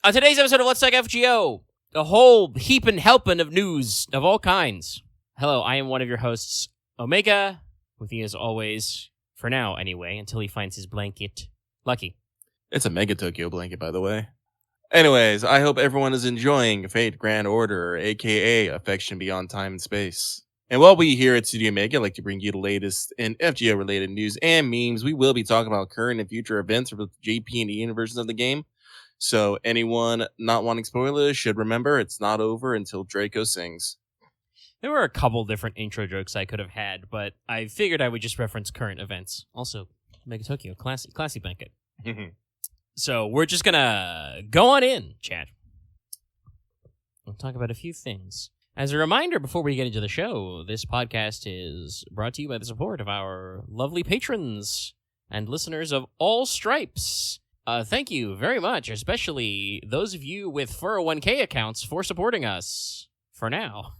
On today's episode of Let's Talk FGO, a whole heaping helping of news of all kinds. Hello, I am one of your hosts, Omega, with me as always, for now anyway, until he finds his blanket. Lucky. It's a Mega Tokyo blanket, by the way. Anyways, I hope everyone is enjoying Fate Grand Order, aka Affection Beyond Time and Space. And while we here at Studio Mega like to bring you the latest in FGO-related news and memes, we will be talking about current and future events for both JP and EN versions of the game. So anyone not wanting spoilers should remember it's not over until Draco sings. There were a couple different intro jokes I could have had, but I figured I would just reference current events. Also, Mega Tokyo, classy blanket. So we're just gonna go on in, chat. We'll talk about a few things. As a reminder, before we get into the show, this podcast is brought to you by the support of our lovely patrons and listeners of all stripes. Thank you very much, especially those of you with 401k accounts for supporting us, for now.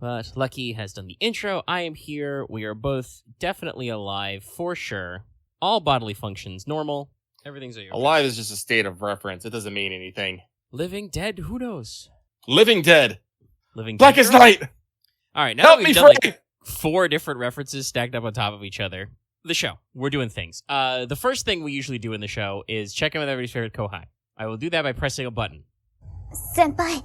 But Lucky has done the intro. I am here. We are both definitely alive, for sure. All bodily functions normal. Everything's at your Alive is just a state of reference. It doesn't mean anything. Living, dead, who knows? Living dead. Living Black dead. as night. All right, now Help that me, we've done Frank! like 4 different references stacked up on top of each other. The show. We're doing things. The first thing we usually do in the show is check in with everybody's favorite kohai. I will do that by pressing a button. Senpai,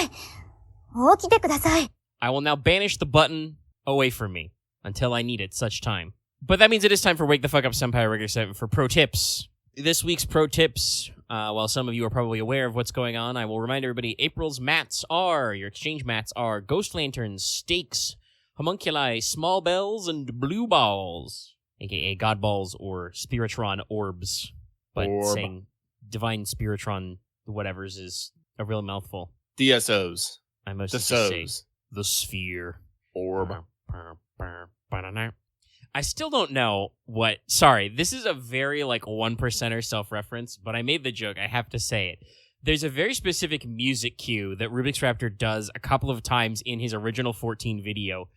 起きてください. I will now banish the button away from me until I need it such time. But that means it is time for Wake the Fuck Up Senpai Regular 7 for pro tips. This week's pro tips, while some of you are probably aware of what's going on, I will remind everybody April's mats are, your exchange mats are Ghost Lanterns, Stakes, Homunculi, Small Bells, and Blue Balls, aka God Balls or Spiritron Orbs. But saying Divine Spiritron whatevers is a real mouthful. DSOs. I mostly The just say Sos. the Sphere. Orb. I still don't know what... Sorry, this is a very, 1%er self-reference, but I made the joke. I have to say it. There's a very specific music cue that Rubik's Raptor does a couple of times in his original 14 video,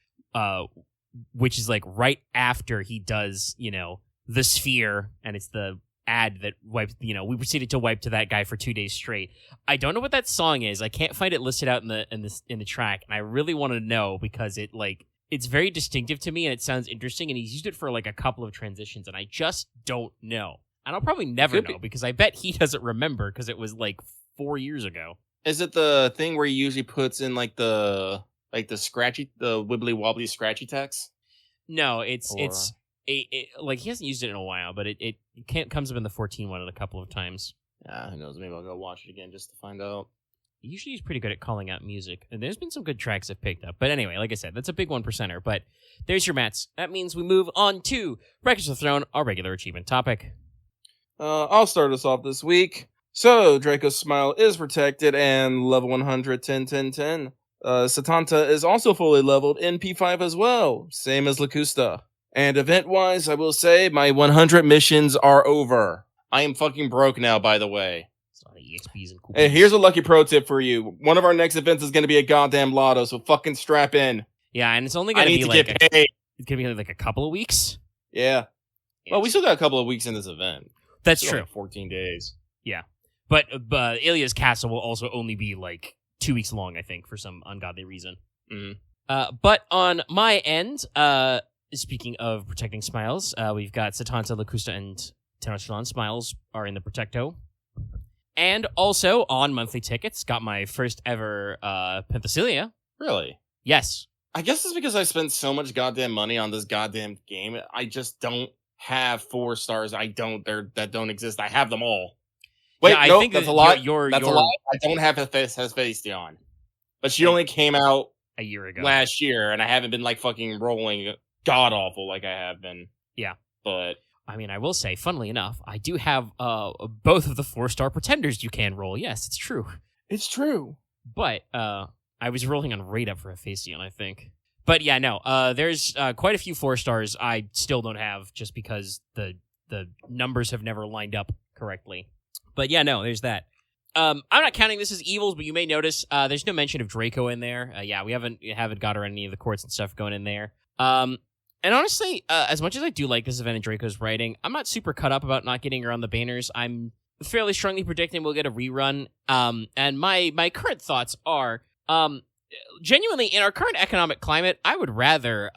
which is, right after he does, the Sphere, and it's the ad that wipes, we proceeded to wipe to that guy for 2 days straight. I don't know what that song is. I can't find it listed out in the track, and I really want to know because it's very distinctive to me and it sounds interesting, and he's used it for a couple of transitions, and I just don't know. And I'll probably never know because I bet he doesn't remember because it was 4 years ago. Is it the thing where he usually puts in the scratchy, the wibbly wobbly scratchy text? No, he hasn't used it in a while, but it comes up in the 14 one a couple of times. Yeah, who knows? Maybe I'll go watch it again just to find out. Usually he's pretty good at calling out music, and there's been some good tracks I've picked up. But anyway, like I said, that's a big 1%er, but there's your mats. That means we move on to Breakfast of the Throne, our regular achievement topic. I'll start us off this week. So, Draco's Smile is protected and level 100, 10, 10, 10. Satanta is also fully leveled in P5 as well, same as Lacusta. And event-wise, I will say my 100 missions are over. I am fucking broke now, by the way. It's a lot of EXPs and coupons. Hey, here's a lucky pro tip for you. One of our next events is going to be a goddamn lotto, so fucking strap in. Yeah, and it's only going to be get paid. It's going to be a couple of weeks. Yeah. Well, we still got a couple of weeks in this event. That's still true. 14 days. Yeah. But Ilya's Castle will also only be 2 weeks long, I think, for some ungodly reason. Mm-hmm. But on my end, speaking of protecting Smiles, we've got Satanta, Lacusta, and Tenochtitlan. Smiles are in the Protecto. And also, on monthly tickets, got my first ever Penthesilea. Really? Yes. I guess it's because I spent so much goddamn money on this goddamn game. I just don't have 4 stars. That don't exist. I have them all. Wait, yeah, no, think that's a lot. Your That's a lot. I don't have Hephaestion. But she only came out a year ago. Last year, and I haven't been fucking rolling god-awful like I have been. Yeah. But I mean, I will say, funnily enough, I do have both of the 4-star pretenders you can roll. Yes, it's true. It's true. But I was rolling on rate up for Hephaestion, I think. But yeah, no, there's quite a few 4 stars I still don't have just because the numbers have never lined up correctly. But yeah, no, there's that. I'm not counting this as evils, but you may notice there's no mention of Draco in there. Yeah, we haven't got her any of the courts and stuff going in there. And honestly, as much as I do like this event and Draco's writing, I'm not super cut up about not getting her on the banners. I'm fairly strongly predicting we'll get a rerun. And my current thoughts are, genuinely, in our current economic climate, I would rather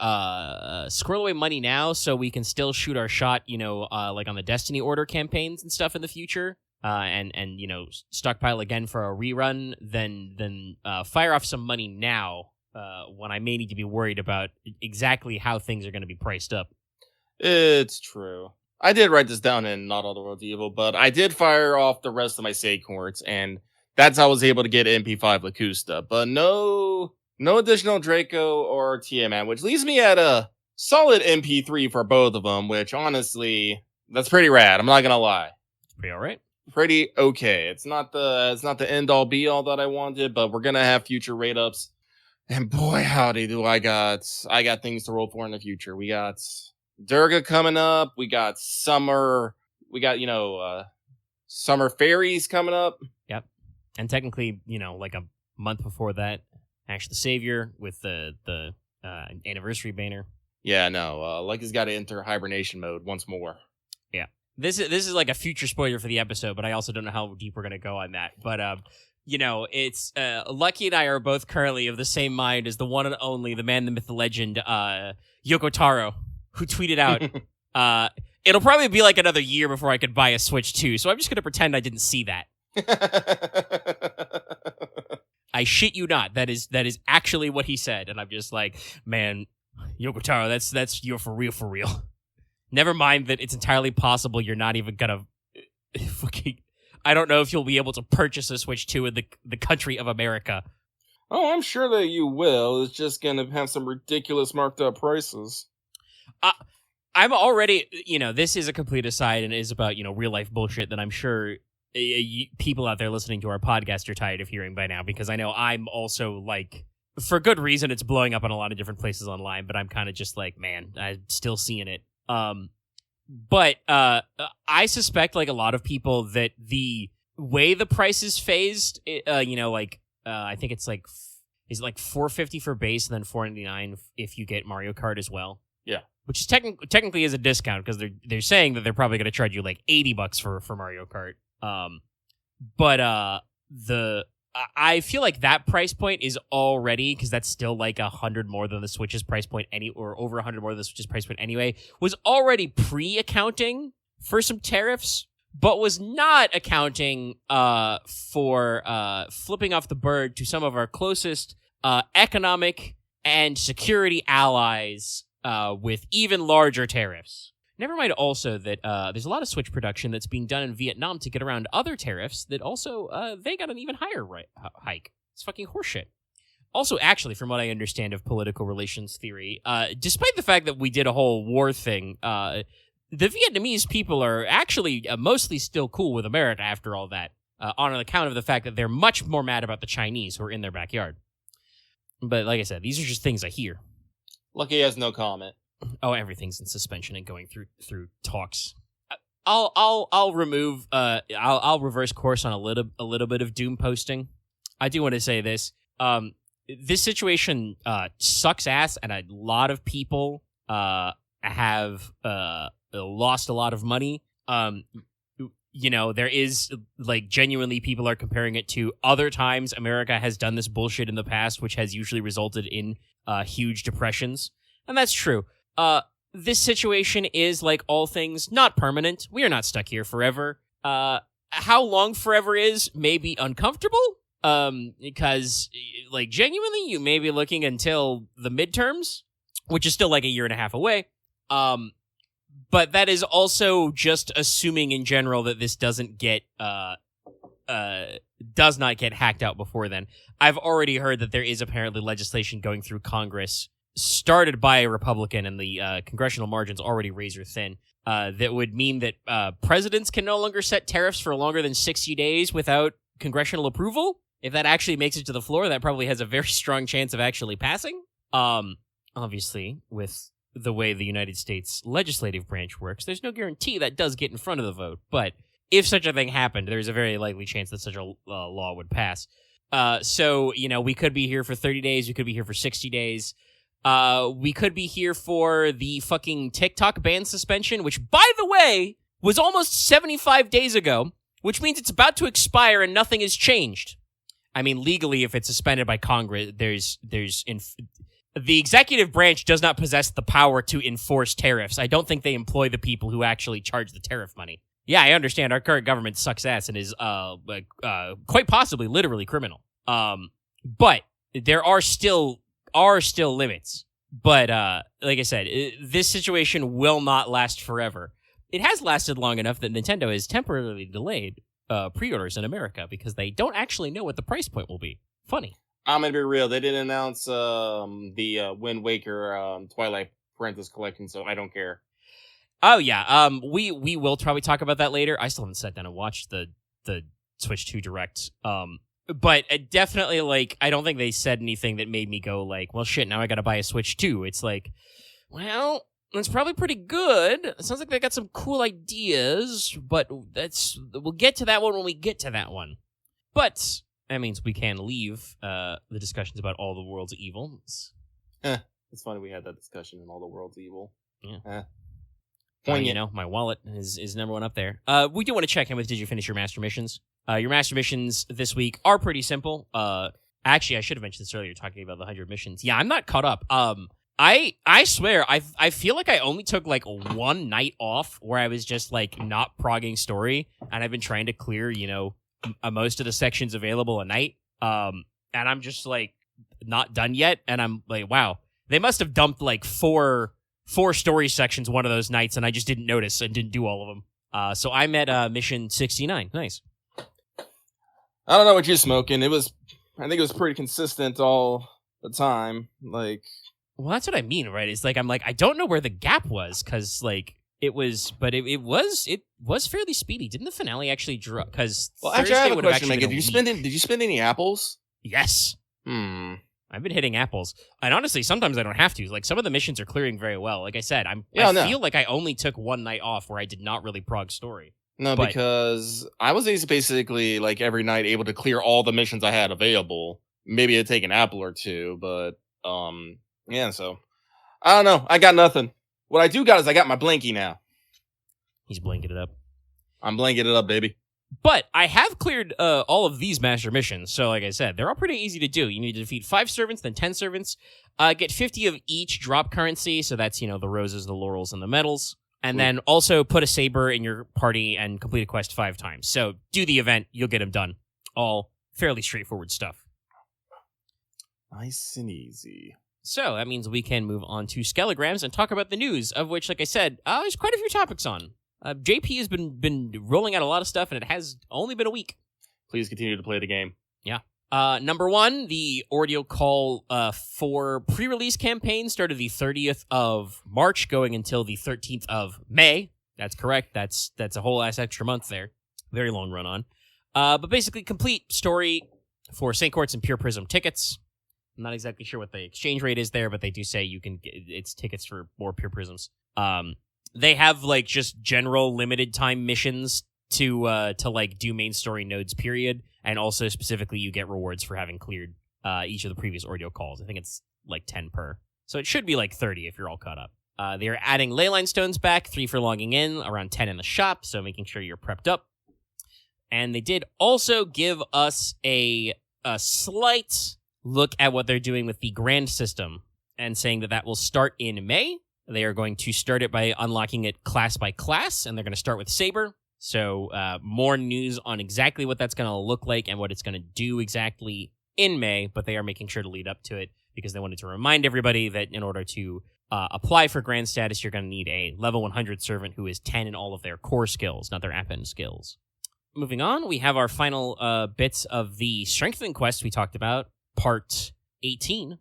squirrel away money now so we can still shoot our shot, like on the Destiny Order campaigns and stuff in the future, and stockpile again for a rerun than fire off some money now when I may need to be worried about exactly how things are going to be priced up. It's true. I did write this down in Not All the World's Evil, but I did fire off the rest of my save courts, and that's how I was able to get MP5 Lacusta. But no additional Draco or Tiamat, which leaves me at a solid MP3 for both of them, which honestly, that's pretty rad. I'm not gonna lie. It's pretty alright. Pretty okay. It's not the end all be all that I wanted, but we're gonna have future rate ups. And boy, howdy do I got things to roll for in the future. We got Durga coming up. We got summer. We got, summer fairies coming up. Yep. And technically, like a month before that, Ash the Savior with the anniversary banner. Yeah, no. Lucky's got to enter hibernation mode once more. Yeah. This is like a future spoiler for the episode, but I also don't know how deep we're going to go on that. But, it's Lucky and I are both currently of the same mind as the one and only, the man, the myth, the legend, Yoko Taro, who tweeted out, it'll probably be like another year before I could buy a Switch 2, so I'm just going to pretend I didn't see that. I shit you not. That is actually what he said, and I'm just like, man, Yoko Taro, that's you're for real. Never mind that it's entirely possible you're not even gonna fucking. I don't know if you'll be able to purchase a Switch 2 in the country of America. Oh, I'm sure that you will. It's just gonna have some ridiculous marked up prices. I'm already, this is a complete aside and is about, real life bullshit that I'm sure people out there listening to our podcast are tired of hearing by now, because I know I'm also like, for good reason, it's blowing up in a lot of different places online, but I'm kind of just like, man, I'm still seeing it. But I suspect, like a lot of people, that the way the price is phased, I think it's like, is it like $450 for base and then $499 if you get Mario Kart as well? Yeah. Which is technically is a discount, because they're saying that they're probably going to charge you like $80 for Mario Kart. But I feel like that price point is already, because that's still like $100 more than the Switch's price point, or over $100 more than the Switch's price point anyway, was already pre-accounting for some tariffs, but was not accounting for flipping off the bird to some of our closest economic and security allies with even larger tariffs. Never mind also that there's a lot of Switch production that's being done in Vietnam to get around other tariffs that also, they got an even higher hike. It's fucking horseshit. Also, actually, from what I understand of political relations theory, despite the fact that we did a whole war thing, the Vietnamese people are actually mostly still cool with America after all that, on account of the fact that they're much more mad about the Chinese who are in their backyard. But like I said, these are just things I hear. Lucky has no comment. Oh, everything's in suspension and going through talks. I'll remove. I'll reverse course on a little bit of doom posting. I do want to say this. This situation sucks ass, and a lot of people have lost a lot of money. There is, like, genuinely people are comparing it to other times America has done this bullshit in the past, which has usually resulted in huge depressions. And that's true. This situation is, like all things, not permanent. We are not stuck here forever. How long forever is may be uncomfortable. Because, like, genuinely, you may be looking until the midterms, which is still like a year and a half away. But that is also just assuming in general that this does not get hacked out before then. I've already heard that there is apparently legislation going through Congress, started by a Republican, and the congressional margin's already razor thin, that would mean that presidents can no longer set tariffs for longer than 60 days without congressional approval. If that actually makes it to the floor, that probably has a very strong chance of actually passing. Obviously, with the way the United States legislative branch works, there's no guarantee that does get in front of the vote. But if such a thing happened, there's a very likely chance that such a law would pass. So, we could be here for 30 days. We could be here for 60 days. We could be here for the fucking TikTok ban suspension, which, by the way, was almost 75 days ago, which means it's about to expire and nothing has changed. I mean, legally, if it's suspended by Congress, the executive branch does not possess the power to enforce tariffs. I don't think they employ the people who actually charge the tariff money. Yeah, I understand our current government sucks ass and is quite possibly literally criminal. But there are still limits. But like I said, this situation will not last forever. It has lasted long enough that Nintendo has temporarily delayed pre-orders in America because they don't actually know what the price point will be. Funny. I'm gonna be real. They didn't announce the Wind Waker Twilight Princess collection, so I don't care. Oh yeah. We will probably talk about that later. I still haven't sat down and watched the Switch 2 Direct. But definitely, like, I don't think they said anything that made me go, like, well, shit, now I gotta buy a Switch 2. It's like, well, it's probably pretty good. It sounds like they got some cool ideas, but we'll get to that one when we get to that one. But that means we can leave the discussions about all the world's evils. It's funny we had that discussion in all the world's evil. Yeah. My wallet is number one up there. We do want to check in with, did you finish your master missions? Your master missions this week are pretty simple. Actually, I should have mentioned this earlier, talking about the 100 missions. Yeah, I'm not caught up. I swear, I feel like I only took like one night off where I was just like not progging story, and I've been trying to clear, most of the sections available a night. And I'm just like not done yet, and I'm like, wow, they must have dumped like four story sections one of those nights, and I just didn't notice and didn't do all of them. So I'm at mission 69. Nice. I don't know what you're smoking. I think it was pretty consistent all the time. Like, well, that's what I mean, right? It's like, I'm like, I don't know where the gap was, because like it was fairly speedy. Didn't the finale actually drop? Because actually, I have a question, Megan. Did you spend any apples? Yes. I've been hitting apples, and honestly, sometimes I don't have to. Like, some of the missions are clearing very well. Like I said, I feel like I only took one night off where I did not really prog story. No, because I was basically like every night able to clear all the missions I had available. Maybe I'd take an apple or two, but yeah. So I don't know. I got nothing. What I do got is I got my blankie now. He's blanketed up. I'm blanketed up, baby. But I have cleared all of these master missions, so like I said, they're all pretty easy to do. You need to defeat 5 servants, then 10 servants, get 50 of each drop currency, so that's, the roses, the laurels, and the medals, and then also put a saber in your party and complete a quest 5 times. So do the event, you'll get them done. All fairly straightforward stuff. Nice and easy. So that means we can move on to Skelograms and talk about the news, of which, like I said, there's quite a few topics on. JP has been rolling out a lot of stuff, and it has only been a week. Please continue to play the game. Yeah. Number 1, the ordeal call for pre-release campaign started the 30th of March, going until the 13th of May. That's correct. That's a whole ass extra month there. Very long run on. But basically, complete story for St. Courts and Pure Prism tickets. I'm not exactly sure what the exchange rate is there, but they do say you can get it's tickets for more Pure Prisms. They have like just general limited time missions to like do main story nodes, period, and also specifically you get rewards for having cleared each of the previous ordeal calls. I think it's like 10 per, so it should be like 30 if you're all caught up. They are adding leyline stones back, 3 for logging in, around 10 in the shop, so making sure you're prepped up. And they did also give us a slight look at what they're doing with the grand system, and saying that will start in May. They are going to start it by unlocking it class by class, and they're going to start with Saber. So more news on exactly what that's going to look like and what it's going to do exactly in May, but they are making sure to lead up to it because they wanted to remind everybody that in order to apply for grand status, you're going to need a level 100 servant who is 10 in all of their core skills, not their app-end skills. Moving on, we have our final bits of the strengthening quest we talked about, part 18.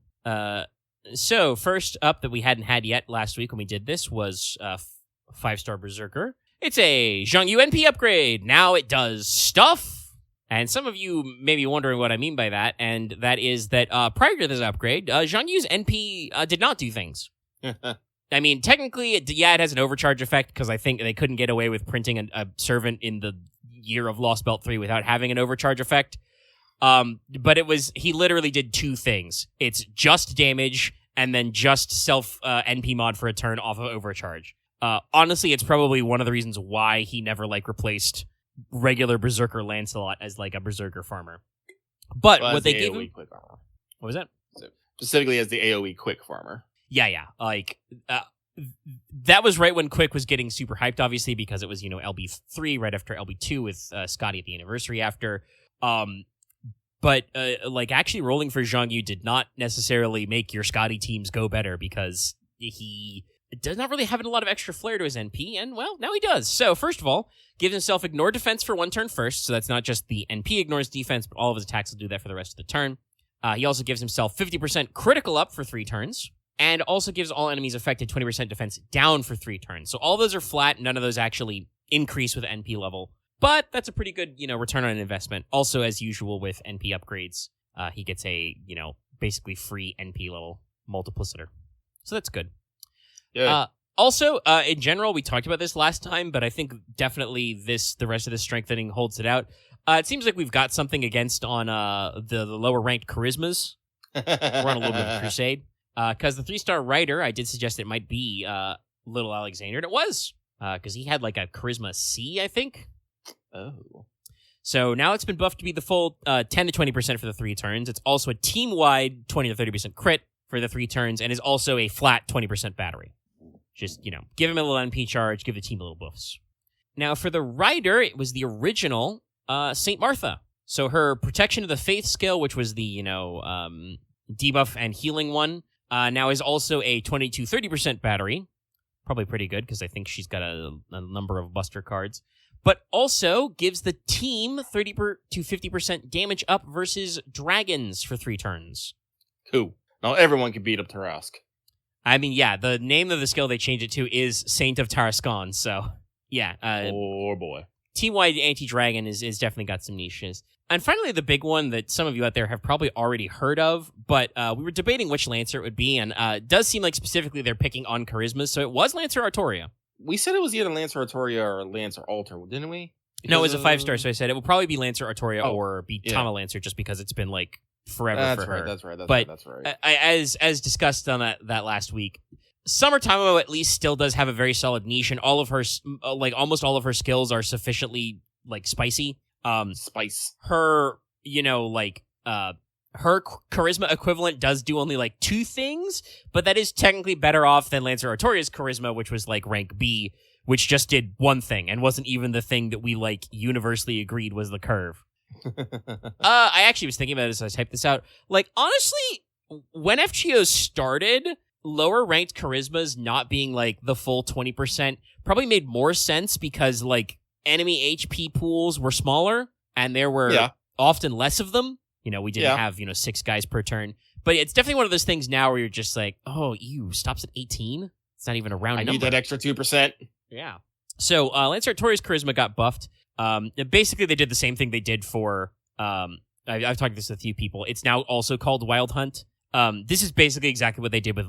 So, first up that we hadn't had yet last week when we did this was 5-star Berserker. It's a Zhang Yu NP upgrade. Now it does stuff. And some of you may be wondering what I mean by that, and that is that prior to this upgrade, Zhang Yu's NP did not do things. I mean, technically, it has an overcharge effect, because I think they couldn't get away with printing a servant in the year of Lost Belt 3 without having an overcharge effect. But he literally did 2 things. It's just damage and then just self NP mod for a turn off of overcharge. Honestly, it's probably one of the reasons why he never like replaced regular Berserker Lancelot as like a Berserker farmer. But what they gave him, quick armor. What was that? Specifically as the AoE quick farmer. Yeah. Like that was right when Quick was getting super hyped, obviously, because it was, LB3 right after LB2 with Scotty at the anniversary after. But like actually rolling for Zhang Yu did not necessarily make your Scotty teams go better because he does not really have a lot of extra flair to his NP, and well, now he does. So first of all, gives himself ignore defense for one turn first, so that's not just the NP ignores defense, but all of his attacks will do that for the rest of the turn. He also gives himself 50% critical up for 3 turns, and also gives all enemies affected 20% defense down for 3 turns. So all those are flat, none of those actually increase with NP level. But that's a pretty good, return on investment. Also, as usual with NP upgrades, he gets a, basically free NP level multiplicitor. So that's good. Yeah. Also, in general, we talked about this last time, but I think definitely the rest of this strengthening holds it out. It seems like we've got something against on the lower ranked charismas. We're on a little bit of a crusade. Because the 3-star writer, I did suggest it might be Little Alexander, and it was. Because he had like a charisma C, I think. Oh. So now it's been buffed to be the full 10 to 20% for the 3 turns. It's also a team-wide 20 to 30% crit for the 3 turns, and is also a flat 20% battery. Just, give him a little NP charge, give the team a little buffs. Now, for the Rider, it was the original St. Martha. So her Protection of the Faith skill, which was the, debuff and healing one, now is also a 20 to 30% battery. Probably pretty good, because I think she's got a number of buster cards. But also gives the team 30 to 50% damage up versus dragons for 3 turns. Cool. Now everyone can beat up Tarask. I mean, yeah, the name of the skill they changed it to is Saint of Tarascon, so yeah. Oh boy. Team-wide anti-dragon is definitely got some niches. And finally, the big one that some of you out there have probably already heard of, but we were debating which Lancer it would be, and it does seem like specifically they're picking on charisma, so it was Lancer Artoria. We said it was either Lancer Artoria or Lancer Alter, didn't we? No, it was a 5-star, so I said it will probably be Lancer Artoria or be Tama Lancer, just because it's been like forever for her. That's right. As discussed on that last week, Summer Tamamo at least still does have a very solid niche, and all of her, almost all of her skills are sufficiently spicy. Spice. Her, her charisma equivalent does do only 2 things, but that is technically better off than Lancer Artoria's charisma, which was rank B, which just did 1 thing and wasn't even the thing that we universally agreed was the curve. I actually was thinking about this as I typed this out. Honestly, when FGO started, lower ranked charismas not being the full 20% probably made more sense because enemy HP pools were smaller and there were often less of them. We didn't have 6 guys per turn. But it's definitely one of those things now where you're just oh, stops at 18? It's not even a round number. I need that extra 2%. Yeah. So Lancer Artoria's charisma got buffed. Basically, they did the same thing they did for... I've talked this with a few people. It's now also called Wild Hunt. This is basically exactly what they did with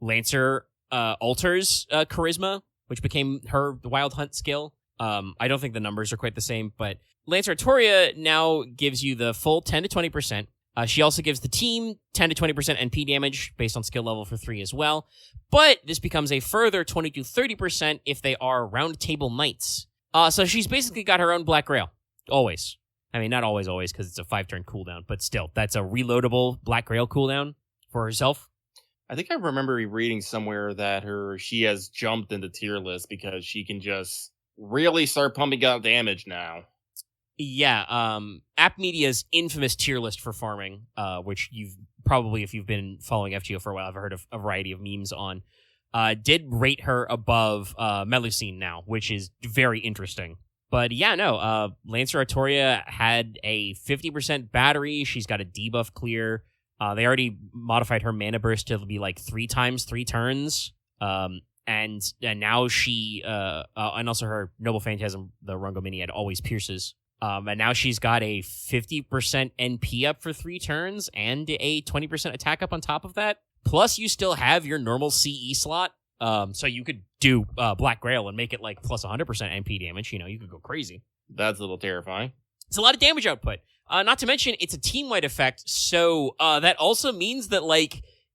Lancer Alter's charisma, which became her Wild Hunt skill. I don't think the numbers are quite the same, but Lancer Artoria now gives you the full 10 to 20%. She also gives the team 10 to 20% NP damage based on skill level for 3 as well. But this becomes a further 20 to 30% if they are Round Table Knights. So she's basically got her own Black Grail. Always. I mean, not always, because it's a 5-turn cooldown, but still, that's a reloadable Black Grail cooldown for herself. I think I remember reading somewhere that she has jumped into tier list because she can just really start pumping out damage now. Yeah, App Media's infamous tier list for farming, which you've probably, if you've been following FGO for a while, have heard of a variety of memes on, did rate her above Melusine now, which is very interesting. But yeah, no, Lancer Artoria had a 50% battery. She's got a debuff clear. They already modified her mana burst to be 3 times 3 turns. And now she, and also her Noble Phantasm, the Rungo Mini, always pierces. And now she's got a 50% NP up for 3 turns and a 20% attack up on top of that. Plus, you still have your normal CE slot. So you could do Black Grail and make it plus 100% NP damage. You could go crazy. That's a little terrifying. It's a lot of damage output. Not to mention, it's a team-wide effect. So that also means that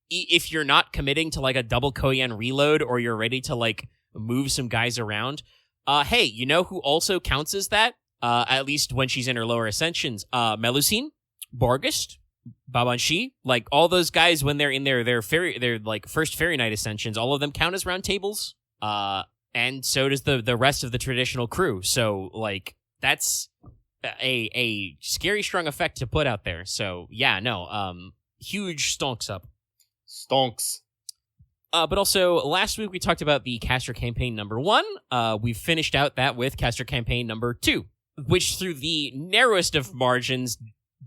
if you're not committing to like a double Koyan reload or you're ready to like move some guys around, hey, you know who also counts as that? At least when she's in her lower ascensions, Melusine, Bargist, Babanshi, like all those guys when they're in their like first Fairy Knight ascensions, all of them count as round tables. And so does the rest of the traditional crew. So like that's a scary strong effect to put out there. So yeah, no, huge stonks up. Stonks. But also, last week we talked about the Caster campaign number 1. We finished out that with Caster campaign number 2, which through the narrowest of margins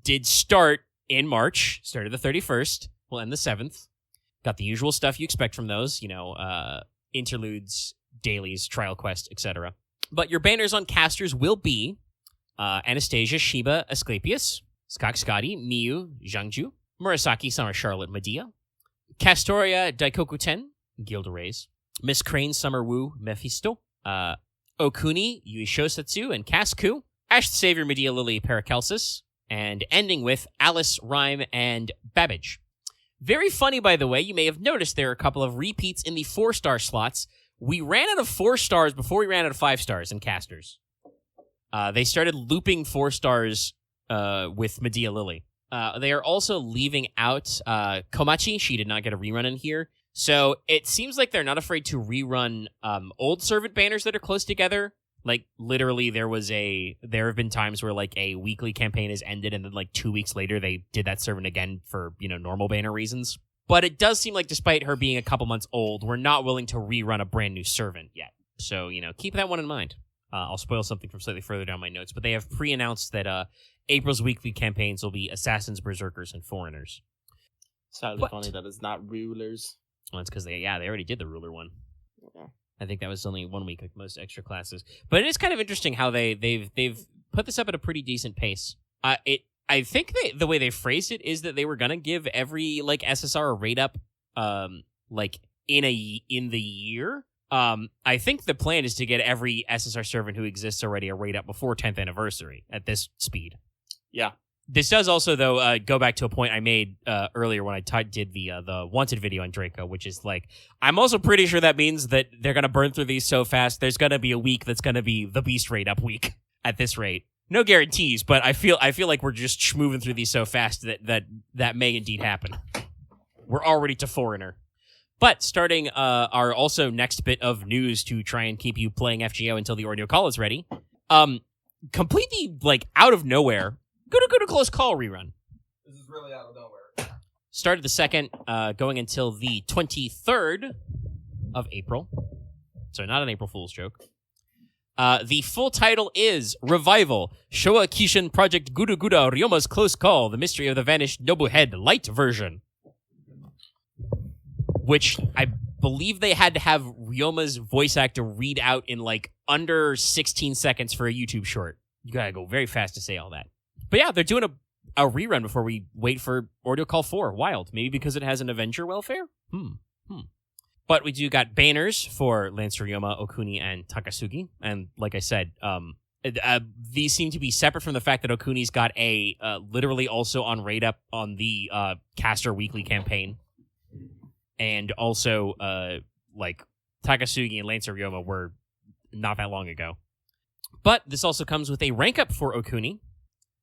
did start in March, started the 31st, will end the 7th. Got the usual stuff you expect from those, interludes, dailies, trial quest, etc. But your banners on casters will be Anastasia, Shiba, Asclepius, Skak Skadi, Miyu, Zhangju, Murasaki, Summer Charlotte, Medea, Castoria, Daikokuten, Gilderais, Miss Crane, Summer Wu, Mephisto, Okuni, Yui Shosetsu, and Casku, Ash the Savior, Medea Lily, Paracelsus, and ending with Alice, Rhyme, and Babbage. Very funny, by the way, you may have noticed there are a couple of repeats in the 4-star slots. We ran out of 4 stars before we ran out of 5 stars in casters. They started looping 4 stars with Medea Lily. They are also leaving out Komachi. She did not get a rerun in here. So it seems like they're not afraid to rerun old servant banners that are close together. Like, literally, there have been times where, like, a weekly campaign has ended and then, like, 2 weeks later they did that servant again for, normal banner reasons. But it does seem like despite her being a couple months old, we're not willing to rerun a brand new servant yet. So, keep that one in mind. I'll spoil something from slightly further down my notes, but they have pre-announced that April's weekly campaigns will be Assassins, Berserkers, and Foreigners. Sadly funny that it's not rulers. Well, it's because they already did the ruler one. Yeah. I think that was only 1 week, like most extra classes. But it is kind of interesting how they've put this up at a pretty decent pace. I think the way they phrased it is that they were gonna give every like SSR a rate up, like in the year. I think the plan is to get every SSR servant who exists already a rate up before 10th anniversary at this speed. Yeah. This does also, though, go back to a point I made earlier when I did the Wanted video on Draco, which is like, I'm also pretty sure that means that they're going to burn through these so fast, there's going to be a week that's going to be the Beast rate up week at this rate. No guarantees, but I feel like we're just moving through these so fast that may indeed happen. We're already to Foreigner. But starting our also next bit of news to try and keep you playing FGO until the audio call is ready, completely, like, out of nowhere, go to Close Call rerun. This is really out of nowhere. Started the 2nd, going until the 23rd of April. So not an April Fool's joke. The full title is Revival, Showa Kishin Project Guru Gura Ryoma's Close Call, The Mystery of the Vanished Nobu Head Light version. Which I believe they had to have Ryoma's voice actor read out in like under 16 seconds for a YouTube short. You gotta go very fast to say all that. But yeah, they're doing a rerun before we wait for Audio Call 4. Wild. Maybe because it has an Avenger welfare? But we do got banners for Lancer Ryoma, Okuni, and Takasugi. And like I said, these seem to be separate from the fact that Okuni's got a literally also on rate up on the Caster Weekly campaign. And also, like, Takasugi and Lancer Ryoma were not that long ago. But this also comes with a rank up for Okuni.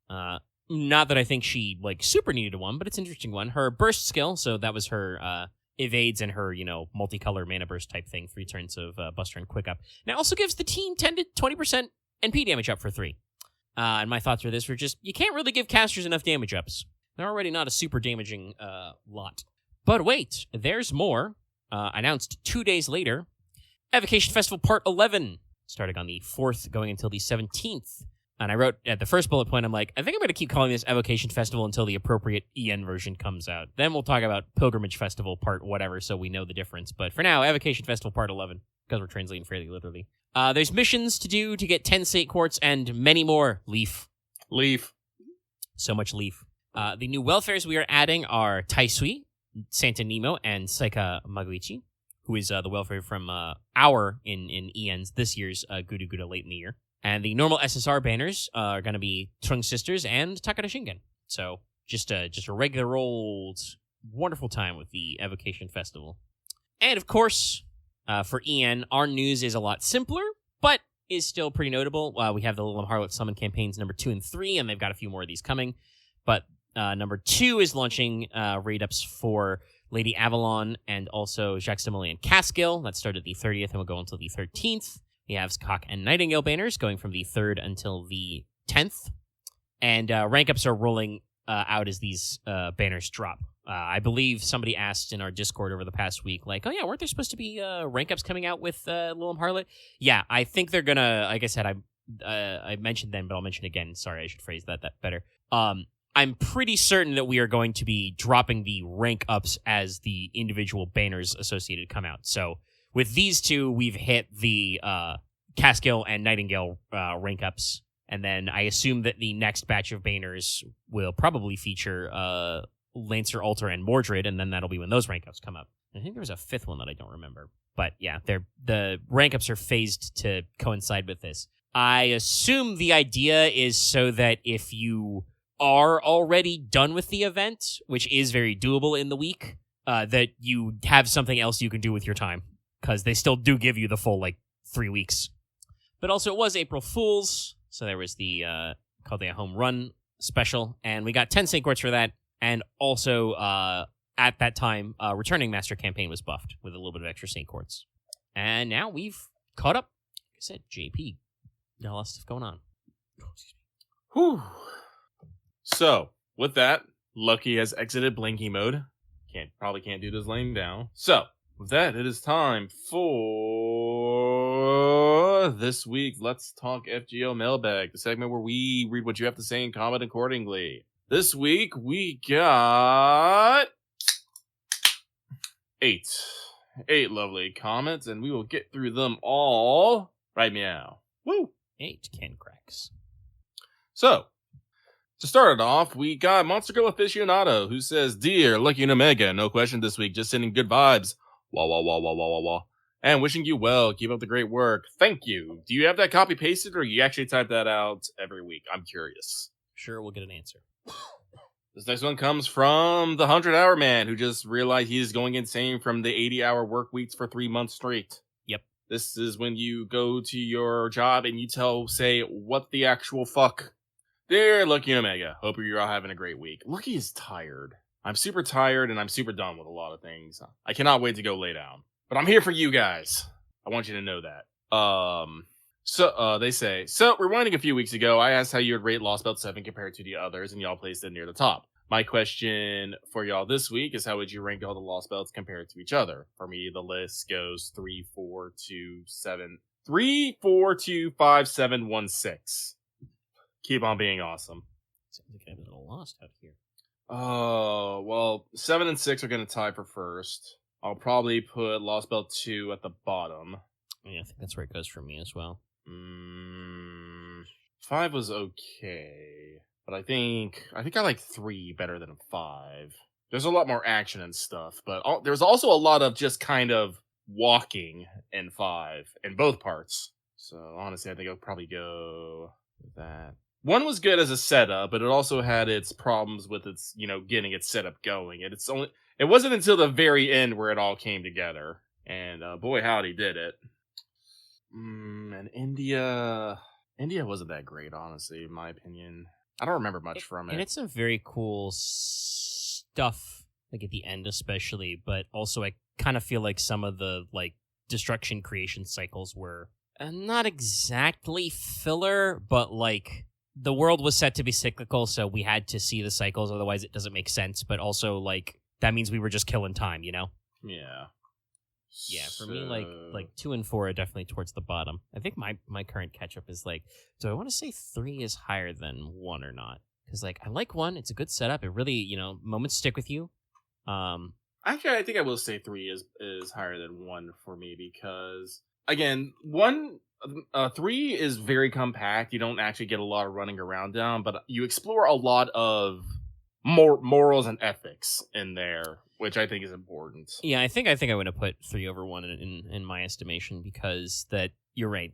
Not that I think she, like, super needed one, but it's an interesting one. Her burst skill, so that was her evades and her, multicolor mana burst type thing, 3 turns of Buster and Quick Up. Now, it also gives the team 10 to 20% NP damage up for 3. And my thoughts for this were just, you can't really give casters enough damage ups. They're already not a super damaging lot. But wait, there's more. Announced 2 days later, Evocation Festival Part 11, starting on the 4th, going until the 17th. And I wrote at the first bullet point, I'm like, I think I'm going to keep calling this Evocation Festival until the appropriate EN version comes out. Then we'll talk about Pilgrimage Festival Part whatever, so we know the difference. But for now, Evocation Festival Part 11, because we're translating fairly literally. There's missions to do to get 10 State Quartz and many more. Leaf. So much leaf. The new welfares we are adding are Taisui, Santa Nemo, and Saika Maguichi, who is the welfare from in EN's this year's Gudu Guda late in the year. And the normal SSR banners are going to be Trung Sisters and Takada Shingen. So just a regular old wonderful time with the Evocation Festival. And of course, for EN, our news is a lot simpler, but is still pretty notable. We have the Lilim Harlot Summon campaigns number 2 and 3, and they've got a few more of these coming. But number 2 is launching raid-ups for Lady Avalon and also Jaximilian Caskill. That started the 30th and will go until the 13th. We have Cock and Nightingale banners going from the 3rd until the 10th. And rank-ups are rolling out as these banners drop. I believe somebody asked in our Discord over the past week, like, oh yeah, weren't there supposed to be rank-ups coming out with Lilim Harlot? Yeah, I think they're gonna, like I said, I mentioned then, but I'll mention again. Sorry, I should phrase that better. I'm pretty certain that we are going to be dropping the rank-ups as the individual banners associated come out. So with these two, we've hit the Caskill and Nightingale rank-ups. And then I assume that the next batch of banners will probably feature Lancer, Alter, and Mordred, and then that'll be when those rank ups come up. I think there was a 5th one that I don't remember. But yeah, the rank ups are phased to coincide with this. I assume the idea is so that if you are already done with the event, which is very doable in the week, that you have something else you can do with your time. Because they still do give you the full, 3 weeks. But also, it was April Fool's. So there was the called the Home Run special, and we got 10 Saint Quartz for that. And also, at that time, Returning Master campaign was buffed with a little bit of extra Saint Quartz. And now we've caught up. Like I said, JP, got a lot of stuff going on. Whew. So, with that, Lucky has exited Blinky mode. Probably can't do this laying down. So, with that, it is time for this week. Let's talk FGO Mailbag, the segment where we read what you have to say and comment accordingly. This week, we got 8 lovely comments, and we will get through them all right meow. Woo! 8 can cracks. So, to start it off, we got Monster Girl Aficionado, who says, Dear Lucky and Omega, no question this week, just sending good vibes. Wah, wah, wah, wah, wah, wah, wah. And wishing you well. Keep up the great work. Thank you. Do you have that copy-pasted, or you actually type that out every week? I'm curious. Sure, we'll get an answer. This next one comes from the 100-hour man, who just realized he's going insane from the 80-hour work weeks for 3 months straight. Yep. This is when you go to your job and you say, what the actual fuck? Dear Lucky and Omega, hope you're all having a great week. Lucky is tired. I'm super tired and I'm super done with a lot of things. I cannot wait to go lay down. But I'm here for you guys. I want you to know that. They say, rewinding a few weeks ago, I asked how you would rate Lost Belt 7 compared to the others, and y'all placed it near the top. My question for y'all this week is, how would you rank all the Lost Belts compared to each other? For me, the list goes 3, 4, 2, 5, 7, 1, 6. Keep on being awesome. Sounds like I'm a little lost out here. Oh, well, 7 and 6 are going to tie for first. I'll probably put Lost Belt 2 at the bottom. Yeah, I think that's where it goes for me as well. 5 was okay, but I think I like 3 better than 5. There's a lot more action and stuff, but there's also a lot of just kind of walking in 5 in both parts. So honestly, I think I'll probably go with that. 1 was good as a setup, but it also had its problems with its, getting its setup going. And it wasn't until the very end where it all came together. And boy, howdy did it. And India wasn't that great, honestly, in my opinion. I don't remember much from it. And it's some very cool stuff, like at the end especially, but also I kind of feel like some of the destruction creation cycles were not exactly filler, but the world was set to be cyclical, so we had to see the cycles, otherwise it doesn't make sense, but also that means we were just killing time, Yeah. Yeah, for me, 2 and 4 are definitely towards the bottom. I think my current catch-up is, do I want to say 3 is higher than 1 or not? Because, I like 1. It's a good setup. It really, moments stick with you. Actually, I think I will say 3 is higher than 1 for me because, again, 3 is very compact. You don't actually get a lot of running around down, but you explore a lot of morals and ethics in there, which I think is important. Yeah, I think I would have put 3 over 1 in my estimation, because that you're right.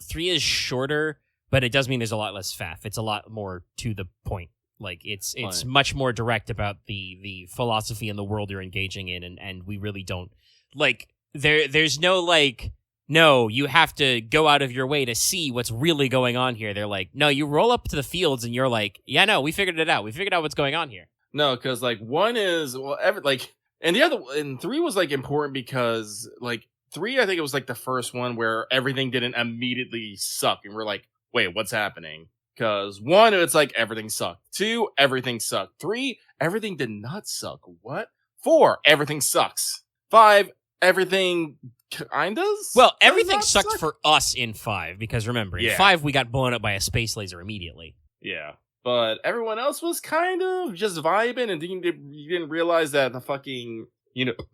3 is shorter, but it does mean there's a lot less faff. It's a lot more to the point. Like it's Right. much more direct about the philosophy and the world you're engaging in, and we really don't like there's no like no, you have to go out of your way to see what's really going on here. They're like, no, you roll up to the fields and you're like, yeah, no, we figured it out. We figured out what's going on here. No, because like one is and the other and three was like important because like three, I think it was like the first one where everything didn't immediately suck, and we're like, wait, what's happening? Because one, it's like everything sucked. Two, everything sucked. Three, everything did not suck. What? Four, everything sucks. Five, everything kind of. Well, everything sucked for us in 5 because remember, in Yeah. 5 we got blown up by a space laser immediately. Yeah. But everyone else was kind of just vibing, and you didn't realize that the fucking,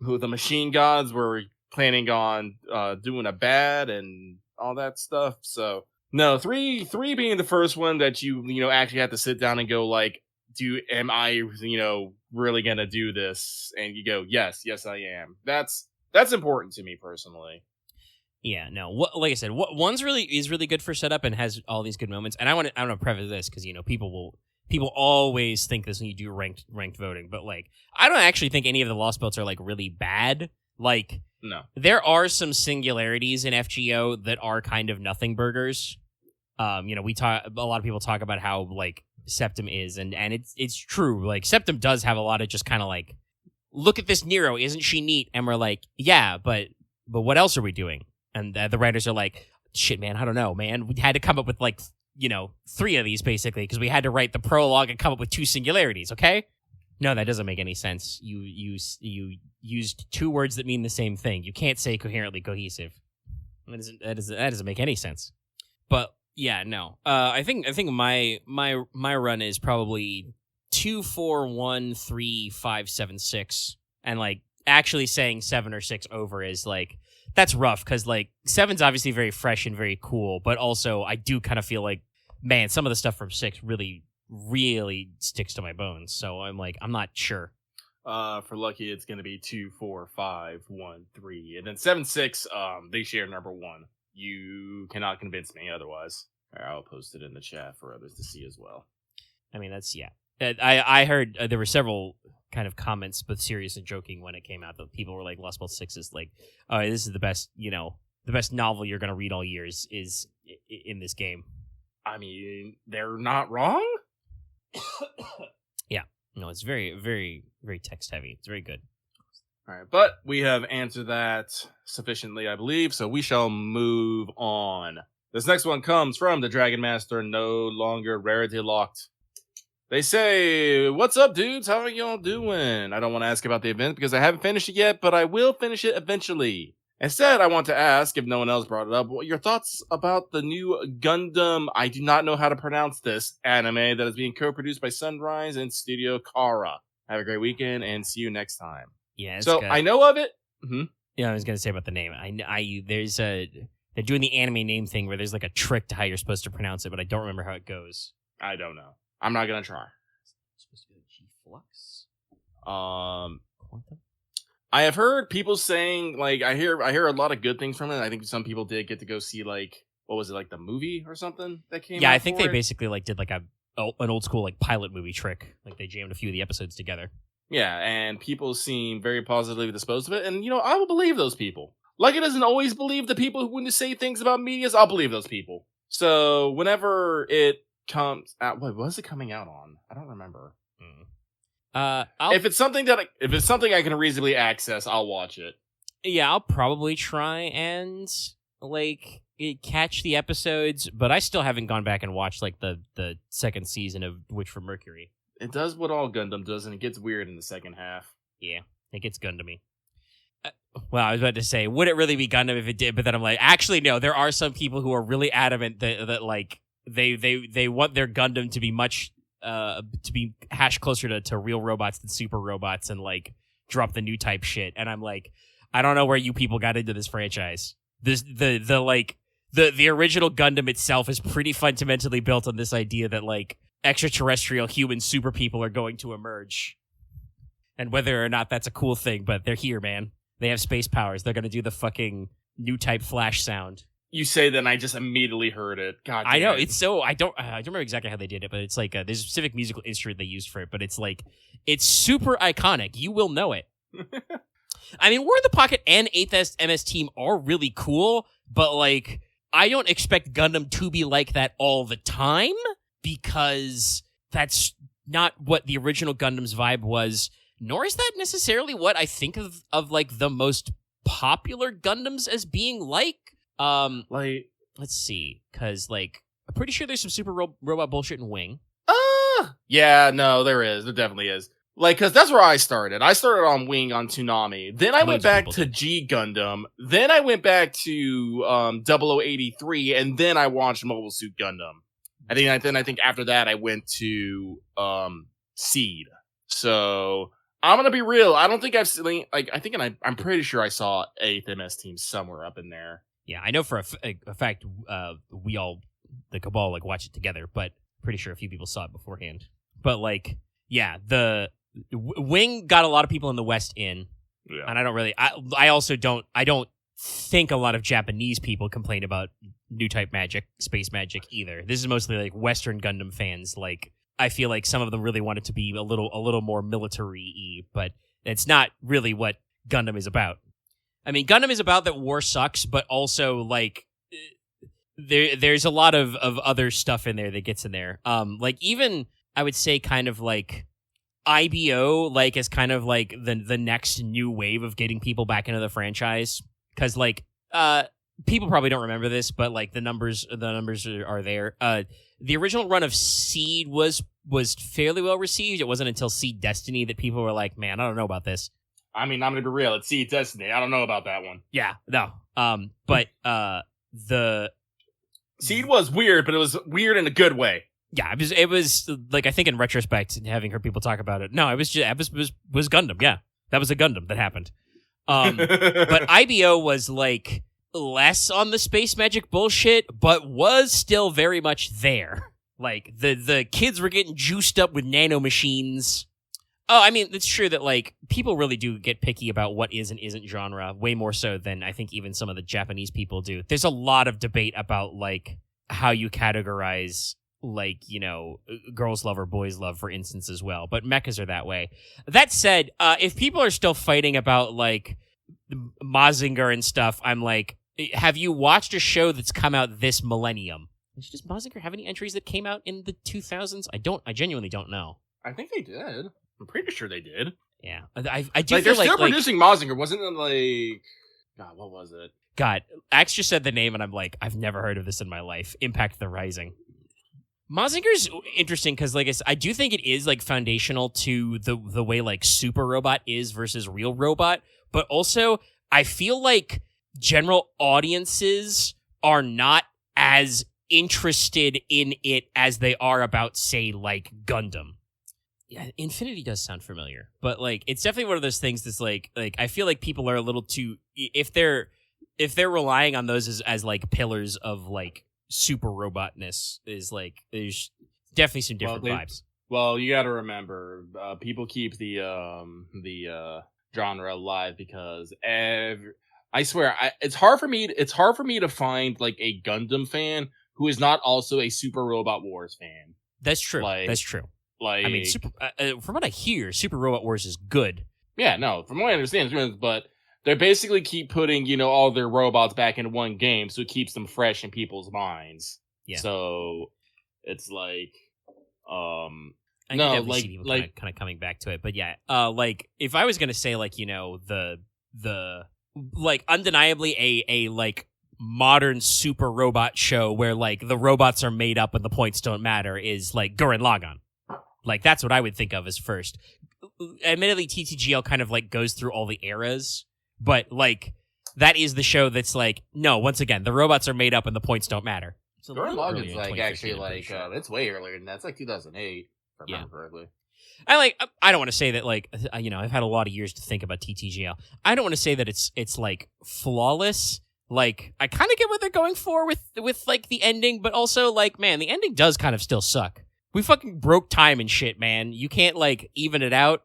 who the machine gods were planning on doing a bad and all that stuff. So, no, three being the first one that you actually have to sit down and go like, am I, really gonna do this? And you go, yes, I am. That's important to me personally. Yeah, no. Like I said, one's is really good for setup and has all these good moments. And I want to preface this because people always think this when you do ranked voting, but like I don't actually think any of the Lost Belts are like really bad. Like No, there are some singularities in FGO that are kind of nothing burgers. We talk a lot of people talk about how like Septim is, and it's true. Like Septim does have a lot of just kind of like, look at this Nero, isn't she neat? And we're like, yeah, but what else are we doing? And the writers are like, shit, man, I don't know, man. We had to come up with like, 3 of these basically because we had to write the prologue and come up with 2 singularities. Okay, no, that doesn't make any sense. You used 2 words that mean the same thing. You can't say coherently cohesive. That doesn't make any sense. But yeah, no. I think my run is probably 2, 4, 1, 3, 5, 7, 6, and like actually saying 7 or 6 over is like. That's rough because like 7's obviously very fresh and very cool, but also I do kind of feel like, man, some of the stuff from 6 really, really sticks to my bones. So I'm like, I'm not sure. For Lucky, it's gonna be 2, 4, 5, 1, 3, and then 7, 6. They share number 1. You cannot convince me otherwise. I'll post it in the chat for others to see as well. I mean, that's yeah. I heard there were several kind of comments, both serious and joking, when it came out that people were like, Lost Bolt 6 is like, oh, this is the best, the best novel you're gonna read all year is in this game. I mean, they're not wrong. Yeah, no, it's very, very, very text heavy. It's very good. All right, but we have answered that sufficiently, I believe, so we shall move on. This next one comes from the Dragon Master, no longer rarity locked. They say, what's up, dudes? How are y'all doing? I don't want to ask about the event because I haven't finished it yet, but I will finish it eventually. Instead, I want to ask, if no one else brought it up, what your thoughts about the new Gundam, I do not know how to pronounce this, anime that is being co-produced by Sunrise and Studio Kara. Have a great weekend and see you next time. Yeah, so I know of it. Mm-hmm. Yeah, I was gonna say about the name. There's they're doing the anime name thing where there's like a trick to how you're supposed to pronounce it, but I don't remember how it goes. I don't know. I'm not gonna try. It's supposed to be like G-Flux? Quantum? I have heard people saying, like, I hear a lot of good things from it. I think some people did get to go see, like, what was it, like the movie or something that came out? Yeah, I think for they it? basically like did like an old school like pilot movie trick. Like they jammed a few of the episodes together. Yeah, and people seem very positively disposed of it, and I will believe those people. Like it doesn't always believe the people who when to say things about medias, I'll believe those people. So whenever it comes out, what was it coming out on? I don't remember. If it's something I can reasonably access, I'll watch it. Yeah, I'll probably try and like catch the episodes, but I still haven't gone back and watched like the second season of Witch from Mercury. It does what all Gundam does, and it gets weird in the second half. Yeah, it gets Gundam-y. Well, I was about to say, would it really be Gundam if it did? But then I'm like, actually, no. There are some people who are really adamant that like they want their Gundam to be much to be hashed closer to real robots than super robots, and like drop the new type shit. And I'm like, I don't know where you people got into this franchise. The original Gundam itself is pretty fundamentally built on this idea that like extraterrestrial human super people are going to emerge, and whether or not that's a cool thing, but they're here, man. They have space powers. They're gonna do the fucking new type Flash sound. you say that and I just immediately heard it. God damn I know, it. it's so, I don't remember exactly how they did it, but it's like, there's a specific musical instrument they used for it, but it's like, it's super iconic. You will know it. I mean, War in the Pocket and 8th MS Team are really cool, but like, I don't expect Gundam to be like that all the time, because that's not what the original Gundam's vibe was, nor is that necessarily what I think of like the most popular Gundams as being like. Like, Let's see, because like I'm pretty sure there's some super robot bullshit in Wing. yeah, no, there is. There definitely is. Like, because that's where I started. I started on Wing on Toonami. Then I went back to G Gundam. Then I went back to 0083, and then I watched Mobile Suit Gundam. I think after that I went to Seed. So I'm gonna be real. I don't think I've seen, like, I'm pretty sure I saw 8th MS Team somewhere up in there. Yeah, I know for a fact we all, the Cabal, like watch it together, but pretty sure a few people saw it beforehand. But like, yeah, the Wing got a lot of people in the West in, and I don't really. I also don't. I don't think a lot of Japanese people complain about new type magic, space magic either. This is mostly like Western Gundam fans. Like, I feel like some of them really want it to be a little more military-y, but it's not really what Gundam is about. I mean, Gundam is about that war sucks, but also like there's a lot of other stuff in there that gets in there. Like even I would say kind of like IBO like is kind of like the next new wave of getting people back into the franchise, because like people probably don't remember this, but like the numbers are there. The original run of Seed was fairly well received. It wasn't until Seed Destiny that people were like, man, I don't know about this. I mean, I'm gonna be real. It's Seed Destiny. I don't know about that one. Yeah, no. But the Seed was weird, but it was weird in a good way. Yeah, it was like, I think in retrospect, having heard people talk about it, no, it was Gundam. Yeah, that was a Gundam that happened. But IBO was like less on the space magic bullshit, but was still very much there. Like the kids were getting juiced up with nano machines. Oh, I mean, it's true that like people really do get picky about what is and isn't genre, way more so than I think even some of the Japanese people do. There's a lot of debate about like how you categorize, like, you know, girls love or boys love, for instance, as well. But mechas are that way. That said, if people are still fighting about like Mazinger and stuff, I'm like, have you watched a show that's come out this millennium? Does Mazinger have any entries that came out in the 2000s? I genuinely don't know. I think they did. I'm pretty sure they did. Yeah, I do like, feel they're still producing Mazinger. Wasn't it like, God, what was it? God, Axe just said the name, and I'm like, I've never heard of this in my life. Impact the Rising. Mazinger's interesting because, like, I do think it is like foundational to the way like Super Robot is versus Real Robot, but also I feel like general audiences are not as interested in it as they are about, say, like Gundam. Yeah, Infinity does sound familiar, but like it's definitely one of those things that's like I feel like people are a little too, if they're relying on those as like pillars of like super robotness, is like there's definitely some different vibes. Well, you got to remember, people keep the genre alive because I swear it's hard for me to find like a Gundam fan who is not also a Super Robot Wars fan. That's true. That's true. Like, I mean, from what I hear, Super Robot Wars is good. Yeah, no, from what I understand, it's good, but they basically keep putting, you know, all their robots back into one game, so it keeps them fresh in people's minds. Yeah. So it's like, I no, like people kind of coming back to it, but yeah, like if I was gonna say, like, you know, the like undeniably a like modern super robot show where like the robots are made up and the points don't matter is like Gurren Lagann. Like, that's what I would think of as first. Admittedly, TTGL kind of, like, goes through all the eras, but, like, that is the show that's, like, no, once again, the robots are made up and the points don't matter. Gurren Lagann's, like, actually, like, it's way earlier than that. It's, like, 2008, if I remember correctly. I don't want to say that, like, you know, I've had a lot of years to think about TTGL. I don't want to say that it's, like, flawless. Like, I kind of get what they're going for with, like, the ending, but also, like, man, the ending does kind of still suck. We fucking broke time and shit, man. You can't, like, even it out.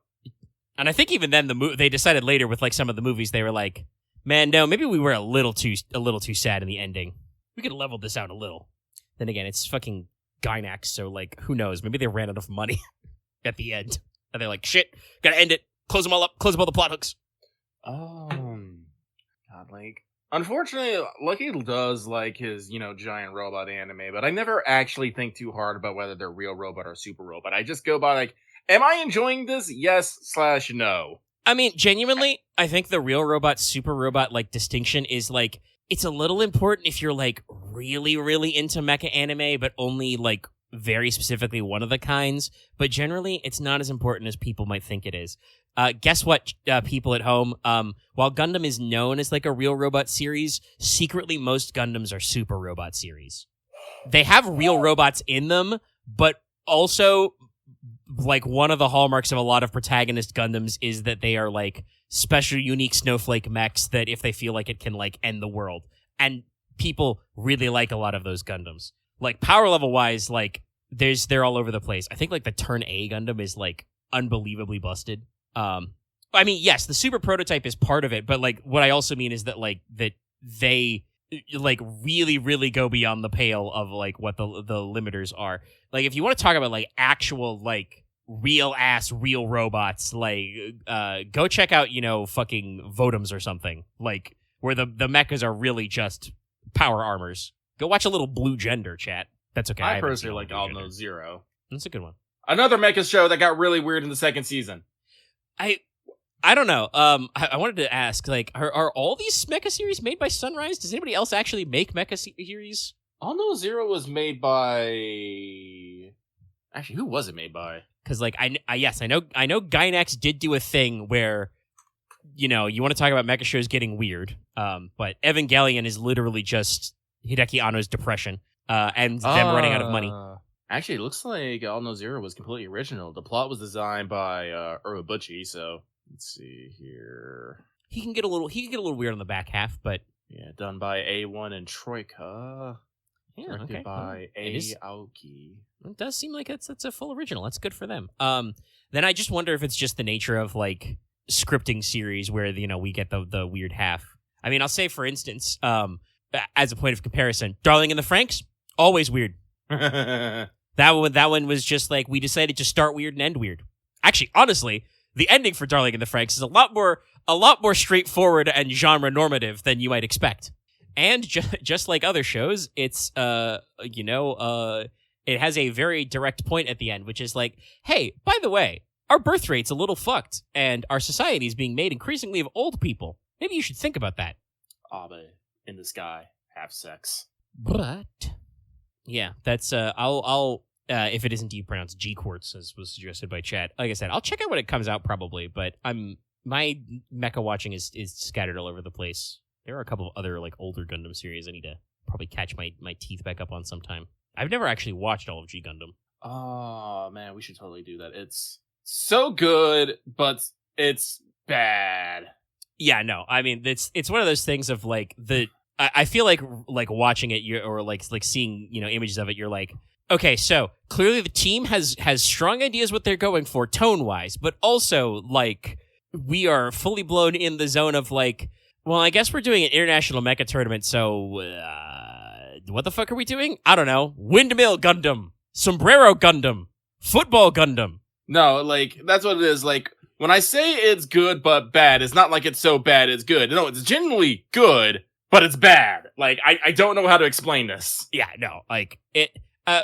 And I think even then they decided later with, like, some of the movies, they were like, man, no, maybe we were a little too sad in the ending. We could level this out a little. Then again, it's fucking Gynax, so, like, who knows? Maybe they ran out of money at the end. And they're like, shit, gotta end it. Close them all up. Close up all the plot hooks. God, like, unfortunately, Lucky does like his, giant robot anime, but I never actually think too hard about whether they're real robot or super robot. I just go by, like, am I enjoying this? Yes/no. I mean, genuinely, I think the real robot, super robot, like, distinction is, like, it's a little important if you're, like, really, really into mecha anime, but only, like, very specifically one of the kinds. But generally, it's not as important as people might think it is. Guess what, people at home? While Gundam is known as, like, a real robot series, secretly most Gundams are super robot series. They have real robots in them, but also, like, one of the hallmarks of a lot of protagonist Gundams is that they are, like, special, unique snowflake mechs that if they feel like it can, like, end the world. And people really like a lot of those Gundams. Like, power level wise, like, they're all over the place. I think, like, the Turn A Gundam is, like, unbelievably busted. I mean, yes, the super prototype is part of it, but, like, what I also mean is that, like, that they, like, really, really go beyond the pale of, like, what the limiters are. Like, if you want to talk about, like, actual, like, real robots, like, go check out, fucking Vodums or something, like, where the mechas are really just power armors. Go watch a little Blue Gender, chat. That's okay. I personally like All No Zero. That's a good one. Another mecha show that got really weird in the second season. I don't know. I wanted to ask, like, are all these mecha series made by Sunrise? Does anybody else actually make mecha series? All No Zero was made by... Actually, who was it made by? Because, like, I know Gynax did do a thing where, you want to talk about mecha shows getting weird. But Evangelion is literally just Hideki Anno's depression, and them running out of money. Actually, it looks like All No Zero was completely original. The plot was designed by Urobuchi, so let's see here. He can get a little weird on the back half, but yeah, done by A1 and Troika. Yeah, directed by Aoki. It does seem like it's a full original. That's good for them. Then I just wonder if it's just the nature of, like, scripting series where, we get the weird half. I mean, I'll say, for instance, as a point of comparison, Darling in the Franxx, always weird. That one was just like, we decided to start weird and end weird. Actually, honestly, the ending for Darling in the Franxx is a lot more straightforward and genre normative than you might expect. And just like other shows, it's it has a very direct point at the end, which is like, hey, by the way, our birth rate's a little fucked, and our society is being made increasingly of old people. Maybe you should think about that. Abe in the sky, have sex. But yeah, that's I'll if it is indeed pronounced G Quartz, as was suggested by chat. Like I said, I'll check out when it comes out probably, but my mecha watching is scattered all over the place. There are a couple of other, like, older Gundam series I need to probably catch my teeth back up on sometime. I've never actually watched all of G Gundam. Oh man, we should totally do that. It's so good, but it's bad. Yeah, no, I mean, it's one of those things of, like, I feel like watching it, or like seeing, images of it, you're like, okay, so clearly the team has strong ideas what they're going for tone wise, but also, like, we are fully blown in the zone of, like, well, I guess we're doing an international mecha tournament, so what the fuck are we doing? I don't know. Windmill Gundam, Sombrero Gundam, Football Gundam. No, like, that's what it is. Like, when I say it's good but bad, it's not like it's so bad it's good. No, it's genuinely good, but it's bad. Like, I don't know how to explain this. Yeah, no, like, it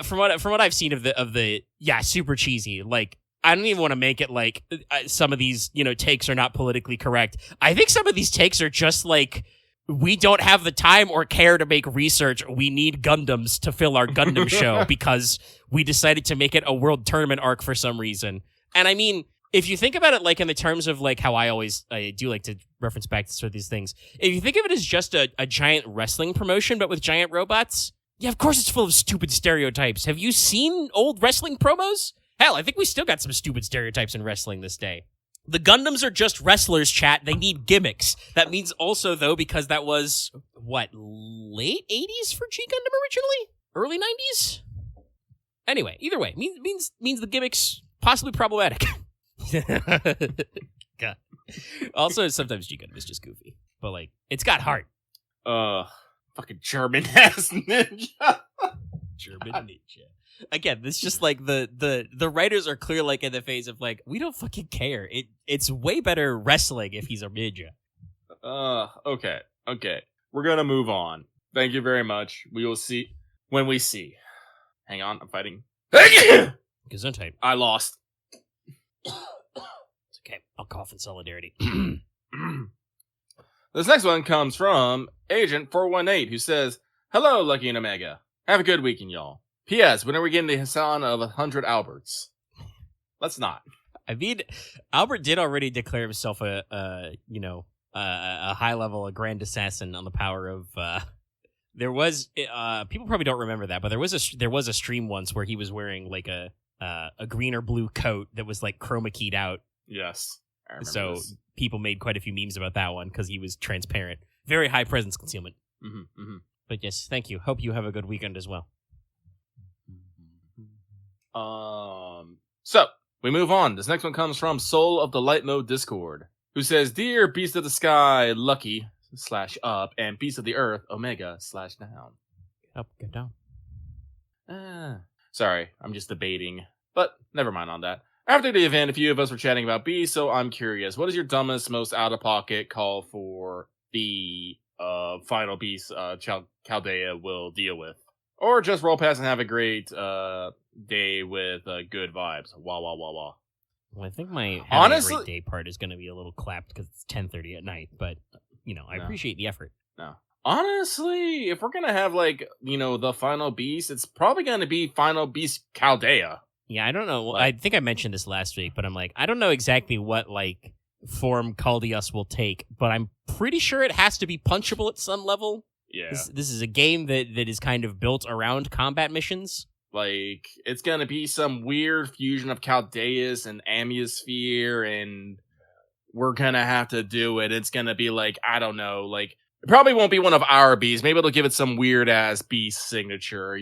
from what I've seen of the super cheesy. Like, I don't even want to make it like some of these takes are not politically correct. I think some of these takes are just like, we don't have the time or care to make research. We need Gundams to fill our Gundam show because we decided to make it a world tournament arc for some reason. And I mean, if you think about it, like, in the terms of, like, how I do like to reference back to sort of these things. If you think of it as just a giant wrestling promotion, but with giant robots, yeah, of course it's full of stupid stereotypes. Have you seen old wrestling promos? Hell, I think we still got some stupid stereotypes in wrestling this day. The Gundams are just wrestlers, chat. They need gimmicks. That means also, though, because that was, what, late 80s for G Gundam originally? Early 90s? Anyway, either way, means the gimmicks possibly problematic. God. Also, sometimes G Gundam is just goofy. But, like, it's got heart. Fucking German ass ninja. German ninja. Again, this just like the writers are clear like in the phase of like, we don't fucking care. It's way better wrestling if he's a ninja. Okay. We're gonna move on. Thank you very much. We will see when we see. Hang on, I'm fighting. Gesundheit. I lost. It's okay. I'll cough in solidarity. This next one comes from Agent 418, who says, "Hello, Lucky and Omega. Have a good weekend, y'all. P.S. When are we getting the Hassan of 100 Alberts?" Let's not. I mean, Albert did already declare himself a high level, a grand assassin on the power of. There was people probably don't remember that, but there was a stream once where he was wearing like a green or blue coat that was like chroma keyed out. Yes, I remember so this. people made quite a few memes about that one because he was transparent, very high presence concealment. But yes, thank you. Hope you have a good weekend as well. So we move on. This next one comes from Soul of the Light Mode Discord, who says, "Dear Beast of the Sky, Lucky /up, and Beast of the Earth, Omega /down." Up, get down. Sorry, I'm just debating, but never mind on that. After the event, a few of us were chatting about beasts, so I'm curious. What is your dumbest, most out-of-pocket call for the final beast Chaldea will deal with? Or just roll past and have a great day with good vibes. Wah, wah, wah, wah. Well, I think my Honestly, a great day part is going to be a little clapped because it's 10:30 at night, but, I appreciate the effort. No. Honestly, if we're going to have, the final beast, it's probably going to be Final Beast Chaldea. Yeah, I don't know. I think I mentioned this last week, but I'm like, I don't know exactly what, form Chaldeus will take, but I'm pretty sure it has to be punchable at some level. Yeah. This is a game that is kind of built around combat missions. It's going to be some weird fusion of Chaldeus and Amiosphere, and we're going to have to do it. It's going to be I don't know, it probably won't be one of our beasts. Maybe it'll give it some weird-ass beast signature,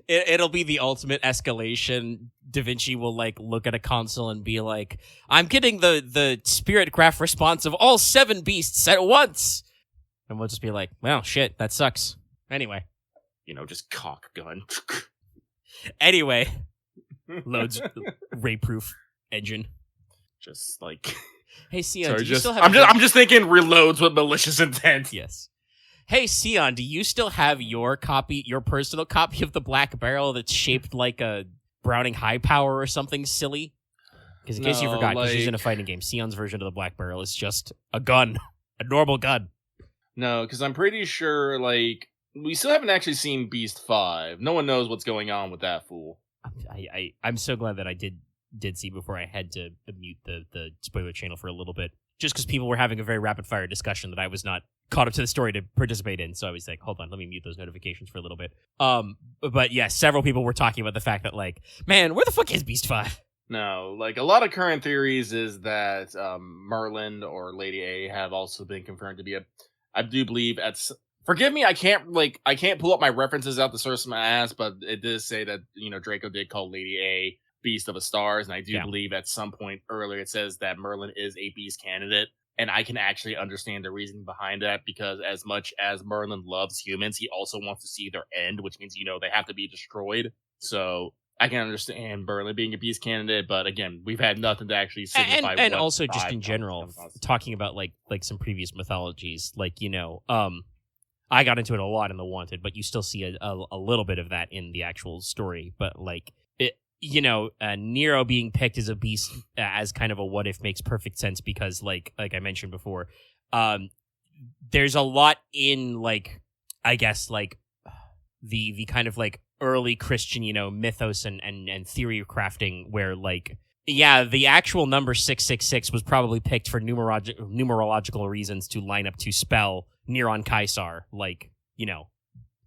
It'll be the ultimate escalation. Da Vinci will look at a console and be like, "I'm getting the spirit graph response of all 7 beasts at once," and we'll just be like, "Well, shit, that sucks." Anyway, just cock gun. Anyway, loads ray-proof engine. Just hey, Sion, sorry, do you still have? I'm just thinking reloads with malicious intent. Yes. Hey, Sion, do you still have your personal copy of the Black Barrel that's shaped like a Browning High Power or something silly? Because in case you forgot, because she's in a fighting game, Sion's version of the Black Barrel is just a gun. A normal gun. No, because I'm pretty sure, we still haven't actually seen Beast 5. No one knows what's going on with that fool. I'm so glad that I did see before I had to mute the spoiler channel for a little bit. Just because people were having a very rapid-fire discussion that I was not caught up to the story to participate in. So I was like, hold on, let me mute those notifications for a little bit. But yeah, several people were talking about the fact that, man, where the fuck is Beast 5? No, a lot of current theories is that Merlin or Lady A have also been confirmed to be I do believe forgive me, I can't pull up my references out the source of my ass, but it does say that, Draco did call Lady A Beast of the Stars, and I do believe at some point earlier it says that Merlin is a beast candidate, and I can actually understand the reasoning behind that, because as much as Merlin loves humans, he also wants to see their end, which means, they have to be destroyed. So I can understand Merlin being a beast candidate, but again, we've had nothing to actually signify. And also just in general, talking about some previous mythologies, I got into it a lot in The Wanted, but you still see a little bit of that in the actual story, but Nero being picked as a beast as kind of a what if makes perfect sense because like I mentioned before, there's a lot in I guess the kind of early Christian, mythos and theory crafting where the actual number 666 was probably picked for numerological reasons to line up to spell Neron Caesar,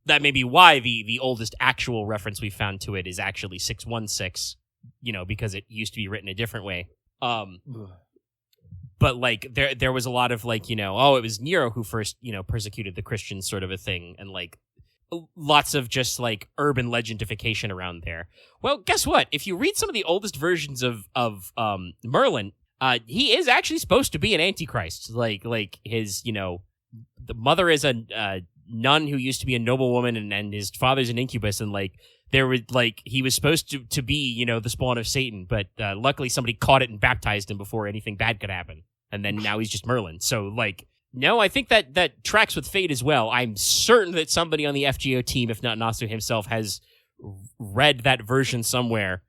that may be why the oldest actual reference we found to it is actually 616, because it used to be written a different way. But there was a lot of it was Nero who first, persecuted the Christians sort of a thing, and lots of just urban legendification around there. Well, guess what? If you read some of the oldest versions of Merlin, he is actually supposed to be an antichrist. His, the mother is a nun who used to be a noblewoman, and his father's an incubus, and like there was like he was supposed to be the spawn of Satan, but luckily somebody caught it and baptized him before anything bad could happen, and then now he's just Merlin. So like. No, I think that tracks with Fate as well. I'm certain that somebody on the FGO team, if not Nasu himself, has read that version somewhere.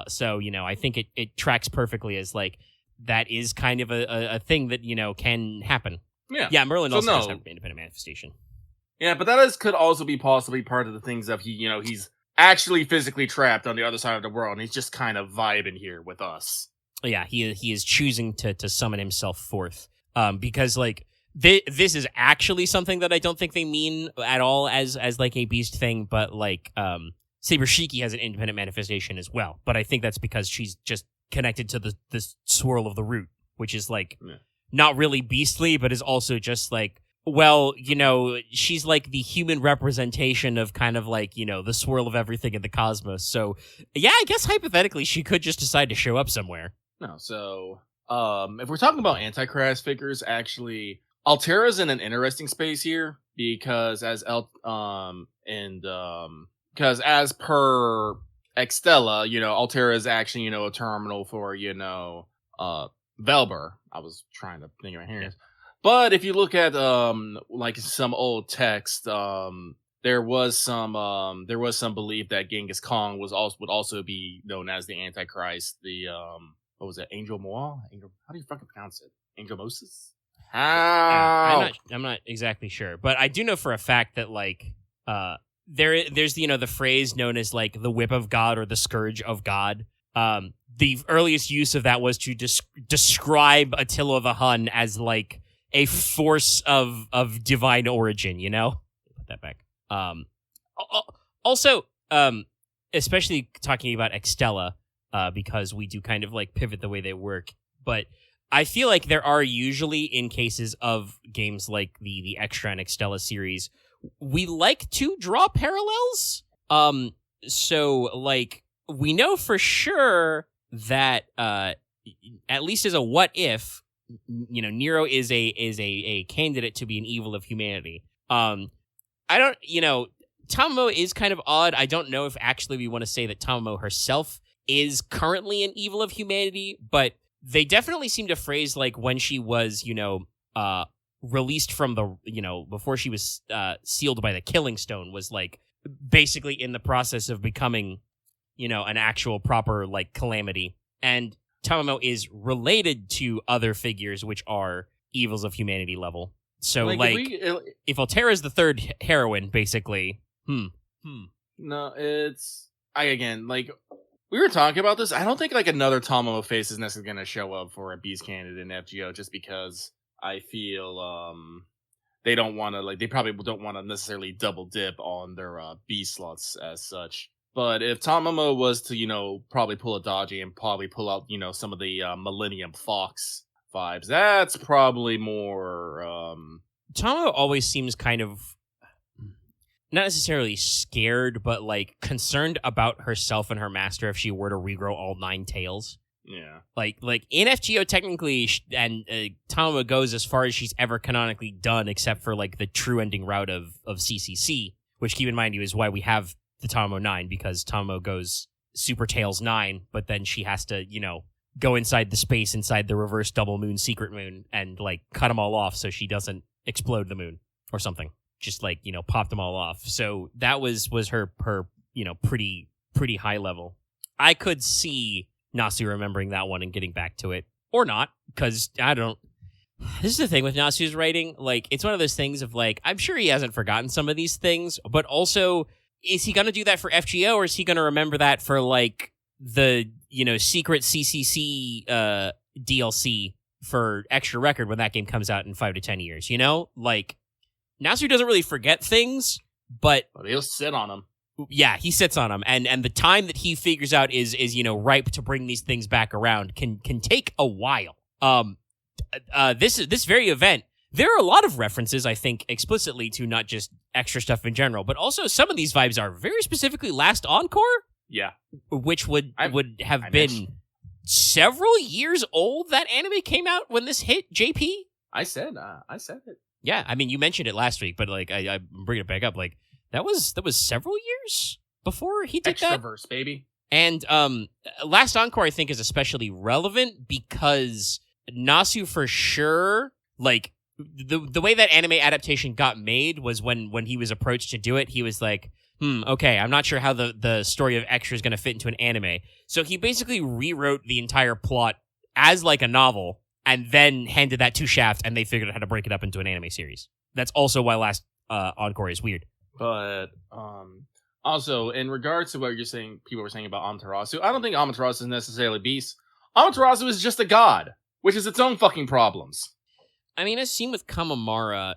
So, I think it tracks perfectly as, like, that is kind of a thing that, can happen. Yeah, Merlin also has an independent manifestation. Yeah, but that could also be possibly part of the things of he's actually physically trapped on the other side of the world, and he's just kind of vibing here with us. Yeah, he is choosing to summon himself forth. Because, like, this is actually something that I don't think they mean at all as like a beast thing, but like Saber Shiki has an independent manifestation as well. But I think that's because she's just connected to the swirl of the root, which is like not really beastly, but is also just like, well, she's like the human representation of kind of like, the swirl of everything in the cosmos. So yeah, I guess hypothetically she could just decide to show up somewhere. No, so if we're talking about Antichrist figures, actually Altera's in an interesting space here because as per Extella, Altera is actually, a terminal for, Velber. I was trying to think of my hands. But if you look at like some old text, there was some belief that Genghis Khan would also be known as the Antichrist, the what was it, Angel Moa? How do you fucking pronounce it? Angel Moses? I'm not exactly sure, but I do know for a fact that like there's the phrase known as like the whip of God or the scourge of God. The earliest use of that was to describe Attila the Hun as like a force of divine origin. Put that back. Also, especially talking about Extella, because we do kind of like pivot the way they work, but I feel like there are usually, in cases of games like the Extra and Extella series, we like to draw parallels. So like we know for sure that at least as a what if, Nero is a candidate to be an evil of humanity. I don't, Tamamo is kind of odd. I don't know if actually we want to say that Tamamo herself is currently an evil of humanity, but they definitely seem to phrase like when she was, released from the, before she was sealed by the Killing Stone, was like basically in the process of becoming, an actual proper like calamity. And Tamamo is related to other figures which are evils of humanity level. So if Altera is the third heroine, basically, No, we were talking about this. I don't think like another Tamamo face is necessarily going to show up for a Beast candidate in FGO, just because I feel they don't want to they probably don't want to necessarily double dip on their Beast slots as such. But if Tamamo was to probably pull a dodgy and probably pull out some of the Millennium Fox vibes, that's probably more. Tamamo always seems kind of not necessarily scared, but like concerned about herself and her master if she were to regrow all 9 tails. Yeah. Like in FGO technically, and Tamamo goes as far as she's ever canonically done, except for like the true ending route of CCC, which keep in mind is why we have the Tamamo 9, because Tamamo goes Super Tails 9, but then she has to, go inside the space inside the reverse double moon secret moon and like cut them all off so she doesn't explode the moon or something. Just like, pop them all off. So that was her pretty high level. I could see Nasu remembering that one and getting back to it. Or not, because I don't. This is the thing with Nasu's writing. Like, it's one of those things of like, I'm sure he hasn't forgotten some of these things, but also, is he going to do that for FGO, or is he going to remember that for like the, secret CCC DLC for Extra Record when that game comes out in 5 to 10 years, Like, Nasu doesn't really forget things, but he'll sit on them. Yeah, he sits on them, and the time that he figures out is ripe to bring these things back around can take a while. This very event, there are a lot of references, I think, explicitly to not just Extra stuff in general, but also some of these vibes are very specifically Last Encore. Yeah, which would have been several years old. That anime came out when this hit. JP, I said it. Yeah, I mean, you mentioned it last week, but like I bring it back up. Like that was several years before he did that. Extraverse, baby. And Last Encore, I think, is especially relevant because Nasu, for sure, like the way that anime adaptation got made was when he was approached to do it, he was like, okay, I'm not sure how the story of Extra is going to fit into an anime. So he basically rewrote the entire plot as like a novel and then handed that to Shaft, and they figured out how to break it up into an anime series. That's also why Last Encore is weird. But also, in regards to what you're saying, people were saying about Amaterasu, I don't think Amaterasu is necessarily Beast. Amaterasu is just a god, which is its own fucking problems. I mean, as seen with Kamamara,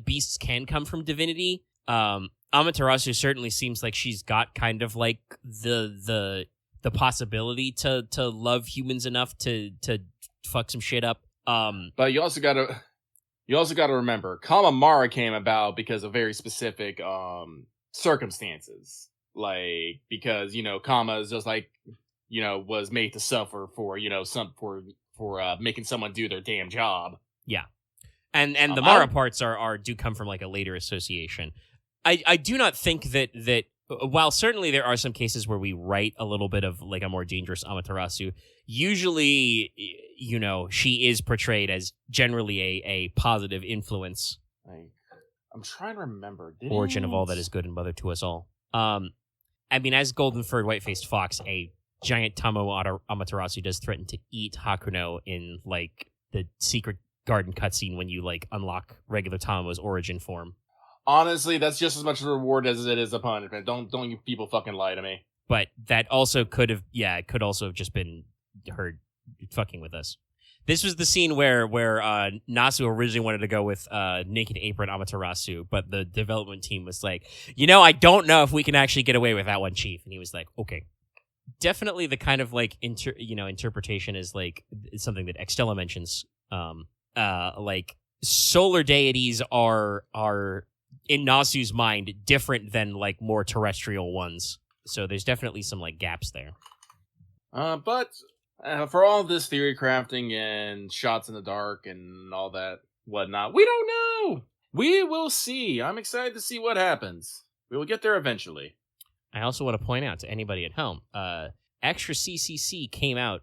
beasts can come from divinity. Amaterasu certainly seems like she's got kind of like the possibility to love humans enough to fuck some shit up. But you also gotta remember, Kamamara came about because of very specific circumstances. Like, because, Kama is just like, was made to suffer for, for making someone do their damn job. Yeah. And the Mara parts do come from like a later association. I do not think that while certainly there are some cases where we write a little bit of like a more dangerous Amaterasu, usually, she is portrayed as generally a positive influence. I'm trying to remember. Origin of all that is good and mother to us all. I mean, as golden-furred white-faced fox, a giant Tamo Amaterasu does threaten to eat Hakuno in like the secret garden cutscene when you like unlock regular Tamo's origin form. Honestly, that's just as much a reward as it is a punishment. Don't you people fucking lie to me. But that also could also have just been her fucking with us. This was the scene where Nasu originally wanted to go with Naked Apron Amaterasu, but the development team was like, I don't know if we can actually get away with that one, Chief. And he was like, okay. Definitely the kind of like interpretation is like something that Extella mentions. Like solar deities are in Nasu's mind different than like more terrestrial ones. So there's definitely some like gaps there. But for all this theory crafting and shots in the dark and all that whatnot, we don't know. We will see. I'm excited to see what happens. We will get there eventually. I also want to point out to anybody at home, Extra CCC came out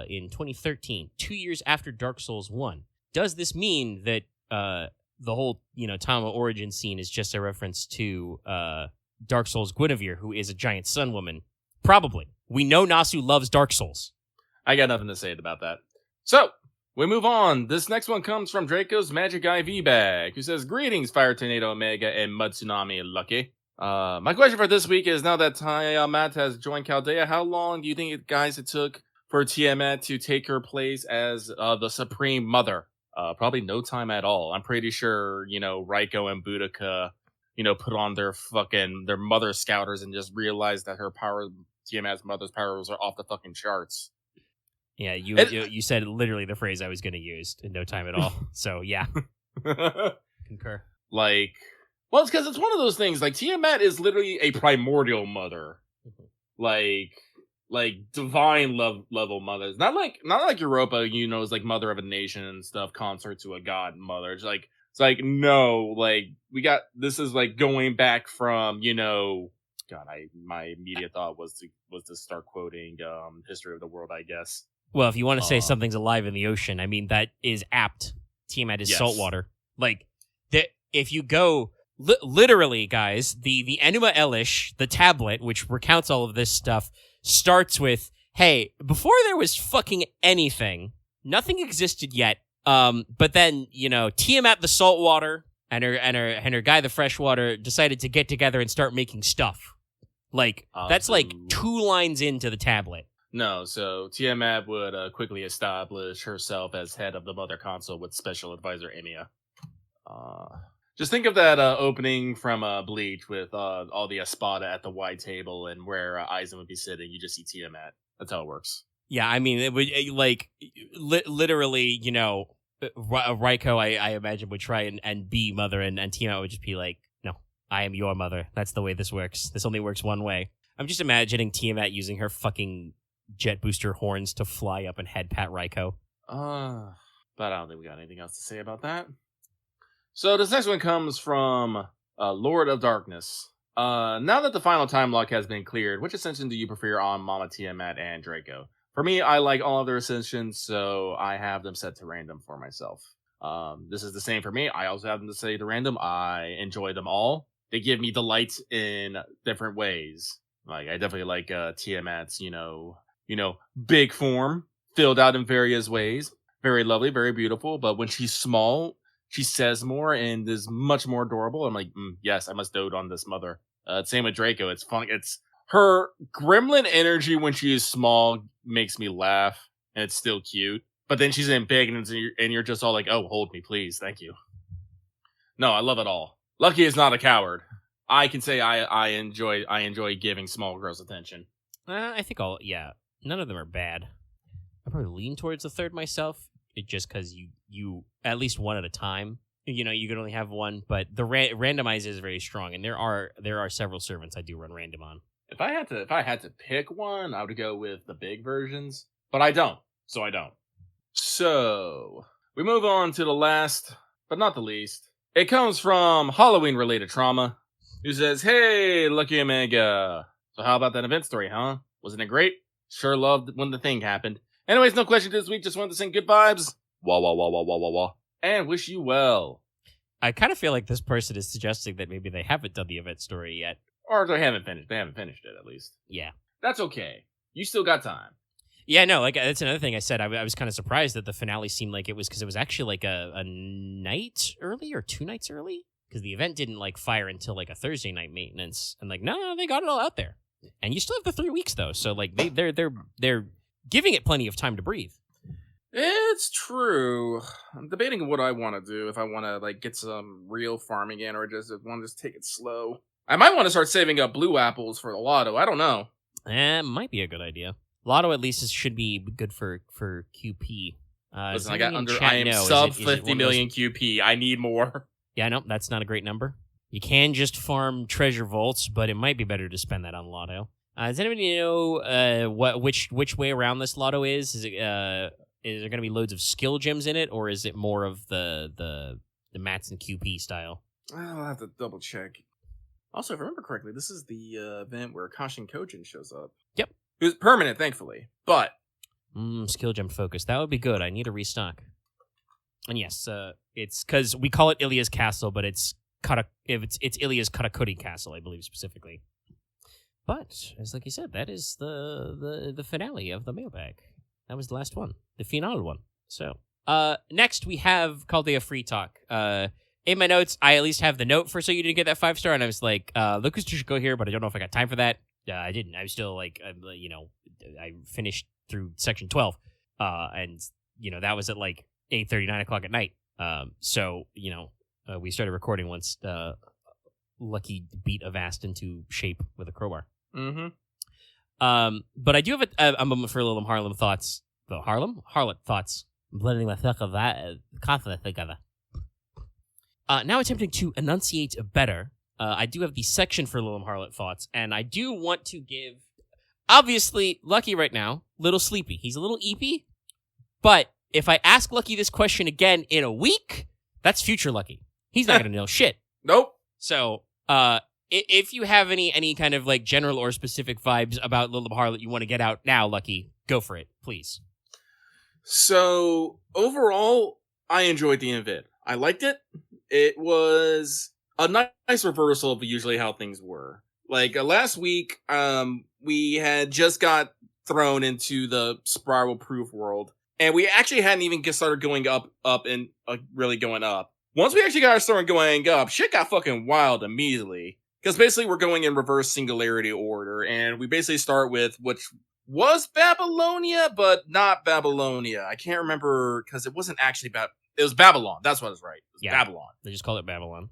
in 2013, 2 years after Dark Souls 1. Does this mean that the whole Tama origin scene is just a reference to Dark Souls Guinevere, who is a giant sun woman? Probably. We know Nasu loves Dark Souls. I got nothing to say about that. So, we move on. This next one comes from Draco's Magic IV Bag, who says, "Greetings, Fire Tornado Omega and Mud Tsunami Lucky. My question for this week is, now that Tiamat has joined Chaldea, how long do you think it took for Tiamat to take her place as the Supreme Mother? Probably no time at all. I'm pretty sure, Raiko and Boudica, put on their mother scouters and just realized that her power, Tiamat's mother's powers, are off the fucking charts." Yeah, you said literally the phrase I was going to use, in no time at all. So, yeah. Concur. Like, well, it's because it's one of those things. Like, Tiamat is literally a primordial mother. Like divine level mothers. Not like Europa, is like mother of a nation and stuff, consort to a god mother. It's like no, like this is like going back from, God, my immediate thought was to start quoting History of the World, I guess. Well, if you want to say something's alive in the ocean, I mean, that is apt. Tiamat is saltwater. Like, if you go literally, guys, the Enuma Elish, the tablet, which recounts all of this stuff, starts with, hey, before there was fucking anything, nothing existed yet. But then, Tiamat the saltwater and her guy the freshwater decided to get together and start making stuff. Like, that's like 2 lines into the tablet. No, so Tiamat would quickly establish herself as head of the Mother Console with Special Advisor Emiya. Just think of that opening from Bleach with all the Espada at the wide table and where Aizen would be sitting. You just see Tiamat. That's how it works. Yeah, I mean, it would literally, Raiko, I imagine, would try and be mother, and Tiamat would just be like, "No, I am your mother. That's the way this works. This only works one way." I'm just imagining Tiamat using her fucking jet booster horns to fly up and head pat Raiko. But I don't think we got anything else to say about that. So this next one comes from Lord of Darkness. Now that the final time lock has been cleared, which ascension do you prefer on Mama Tiamat and Draco? For me, I like all of their ascensions, so I have them set to random for myself. This is the same for me. I also have them to say to random. I enjoy them all. They give me delight in different ways. Like, I definitely like Tiamat's, big form, filled out in various ways. Very lovely, very beautiful, but when she's small, she says more and is much more adorable. I'm like, yes, I must dote on this mother. Same with Draco. It's fun. It's her gremlin energy when she is small makes me laugh, and it's still cute. But then she's in big, and you're just all like, oh, hold me, please. Thank you. No, I love it all. Lucky is not a coward. I can say I enjoy giving small girls attention. I think none of them are bad. I probably lean towards the third myself, just because you at least one at a time. You can only have one, but the randomizer is very strong, and there are several servants I do run random on. If I had to pick one, I would go with the big versions, but I don't. So we move on to the last, but not the least. It comes from Halloween-related trauma, who says, "Hey, Lucky Omega. So how about that event story, huh? Wasn't it great? Sure loved when the thing happened. Anyways, no question this week. Just wanted to send good vibes. Wah, wah, wah, wah, wah, wah, wah. And wish you well." I kind of feel like this person is suggesting that maybe they haven't done the event story yet. Or they haven't finished. They haven't finished it, at least. Yeah. That's okay. You still got time. Yeah, no, that's another thing I said. I was kind of surprised that the finale seemed like it was, because it was actually like a night early or 2 nights early, because the event didn't fire until a Thursday night maintenance. And no, they got it all out there. And you still have the 3 weeks though, so they're giving it plenty of time to breathe. It's true. I'm debating what I want to do. If I want to get some real farming in, or just want to just take it slow. I might want to start saving up blue apples for the lotto. I don't know. Might be a good idea. Lotto at least should be good for QP. Listen, I am sub 50 million QP. I need more. Yeah, no, that's not a great number. You can just farm treasure vaults, but it might be better to spend that on Lotto. Does anybody know which way around this Lotto is? Is there going to be loads of skill gems in it, or is it more of the Mats and QP style? I'll have to double check. Also, if I remember correctly, this is the event where Kashin Kojin shows up. Yep. It was permanent, thankfully, but... skill gem focus. That would be good. I need a restock. And yes, it's because we call it Ilya's Castle, but it's Ilya's Katakuri Castle, I believe, specifically. But, as like you said, that is the finale of the mailbag. That was the last one. The final one. So, next we have Caldea Free Talk. In my notes, I at least have the note for so you didn't get that 5-star, and I was like, Lucas, you should go here, but I don't know if I got time for that. I didn't. I was still I finished through section 12, and that was at 8:30, 9 o'clock at night. So we started recording once Lucky beat Avast into shape with a crowbar. Mm-hmm. But I do have a moment for Lilim Harlot thoughts. The Harlot thoughts. I'm blending my fuck of that confident together. Now attempting to enunciate better. I do have the section for Lilim Harlot thoughts, and I do want to give... Obviously, Lucky right now, little sleepy. He's a little eepy, but if I ask Lucky this question again in a week, that's future Lucky. He's not going to know shit. Nope. So, if you have any kind of general or specific vibes about Lilim Harlot you want to get out now, Lucky, go for it, please. So, overall, I enjoyed the event. I liked it. It was a nice reversal of usually how things were. Last week, we had just got thrown into the spiral-proof world, and we actually hadn't even started going up, and really going up. Once we actually got started going up, shit got fucking wild immediately. Because basically we're going in reverse singularity order, and we basically start with which was Babylonia, but not Babylonia. I can't remember, because it wasn't actually it was Babylon. That's what was right. It was Babylon. They just called it Babylon.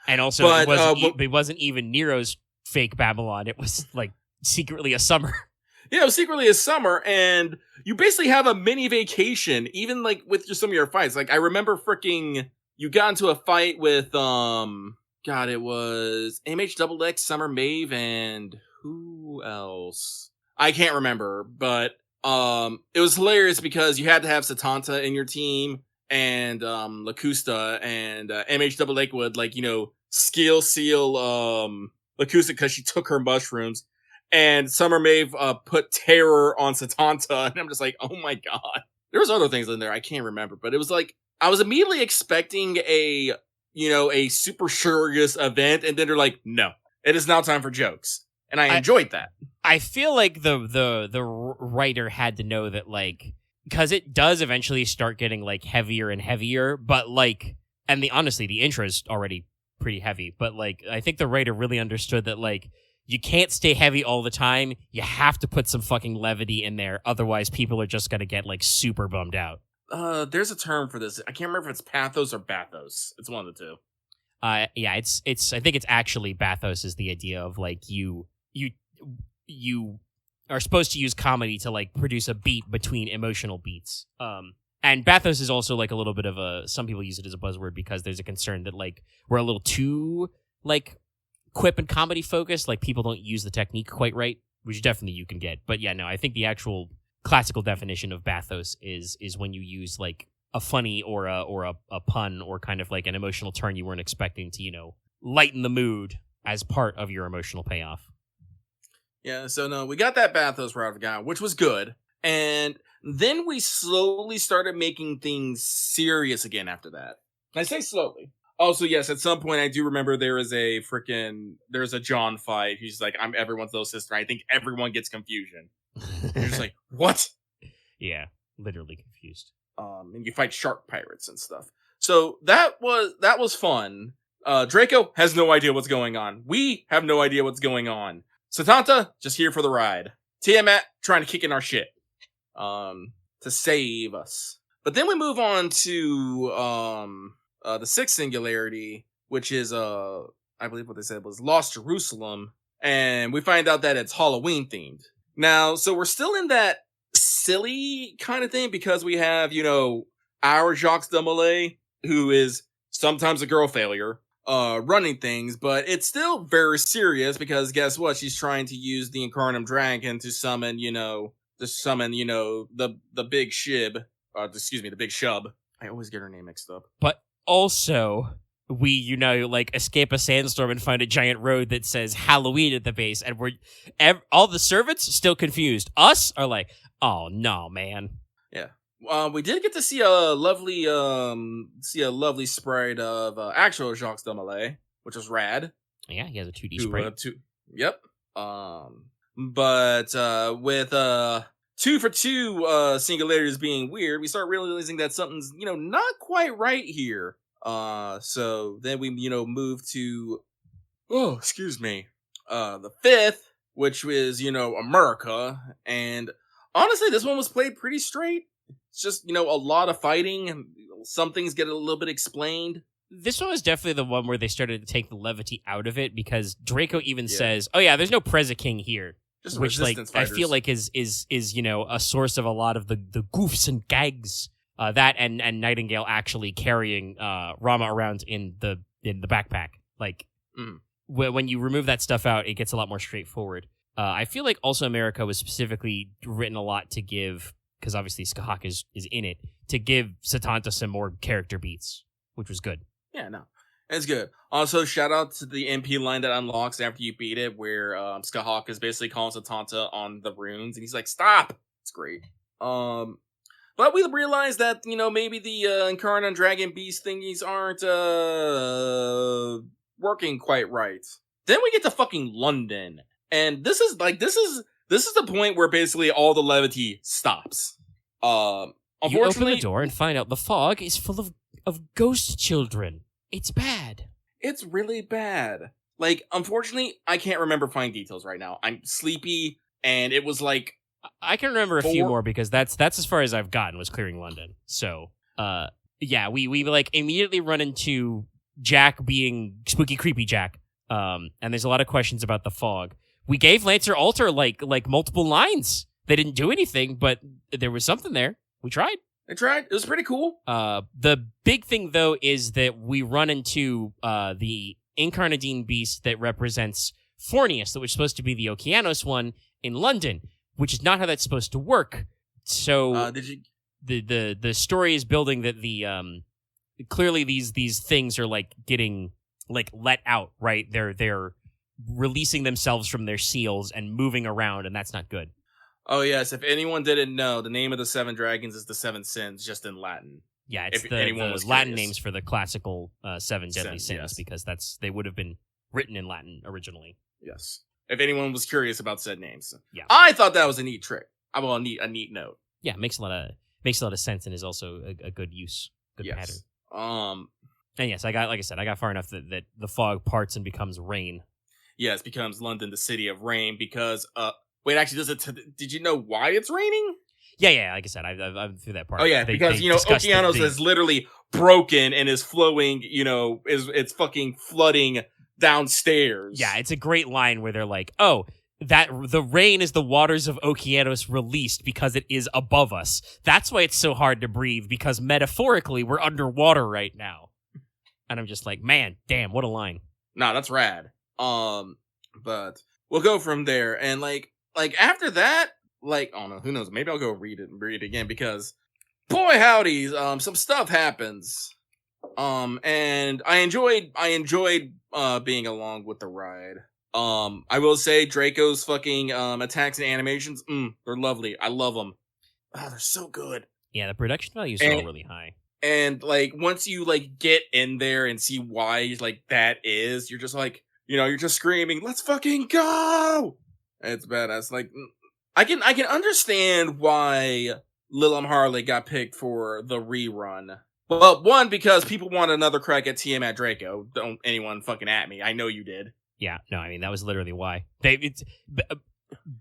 And also, it wasn't even Nero's fake Babylon. It was, secretly a summer. Yeah, it was secretly a summer, and you basically have a mini vacation, even, with some of your fights. I remember you got into a fight with, it was MHXX, Summer Maeve, and who else? I can't remember, but, it was hilarious because you had to have Satanta in your team, and Lacusta and MH Double Lakewood, like, skill seal Lacusta because she took her mushrooms, and Summer Maeve put terror on Satanta, and I'm just like, oh my god. There was other things in there I can't remember, but it was like I was immediately expecting a super serious event, and then they're like, no, it is now time for jokes, and I enjoyed that. I feel like the writer had to know that, like, because it does eventually start getting like heavier and heavier, but like, and honestly, the intro is already pretty heavy, but like, I think the writer really understood that, like, you can't stay heavy all the time. You have to put some fucking levity in there, otherwise people are just gonna get like super bummed out. There's a term for this. I can't remember if it's pathos or bathos. It's one of the two. Yeah, it's. I think it's actually bathos is the idea of like you are supposed to use comedy to like produce a beat between emotional beats. And bathos is also like a little bit of some people use it as a buzzword because there's a concern that like we're a little too like quip and comedy focused, like people don't use the technique quite right, which definitely you can get. But yeah, no, I think the actual classical definition of bathos is when you use like a funny or a pun or kind of like an emotional turn you weren't expecting to, lighten the mood as part of your emotional payoff. Yeah, so no, we got that bathos route again, which was good. And then we slowly started making things serious again after that. I say slowly. Also, yes, at some point I do remember there's a John fight. He's like, I'm everyone's little sister. I think everyone gets confusion. You're just like, what? Yeah, literally confused. And you fight shark pirates and stuff. So that was fun. Draco has no idea what's going on. We have no idea what's going on. Satanta, just here for the ride. Tiamat, trying to kick in our shit. To save us. But then we move on to, the sixth singularity, which is, I believe what they said was Lost Jerusalem. And we find out that it's Halloween themed. Now, so we're still in that silly kind of thing because we have, our Jacques Dumoulin, who is sometimes a girl failure, running things, but it's still very serious because guess what? She's trying to use the Incarnum Dragon to summon, the big shib. The big shub. I always get her name mixed up. But also, we, like escape a sandstorm and find a giant road that says Halloween at the base, and all the servants still confused. Us are like, oh no, man. Yeah. We did get to see a lovely sprite of actual Jacques Dumoulin, which was rad. Yeah, he has a 2D sprite. Yep. But with 2 for 2 singularities being weird, we start realizing that something's not quite right here. So then we move to the fifth, which is America, and honestly, this one was played pretty straight. It's just, a lot of fighting, and some things get a little bit explained. This one was definitely the one where they started to take the levity out of it, because Draco even says, oh yeah, there's no Preza King here. Just which, like, fighters. I feel like is a source of a lot of the goofs and gags, that and Nightingale actually carrying Rama around in the backpack. Like, when you remove that stuff out, it gets a lot more straightforward. I feel like also America was specifically written a lot to give, because obviously Skahak is in it, to give Satanta some more character beats, which was good. Yeah, no, it's good. Also, shout out to the MP line that unlocks after you beat it, where Skahak is basically calling Satanta on the runes, and he's like, stop! It's great. But we realize that, maybe the Incarnate Dragon Beast thingies aren't working quite right. Then we get to fucking London. And this is the point where basically all the levity stops. You open the door and find out the fog is full of ghost children. It's bad. It's really bad. Like, unfortunately, I can't remember fine details right now. I'm sleepy, and it was like... I can remember a few more, because that's as far as I've gotten, was clearing London. So, yeah, we like immediately run into Jack being spooky, creepy Jack. And there's a lot of questions about the fog. We gave Lancer Alter like multiple lines. They didn't do anything, but there was something there. We tried. They tried. It was pretty cool. The big thing, though, is that we run into the Incarnadine beast that represents Fornius, which is supposed to be the Okeanos one in London, which is not how that's supposed to work. So, did the story is building that the clearly these things are like getting like let out, right? They're releasing themselves from their seals and moving around, and that's not good. Oh yes, if anyone didn't know, the name of the 7 dragons is the 7 sins, just in Latin. Yeah, it's If the anyone was Latin curious. names for the classical 7 deadly sins, yes. because they would have been written in Latin originally. Yes. If anyone was curious about said names. Yeah. I thought that was a neat trick. Well, a neat note. Yeah, makes a lot of sense and is also a good use, good pattern. And yes, I got far enough that the fog parts and becomes rain. Yes, becomes London the city of rain because wait, actually, did you know why it's raining? Yeah. Like I said, I'm through that part. Oh yeah, because Okeanos is literally broken and is flowing. It's fucking flooding downstairs. Yeah, it's a great line where they're like, "Oh, that the rain is the waters of Okeanos released because it is above us. That's why it's so hard to breathe, because metaphorically we're underwater right now." And I'm just like, man, damn, what a line. Nah, that's rad. But we'll go from there, and like after that, I don't know, who knows? Maybe I'll go read it again, because boy howdy, some stuff happens. And I enjoyed being along with the ride. I will say Draco's fucking attacks and animations, they're lovely. I love them. Oh, they're so good. Yeah, the production values are all really high. And like once you like get in there and see why like that is, you're just like, you're just screaming, "Let's fucking go!" It's badass. Like I can understand why Lilim Harlot got picked for the rerun. Well, one, because people want another crack at Tiamat Draco. Don't anyone fucking at me. I know you did. Yeah, no, I mean, that was literally why.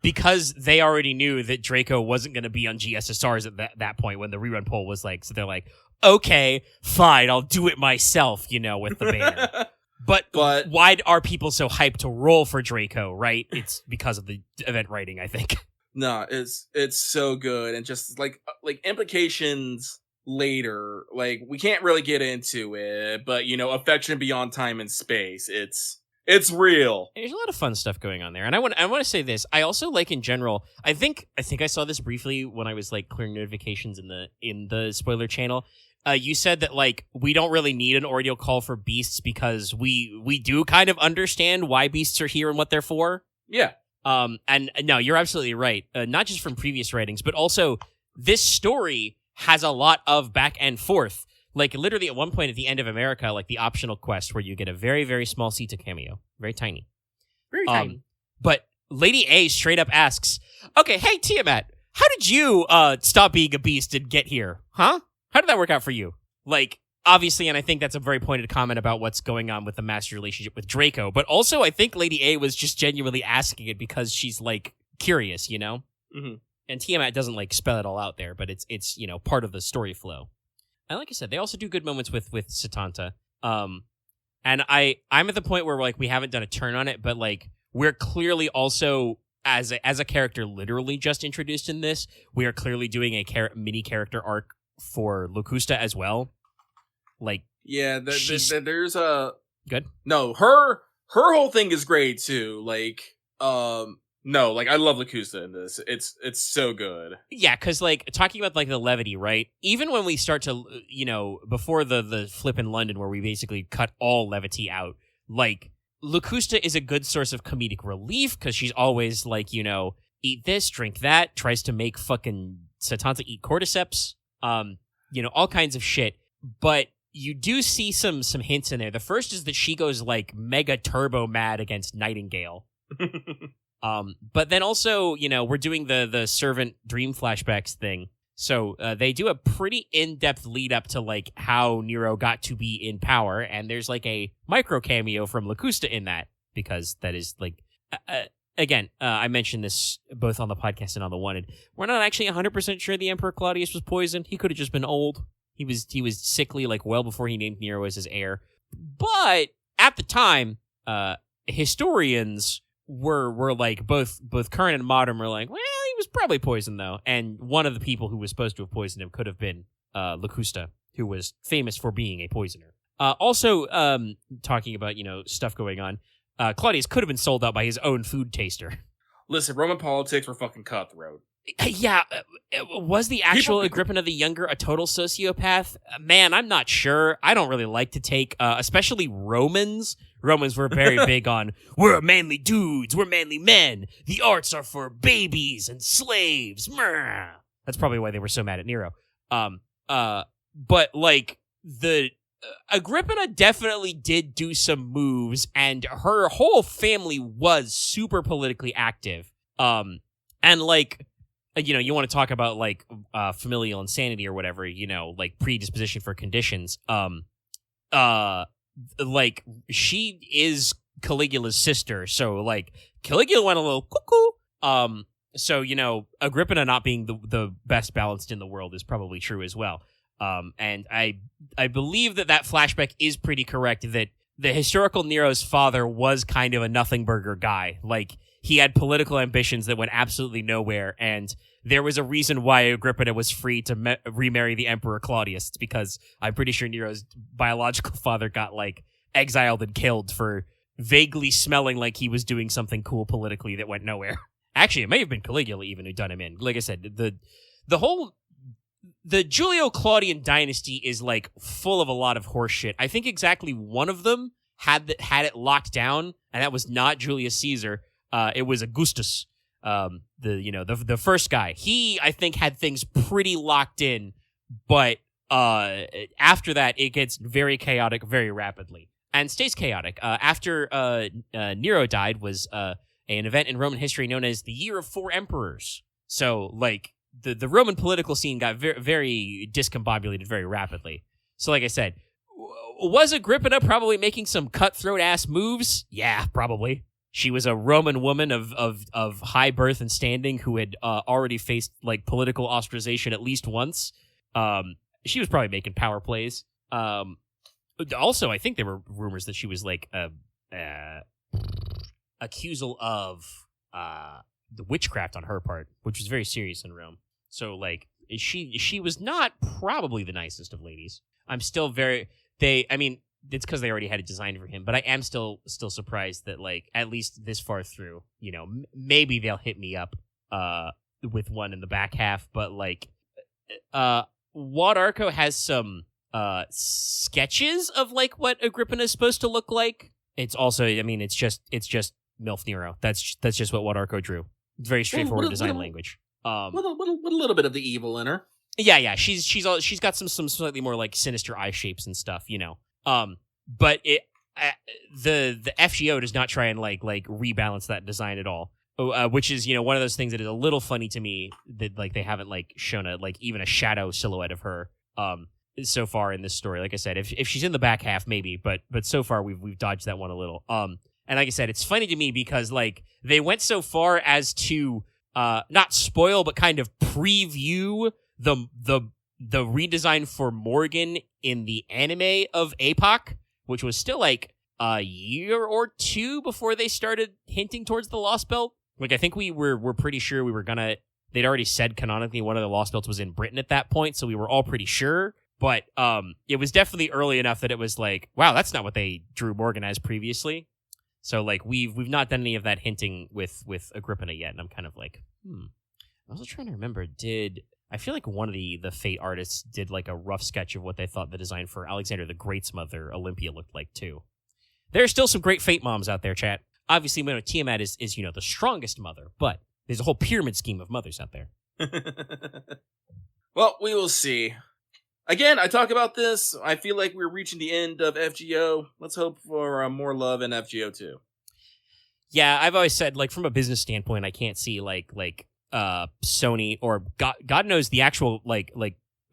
Because they already knew that Draco wasn't going to be on GSSRs at that point when the rerun poll was like, so they're like, okay, fine, I'll do it myself, with the banner. But why are people so hyped to roll for Draco, right? It's because of the event writing, I think. No, it's so good, and just like implications later, like we can't really get into it, but affection beyond time and space, it's real. There's a lot of fun stuff going on there, and I want to say this. I also like in general. I think I saw this briefly when I was like clearing notifications in the spoiler channel. You said that like we don't really need an ordeal call for beasts because we do kind of understand why beasts are here and what they're for. Yeah. And no, you're absolutely right. Not just from previous writings, but also this story has a lot of back and forth. Like, literally at one point at the end of America, like the optional quest where you get a very, very small Sita cameo. Very tiny. Very tiny. But Lady A straight up asks, okay, hey, Tiamat, how did you stop being a beast and get here? Huh? How did that work out for you? Like, obviously, and I think that's a very pointed comment about what's going on with the master relationship with Draco. But also, I think Lady A was just genuinely asking it because she's, like, curious, Mm-hmm. And Tiamat doesn't, like, spell it all out there, but it's part of the story flow. And like I said, they also do good moments with Satanta. And I'm at the point where like we haven't done a turn on it, but like we're clearly also as a character literally just introduced in this, we are clearly doing a mini character arc for Locusta as well. Like there's a good. No, her whole thing is great too. Like no, like I love Locusta in this. It's so good. Yeah, because like talking about like the levity, right? Even when we start to, before the flip in London where we basically cut all levity out, like Locusta is a good source of comedic relief because she's always like, eat this, drink that, tries to make fucking Satanta eat cordyceps, all kinds of shit. But you do see some hints in there. The first is that she goes like mega turbo mad against Nightingale. But then also, we're doing the servant dream flashbacks thing. So they do a pretty in-depth lead up to like how Nero got to be in power. And there's like a micro cameo from Locusta in that, because that is like, again, I mentioned this both on the podcast and on the Wanted. We're not actually 100% sure the Emperor Claudius was poisoned. He could have just been old. He was sickly like well before he named Nero as his heir. But at the time, historians were like both current and modern were like, well, he was probably poisoned though. And one of the people who was supposed to have poisoned him could have been Locusta, who was famous for being a poisoner. Also, talking about, stuff going on, Claudius could have been sold out by his own food taster. Listen, Roman politics were fucking cutthroat. Yeah, was the actual Agrippina the Younger a total sociopath? Man, I'm not sure. I don't really like to take, especially Romans. Romans were very big on, we're manly dudes, we're manly men. The arts are for babies and slaves. That's probably why they were so mad at Nero. But like the Agrippina definitely did do some moves, and her whole family was super politically active. And like, you want to talk about like familial insanity or whatever, like predisposition for conditions. Like she is Caligula's sister, so like Caligula went a little cuckoo. So Agrippina not being the best balanced in the world is probably true as well. And I believe that flashback is pretty correct, that the historical Nero's father was kind of a nothing burger guy. Like, he had political ambitions that went absolutely nowhere, and there was a reason why Agrippina was free to remarry the Emperor Claudius. It's because I'm pretty sure Nero's biological father got, like, exiled and killed for vaguely smelling like he was doing something cool politically that went nowhere. Actually, it may have been Caligula even who done him in. Like I said, the Julio-Claudian dynasty is, like, full of a lot of horse shit. I think exactly one of them had it locked down, and that was not Julius Caesar. It was Augustus, the first guy. He, I think, had things pretty locked in, but after that, it gets very chaotic very rapidly, and stays chaotic. After Nero died was an event in Roman history known as the Year of Four Emperors. So, like, the Roman political scene got very, very discombobulated very rapidly. So, like I said, was Agrippina probably making some cutthroat-ass moves? Yeah, probably. She was a Roman woman of high birth and standing who had already faced, like, political ostracization at least once. She was probably making power plays. Also, I think there were rumors that she was, like, accusal of the witchcraft on her part, which was very serious in Rome. So, like, she was not probably the nicest of ladies. I'm still it's because they already had it designed for him, but I am still surprised that, like, at least this far through, maybe they'll hit me up with one in the back half, but, like, Wad Arco has some sketches of, like, what Agrippina is supposed to look like. It's also, it's just MILF Nero. That's just what Wad Arco drew. Very straightforward design language. With a little bit of the evil in her. Yeah. She's got some slightly more, like, sinister eye shapes and stuff, But the FGO does not try and like rebalance that design at all, which is one of those things that is a little funny to me, that, like, they haven't, like, shown even a shadow silhouette of her so far in this story. Like I said, if she's in the back half, maybe, but so far we've dodged that one a little. And like I said, it's funny to me because, like, they went so far as to not spoil but kind of preview the redesign for Morgan in the anime of APOC, which was still, like, a year or two before they started hinting towards the Lost Belt. Like, I think we're pretty sure they'd already said canonically one of the Lost Belts was in Britain at that point, so we were all pretty sure. But it was definitely early enough that it was like, wow, that's not what they drew Morgan as previously. So, like, we've not done any of that hinting with Agrippina yet, and I'm kind of like, I was trying to remember, I feel like one of the Fate artists did, like, a rough sketch of what they thought the design for Alexander the Great's mother, Olympia, looked like, too. There are still some great Fate moms out there, chat. Obviously, Tiamat is the strongest mother, but there's a whole pyramid scheme of mothers out there. Well, we will see. Again, I talk about this. I feel like we're reaching the end of FGO. Let's hope for more love in FGO 2. Yeah, I've always said, like, from a business standpoint, I can't see, like Sony or God knows the actual, like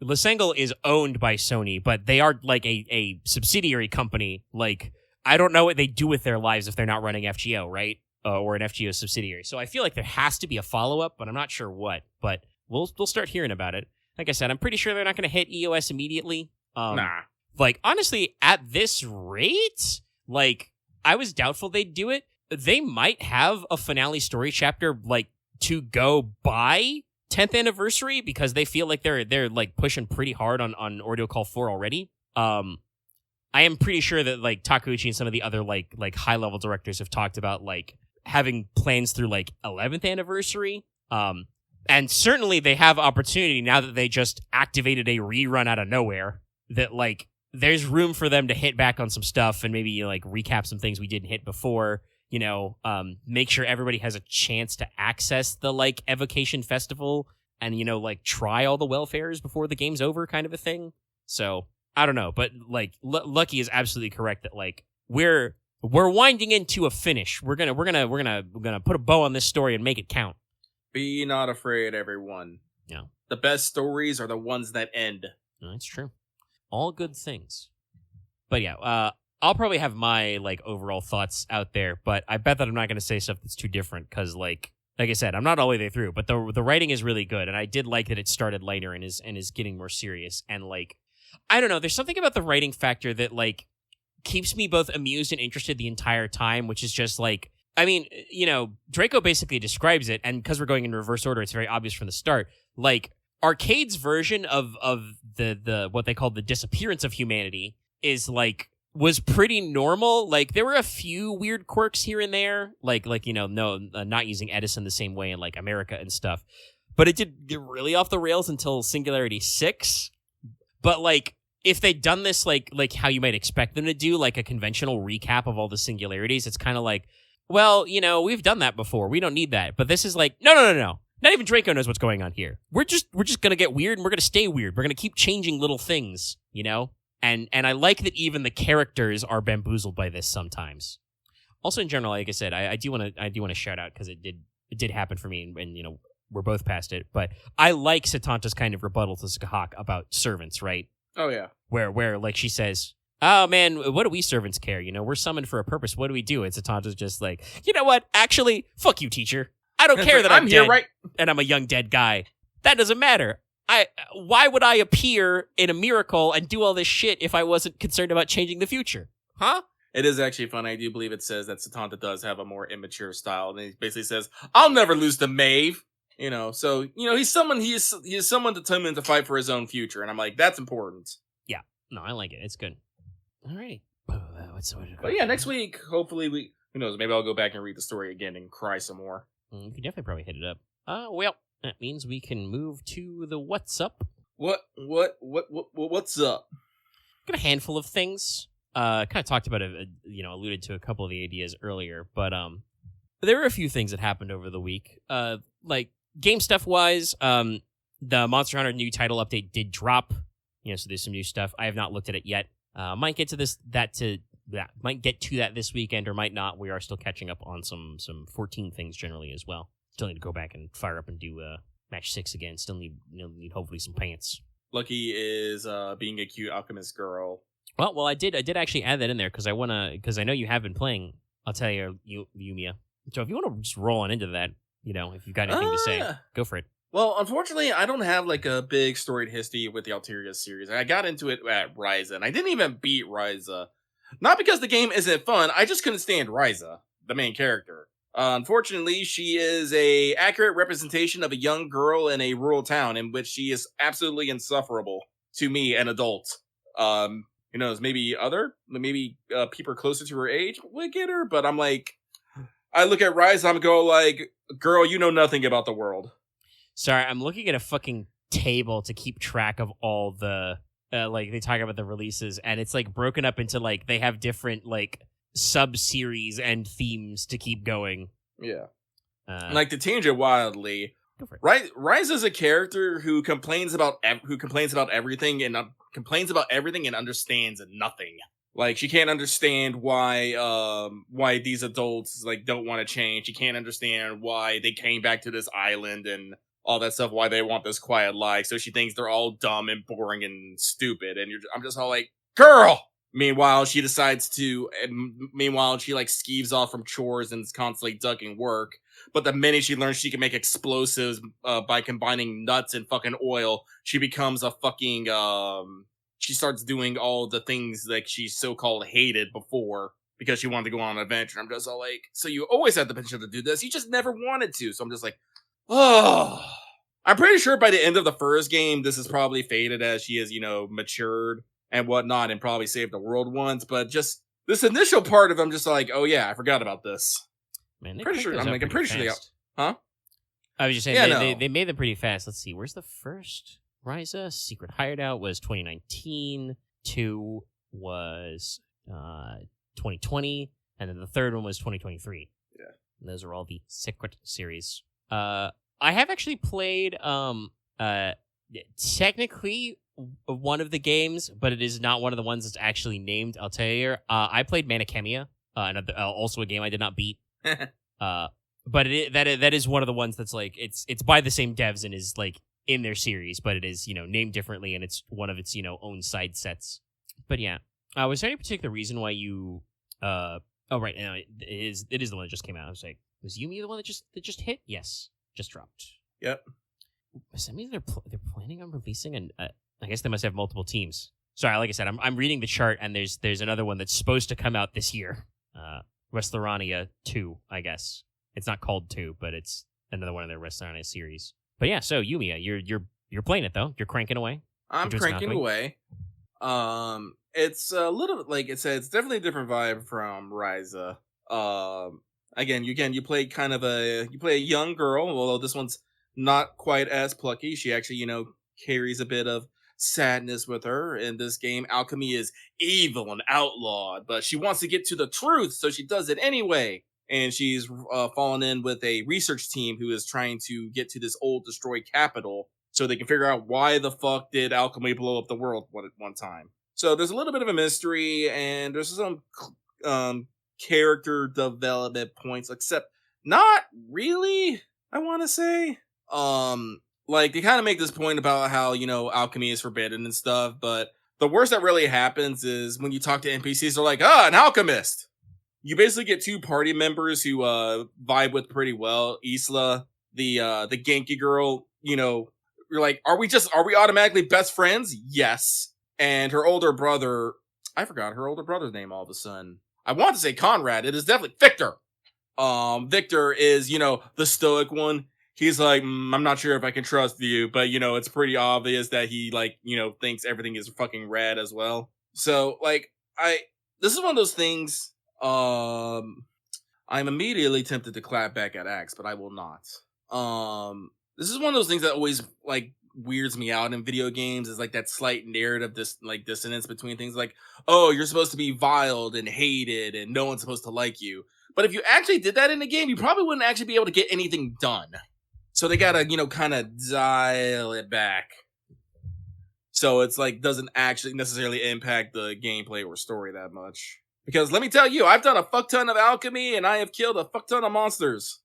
Lysangle is owned by Sony, but they are, like, a subsidiary company. Like, I don't know what they do with their lives if they're not running FGO, right? Or an FGO subsidiary. So I feel like there has to be a follow-up, but I'm not sure what. But we'll start hearing about it. Like I said, I'm pretty sure they're not going to hit EOS immediately. Nah. Like, honestly, at this rate, like, I was doubtful they'd do it. They might have a finale story chapter, like, to go by 10th anniversary, because they feel like they're like pushing pretty hard on Ordeal Call 4 already. I am pretty sure that, like, Takeuchi and some of the other like high level directors have talked about, like, having plans through, like, 11th anniversary. And certainly they have opportunity now that they just activated a rerun out of nowhere, that, like, there's room for them to hit back on some stuff and maybe, like, recap some things we didn't hit before, make sure everybody has a chance to access the, like, Evocation Festival and, like, try all the welfares before the game's over kind of a thing. So, I don't know, but, like, Lucky is absolutely correct that, like, we're winding into a finish. We're gonna put a bow on this story and make it count. Be not afraid, everyone. Yeah. The best stories are the ones that end. No, that's true. All good things. But yeah, I'll probably have my, like, overall thoughts out there, but I bet that I'm not going to say stuff that's too different because, like I said, I'm not all the way through, but the writing is really good, and I did like that it started lighter and is getting more serious, and, like, I don't know, there's something about the writing factor that, like, keeps me both amused and interested the entire time, which is just, like, I mean, Draco basically describes it, and because we're going in reverse order, it's very obvious from the start. Like, Arcade's version of the what they call the disappearance of humanity is, like, was pretty normal. Like, there were a few weird quirks here and there, like not using Edison the same way in, like, America and stuff. But it did get really off the rails until Singularity 6. But, like, if they'd done this like how you might expect them to do, like a conventional recap of all the singularities, it's kind of like, well, we've done that before. We don't need that. But this is like, no. Not even Draco knows what's going on here. We're just gonna get weird, and we're gonna stay weird. We're gonna keep changing little things, And I like that even the characters are bamboozled by this sometimes. Also, in general, like I said, I do want to shout out because it did happen for me, and we're both past it. But I like Satanta's kind of rebuttal to Skahak about servants, right? Oh yeah, where like she says, "Oh man, what do we servants care? We're summoned for a purpose. What do we do?" And Satanta's just like, "You know what? Actually, fuck you, teacher. I don't care that I'm here, dead, right? And I'm a young dead guy. That doesn't matter. Why would I appear in a miracle and do all this shit if I wasn't concerned about changing the future? Huh?" It is actually funny. I do believe it says that Satanta does have a more immature style, and he basically says, "I'll never lose to Maeve." So he's someone determined to fight for his own future, and I'm like, that's important. Yeah, no, I like it. It's good. All right. But yeah, next week, hopefully who knows? Maybe I'll go back and read the story again and cry some more. You can definitely probably hit it up. Well, that means we can move to the what's up. What's up? Got a handful of things. Kind of talked about it, alluded to a couple of the ideas earlier, but there were a few things that happened over the week. Like game stuff wise, the Monster Hunter new title update did drop. So there's some new stuff. I have not looked at it yet. Might get to that this weekend, or might not. We are still catching up on some 14 things generally as well. Still need to go back and fire up and do match 6 again. Still need hopefully some pants. Lucky is being a cute alchemist girl. Well, I did actually add that in there because I know you have been playing Atelier Yumia. So if you want to just roll on into that, if you've got anything to say, go for it. Well, unfortunately, I don't have like a big storied history with the Altaria series. I got into it at Ryza, and I didn't even beat Ryza. Not because the game isn't fun, I just couldn't stand Ryza, the main character. Unfortunately, she is a accurate representation of a young girl in a rural town in which she is absolutely insufferable to me, an adult. Maybe people closer to her age would get her, but I'm like, I look at Ryza, I'm go like, girl, you know nothing about the world. Sorry, I'm looking at a fucking table to keep track of all the, they talk about the releases, and it's, like, broken up into, like, they have different, like, sub-series and themes to keep going. Yeah. To change it wildly, go for it. Ryza is a character who complains about everything and understands nothing. Like, she can't understand why these adults, like, don't want to change. She can't understand why they came back to this island and all that stuff, why they want this quiet life. So she thinks they're all dumb and boring and stupid. And I'm just all like, girl! Meanwhile, she like, skeeves off from chores and is constantly ducking work. But the minute she learns she can make explosives by combining nuts and fucking oil, she becomes a fucking, she starts doing all the things like she so-called hated before because she wanted to go on an adventure. I'm just all like, so you always had the potential to do this. You just never wanted to. So I'm just like, oh. I'm pretty sure by the end of the first game, this is probably faded as she has, matured and whatnot and probably saved the world once. But just this initial part of I'm just like, oh yeah, I forgot about this. Man, I'm pretty sure. Huh? I was just saying, Yeah, they made them pretty fast. Let's see, where's the first Ryza? Secret Hideout was 2019. 2 was 2020. And then the third one was 2023. Yeah. And those are all the Secret series. I have actually played technically one of the games, but it is not one of the ones that's actually named Atelier. I played Manichemia, also a game I did not beat. But that is one of the ones that's like it's by the same devs and is like in their series, but it is named differently and it's one of its own side sets. But yeah, was there any particular reason why you Oh right, no, it is the one that just came out. I was like, was Yumia the one that just hit? Yes, just dropped. Yep. Does that mean they're planning on releasing an? I guess they must have multiple teams. Sorry, like I said, I'm reading the chart and there's another one that's supposed to come out this year. Westlerania 2, I guess. It's not called 2, but it's another one of their Westlerania series. But yeah, so Yumia, you're playing it though. You're cranking away. I'm cranking away. It's a little like it said. It's definitely a different vibe from Ryza. Again, you play a young girl. Although this one's not quite as plucky. She actually carries a bit of sadness with her. In this game, alchemy is evil and outlawed, but she wants to get to the truth, so she does it anyway. And she's fallen in with a research team who is trying to get to this old destroyed capital so they can figure out why the fuck did alchemy blow up the world at one time. So there's a little bit of a mystery, and there's some character development points, except not really, I want to say. Like, they kind of make this point about how, alchemy is forbidden and stuff, but the worst that really happens is when you talk to NPCs, they're like, an alchemist! You basically get two party members who vibe with pretty well. Isla, the Genki girl, you're like, are we automatically best friends? Yes. And her older brother, I forgot her older brother's name all of a sudden. I want to say Conrad. It is definitely Victor. Victor is, the stoic one. He's like, I'm not sure if I can trust you, but, it's pretty obvious that he, thinks everything is fucking rad as well. So, this is one of those things, I'm immediately tempted to clap back at Axe, but I will not. This is one of those things that always, weirds me out in video games is that slight narrative dissonance between things like, oh, you're supposed to be viled and hated and no one's supposed to like you. But if you actually did that in a game, you probably wouldn't actually be able to get anything done. So they gotta, kind of dial it back. So it's doesn't actually necessarily impact the gameplay or story that much. Because let me tell you, I've done a fuck ton of alchemy and I have killed a fuck ton of monsters.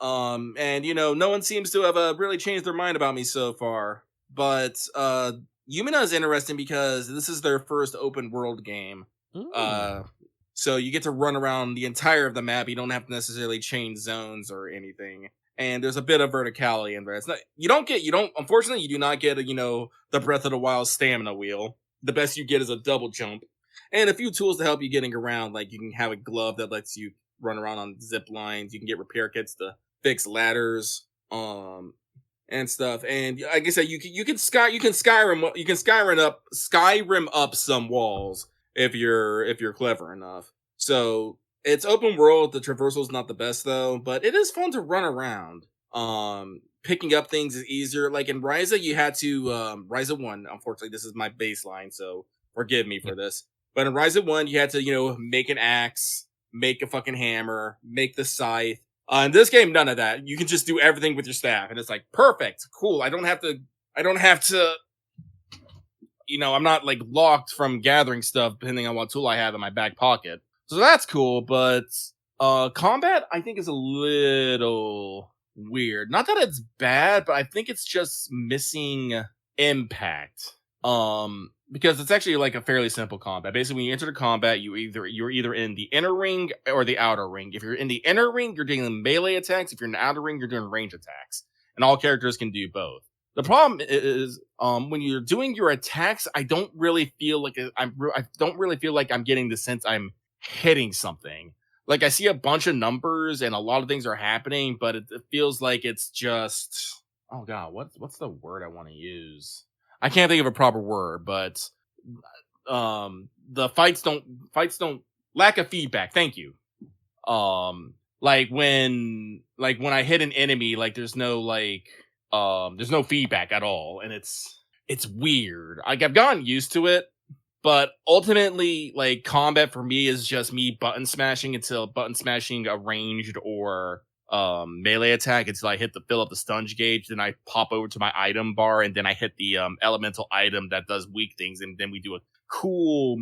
And no one seems to have really changed their mind about me so far. But Yumina is interesting because this is their first open world game. So you get to run around the entire of the map. You don't have to necessarily change zones or anything. And there's a bit of verticality in there. It's not, unfortunately, you do not get the Breath of the Wild stamina wheel. The best you get is a double jump. And a few tools to help you getting around. Like you can have a glove that lets you run around on zip lines. You can get repair kits to fix ladders, and stuff. And like I said, you can Skyrim up some walls if you're clever enough. So it's open world. The traversal is not the best though, but it is fun to run around. Picking up things is easier. Like in Ryza, you had to Ryza 1. Unfortunately, this is my baseline, so forgive me for this. But in Ryza 1, you had to make an axe, make a fucking hammer, make the scythe. In this game, none of that. You can just do everything with your staff, and it's perfect, cool. I don't have to. I'm not locked from gathering stuff depending on what tool I have in my back pocket. So that's cool, but combat I think is a little weird. Not that it's bad, but I think it's just missing impact. Because it's actually a fairly simple combat. Basically, when you enter the combat, you're either in the inner ring or the outer ring. If you're in the inner ring, you're doing melee attacks. If you're in the outer ring, you're doing range attacks. And all characters can do both. The problem is, when you're doing your attacks, I don't really feel like I'm getting the sense I'm hitting something. I see a bunch of numbers and a lot of things are happening, but it feels like it's just, oh god, what's the word I want to use? I can't think of a proper word, but the fights don't lack of feedback. Thank you. like when I hit an enemy, like there's no feedback at all, and it's weird. Like I've gotten used to it, but ultimately, like combat for me is just me button smashing a ranged or melee attack until I fill up the stun gauge. Then I pop over to my item bar, and then I hit the elemental item that does weak things, and then we do a cool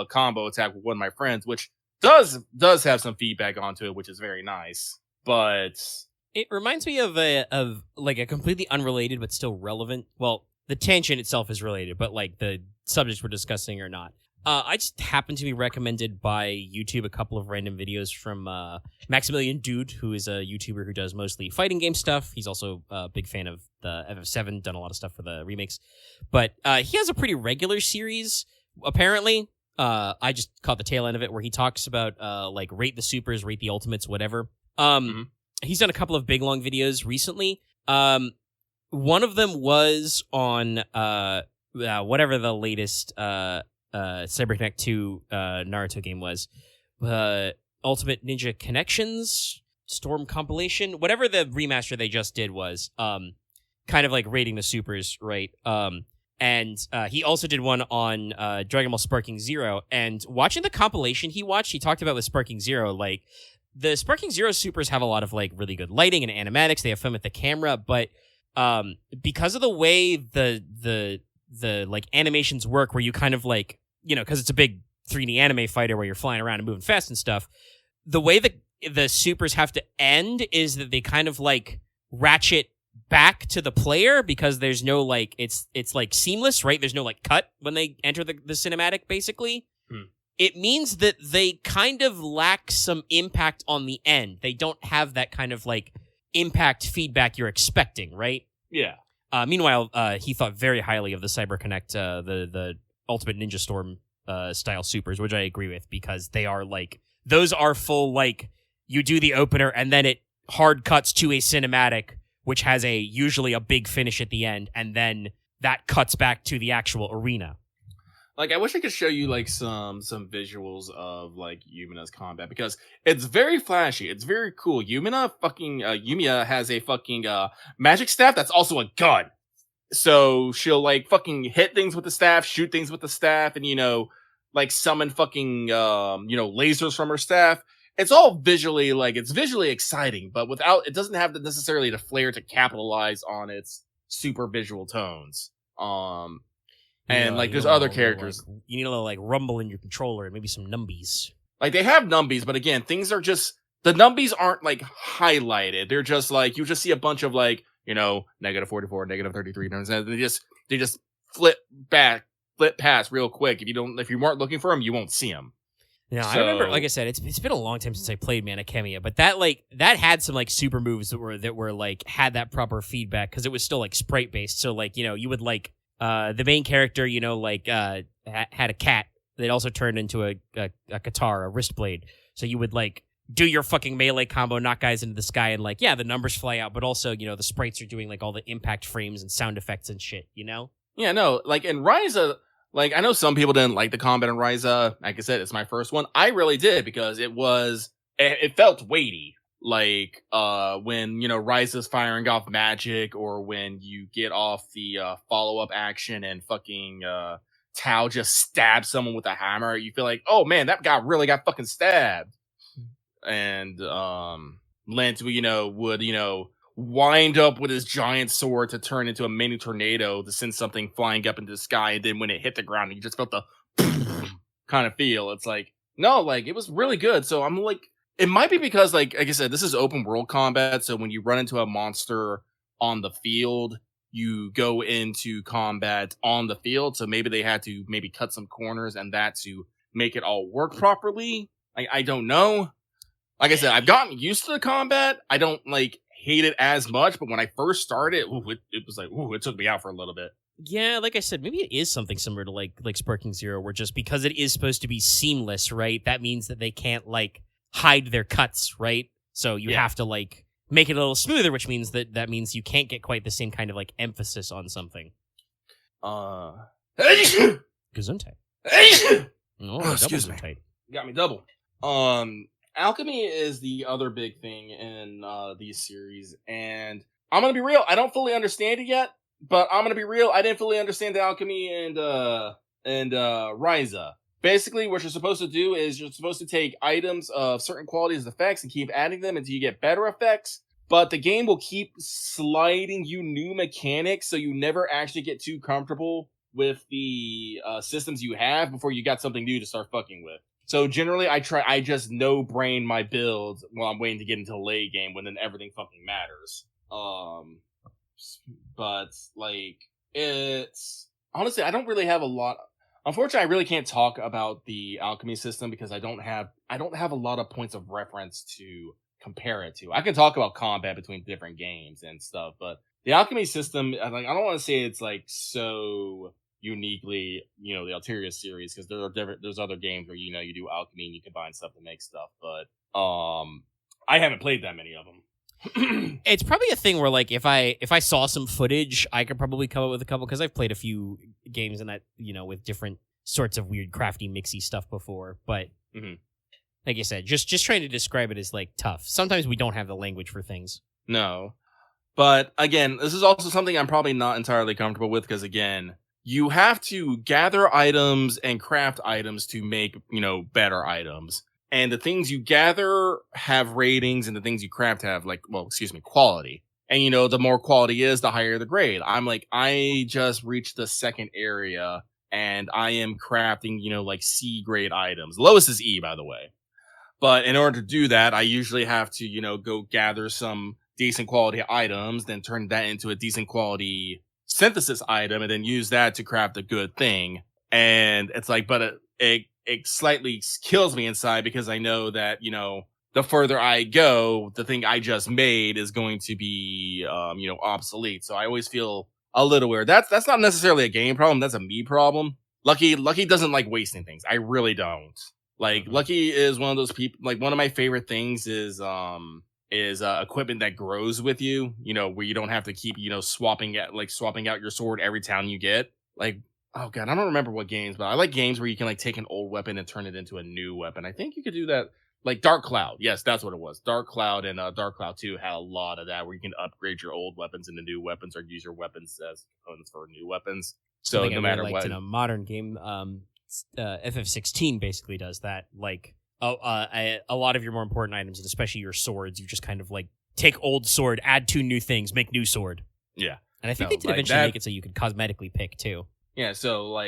combo attack with one of my friends, which does have some feedback onto it, which is very nice. But it reminds me of a completely unrelated but still relevant. Well, the tangent itself is related, but like the subjects we're discussing are not. I just happened to be recommended by YouTube a couple of random videos from Maximilian Dude, who is a YouTuber who does mostly fighting game stuff. He's also a big fan of the FF7, done a lot of stuff for the remakes. But he has a pretty regular series, apparently. I just caught the tail end of it where he talks about rate the supers, rate the ultimates, whatever. He's done a couple of big long videos recently. One of them was on whatever the latest CyberConnect 2 Naruto game was. Ultimate Ninja Connections, Storm Compilation, whatever the remaster they just did was. Kind of like rating the supers, right? And he also did one on Dragon Ball Sparking Zero. And watching the compilation he talked about with Sparking Zero, like, the Sparking Zero supers have a lot of, like, really good lighting and animatics. They have fun with the camera, but because of the way the like, animations work, where you kind of, like, you know, because it's a big 3D anime fighter where you're flying around and moving fast and stuff, the way that the supers have to end is that they kind of, like, ratchet back to the player, because there's no, like, it's like seamless, right? There's no, like, cut when they enter the cinematic, basically. It means that they kind of lack some impact on the end. They don't have that kind of, like, impact feedback you're expecting, right? Yeah. Meanwhile, he thought very highly of the CyberConnect, the Ultimate Ninja Storm style supers, which I agree with, because they are, like, those are full, like, you do the opener and then it hard cuts to a cinematic, which has usually a big finish at the end, and then that cuts back to the actual arena. Like, I wish I could show you, like, some visuals of, like, Yumina's combat, because it's very flashy. It's very cool. Yumia has a fucking magic staff that's also a gun. So she'll, like, fucking hit things with the staff, shoot things with the staff, and, you know, like, summon fucking, lasers from her staff. It's all visually exciting, but it doesn't have necessarily the flair to capitalize on its super visual tones. And, like, there's other characters. You need a little, like, rumble in your controller and maybe some numbies. Like, they have numbies, but again, the numbies aren't, like, highlighted. They're just, like, you just see a bunch of, like, you know, -44, -33, and they just flip past real quick. If you weren't looking for them, you won't see them. Yeah, I remember, like I said, it's been a long time since I played Manakemia, but that had some, like, super moves that were like, had that proper feedback, because it was still, like, sprite based. So, like, you know, you would, like, the main character, you know, like, had a cat that also turned into a guitar, a wrist blade. So you would, like, do your fucking melee combo, knock guys into the sky, and, like, yeah, the numbers fly out, but also, you know, the sprites are doing, like, all the impact frames and sound effects and shit, you know? Yeah, no, like, in Ryza, like, I know some people didn't like the combat in Ryza. Like I said, it's my first one. I really did, because it felt weighty. Like, when, you know, Ryza's firing off magic, or when you get off the follow-up action and fucking Tao just stabs someone with a hammer, you feel like, oh man, that guy really got fucking stabbed. And Lent, would wind up with his giant sword to turn into a mini tornado to send something flying up into the sky, and then when it hit the ground, you just felt the kind of feel. It's like, no, like, it was really good. So I'm like, it might be because, like I said, this is open world combat, so when you run into a monster on the field, you go into combat on the field, so maybe they had to cut some corners and that to make it all work properly. I don't know. Like I said, I've gotten used to the combat. I don't, like, hate it as much, but when I first started, it was like, it took me out for a little bit. Yeah, like I said, maybe it is something similar to like Sparking Zero, where just because it is supposed to be seamless, right, that means that they can't, like, hide their cuts, right? So you have to, like, make it a little smoother, which means that means you can't get quite the same kind of, like, emphasis on something. Gesundheit. Oh, excuse me. Gesundheit. Got me double. Alchemy is the other big thing in these series, and I'm gonna be real. I don't fully understand it yet, but I'm gonna be real. I didn't fully understand the alchemy and Ryza. Basically, what you're supposed to do is you're supposed to take items of certain qualities and effects and keep adding them until you get better effects. But the game will keep sliding you new mechanics, so you never actually get too comfortable with the systems you have before you got something new to start fucking with. So generally, I just no brain my builds while I'm waiting to get into the late game when then everything fucking matters. But like it's honestly, I don't really have a lot. Unfortunately, I really can't talk about the alchemy system because I don't have a lot of points of reference to compare it to. I can talk about combat between different games and stuff, but the alchemy system, I don't want to say it's like so uniquely, the Altaria series, because there's other games where you do alchemy and you combine stuff to make stuff, but I haven't played that many of them. It's probably a thing where, like, if I saw some footage, I could probably come up with a couple, because I've played a few games in that, with different sorts of weird crafty mixy stuff before, but like I said, just trying to describe it is like tough. Sometimes we don't have the language for things. No, but again, this is also something I'm probably not entirely comfortable with, because again, you have to gather items and craft items to make, better items. And the things you gather have ratings, and the things you craft have quality. And the more quality is, the higher the grade. I just reached the second area and I am crafting, C grade items. Lowest is E, by the way. But in order to do that, I usually have to, go gather some decent quality items, then turn that into a decent quality synthesis item, and then use that to craft a good thing. And it's like, but it slightly kills me inside, because I know that, the further I go, the thing I just made is going to be, obsolete. So I always feel a little weird. That's not necessarily a game problem. That's a me problem. Lucky doesn't like wasting things. I really don't. Like, Lucky is one of those people, like, one of my favorite things is equipment that grows with you, where you don't have to keep, swapping out your sword every town you get. Like, oh god, I don't remember what games, but I like games where you can, like, take an old weapon and turn it into a new weapon. I think you could do that, like Dark Cloud. Yes, that's what it was. Dark Cloud and Dark Cloud 2 had a lot of that, where you can upgrade your old weapons into new weapons, or use your weapons as components for new weapons. So something no I matter really what, liked in a modern game, FF16 basically does that. Like, a lot of your more important items, and especially your swords, you just kind of like take old sword, add 2 new things, make new sword. Yeah, and I think they did eventually make it so you could cosmetically pick too. Yeah, so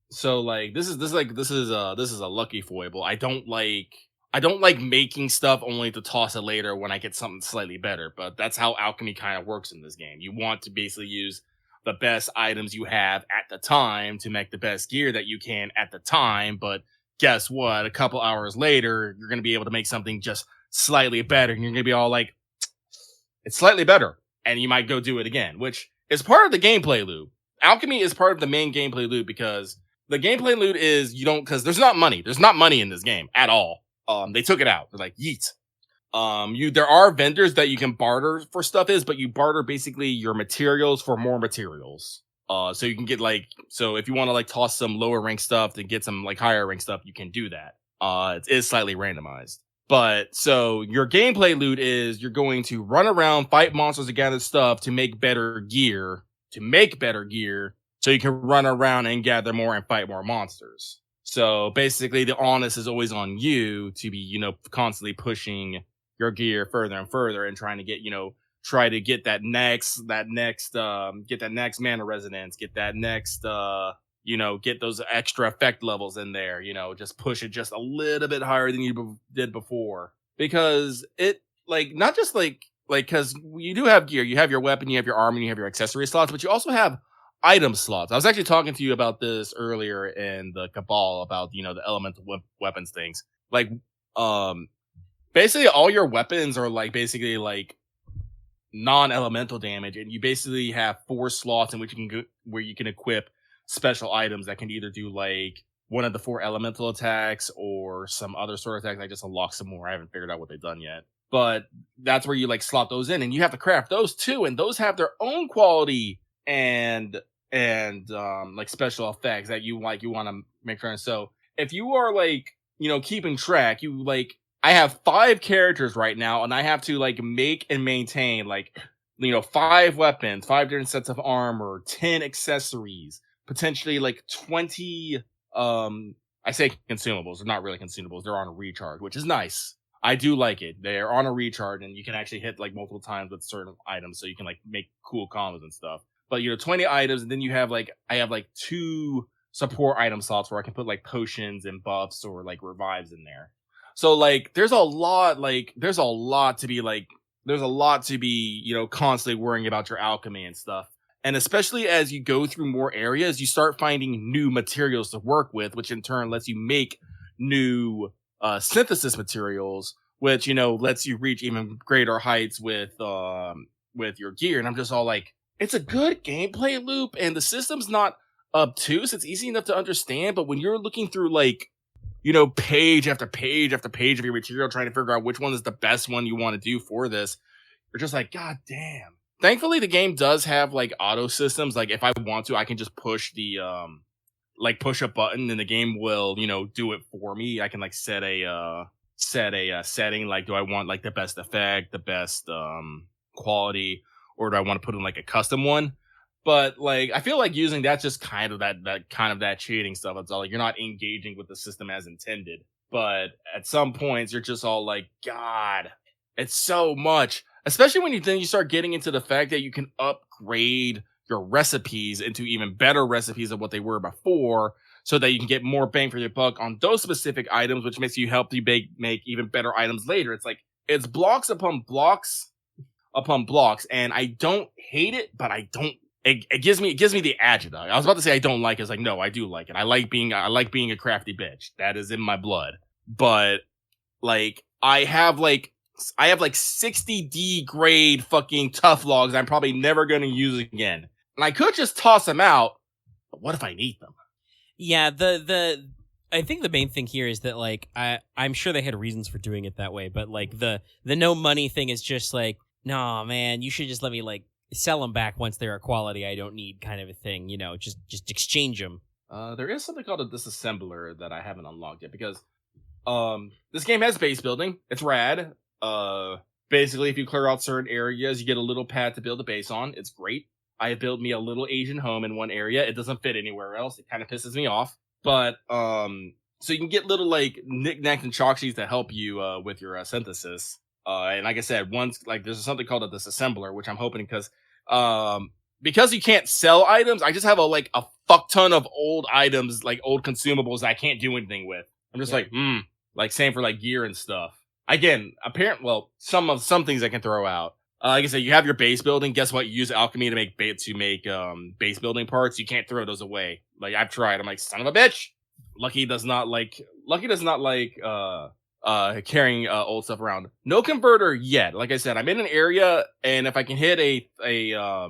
this is a Lucky foible. I don't like making stuff only to toss it later when I get something slightly better, but that's how alchemy kind of works in this game. You want to basically use the best items you have at the time to make the best gear that you can at the time, but guess what? A couple hours later, you're going to be able to make something just slightly better, and you're going to be all like, it's slightly better, and you might go do it again, which is part of the gameplay loop. Alchemy is part of the main gameplay loop, because the gameplay loop is because there's not money. There's not money in this game at all. They took it out. They're like, yeet. There are vendors that you can barter for stuff but you barter basically your materials for more materials. So you can get so if you want to toss some lower rank stuff to get some higher rank stuff, you can do that. It is slightly randomized. But so your gameplay loot is you're going to run around, fight monsters to gather stuff to make better gear. So you can run around and gather more and fight more monsters. So basically the onus is always on you to be, constantly pushing your gear further and further and trying to get, get that next mana resonance, get that next, get those extra effect levels in there, just push it just a little bit higher than you did before. Because it, not just because you do have gear, you have your weapon, you have your armor, you have your accessory slots, but you also have item slots. I was actually talking to you about this earlier in the Cabal about, the elemental weapons things. Basically all your weapons are basically non-elemental damage, and you basically have 4 slots in which where you can equip special items that can either do one of the 4 elemental attacks or some other sort of attacks. I just unlocked some more. I haven't figured out what they've done yet. But that's where you slot those in, and you have to craft those too, and those have their own quality and special effects that you want to make sure. So if you are keeping track, you I have 5 characters right now, and I have to like make and maintain like 5 weapons, 5 different sets of armor, 10 accessories, potentially like 20 I say consumables. They're not really consumables. They're on a recharge, which is nice. I do like it. They're on a recharge, and you can actually hit like multiple times with certain items, so you can like make cool combos and stuff. But 20 items, and then you have I have 2 support item slots where I can put like potions and buffs or like revives in there. So like there's a lot to be constantly worrying about your alchemy and stuff. And especially as you go through more areas, you start finding new materials to work with, which in turn lets you make new synthesis materials, which lets you reach even greater heights with your gear. And I'm just all like, it's a good gameplay loop, and the system's not obtuse. It's easy enough to understand, but when you're looking through page after page after page of your material, trying to figure out which one is the best one you want to do for this, you're just like, God damn. Thankfully, the game does have like auto systems. Like if I want to, I can just push the push a button and the game will do it for me. I can like set a setting, like do I want like the best effect, the best quality, or do I want to put in like a custom one? But like I feel like using that's just kind of that cheating stuff. It's all like you're not engaging with the system as intended. But at some points you're just all like, God, it's so much. Especially when you start getting into the fact that you can upgrade your recipes into even better recipes than what they were before, so that you can get more bang for your buck on those specific items, which makes you help you make even better items later. It's like it's blocks upon blocks upon blocks, and I don't hate it, but I don't. It gives me the agita. I was about to say I don't like it. It's like, no, I do like it. I like being a crafty bitch. That is in my blood. But like I have 60 D grade fucking tough logs I'm probably never going to use again. And I could just toss them out, but what if I need them? Yeah, I think the main thing here is that like I'm sure they had reasons for doing it that way, but like the no money thing is just like, nah, man, you should just let me like sell them back once they're a quality I don't need kind of a thing, just exchange them. There is something called a disassembler that I haven't unlocked yet, because this game has base building. It's rad. Basically, if you clear out certain areas, you get a little pad to build a base on. It's great. I built me a little Asian home in one area. It doesn't fit anywhere else. It kind of pisses me off. But so you can get little like knickknacks and tchotchkes to help you with your synthesis. And like I said, once like there's something called a disassembler, which I'm hoping because you can't sell items, I just have a fuck ton of old items, like old consumables that I can't do anything with. I'm just like same for like gear and stuff. Again, some things I can throw out. Like I said, you have your base building. Guess what? You use alchemy to make base building parts. You can't throw those away. Like I've tried. I'm like, son of a bitch. Lucky does not like carrying old stuff around. No converter yet. Like I said, I'm in an area, and if I can hit a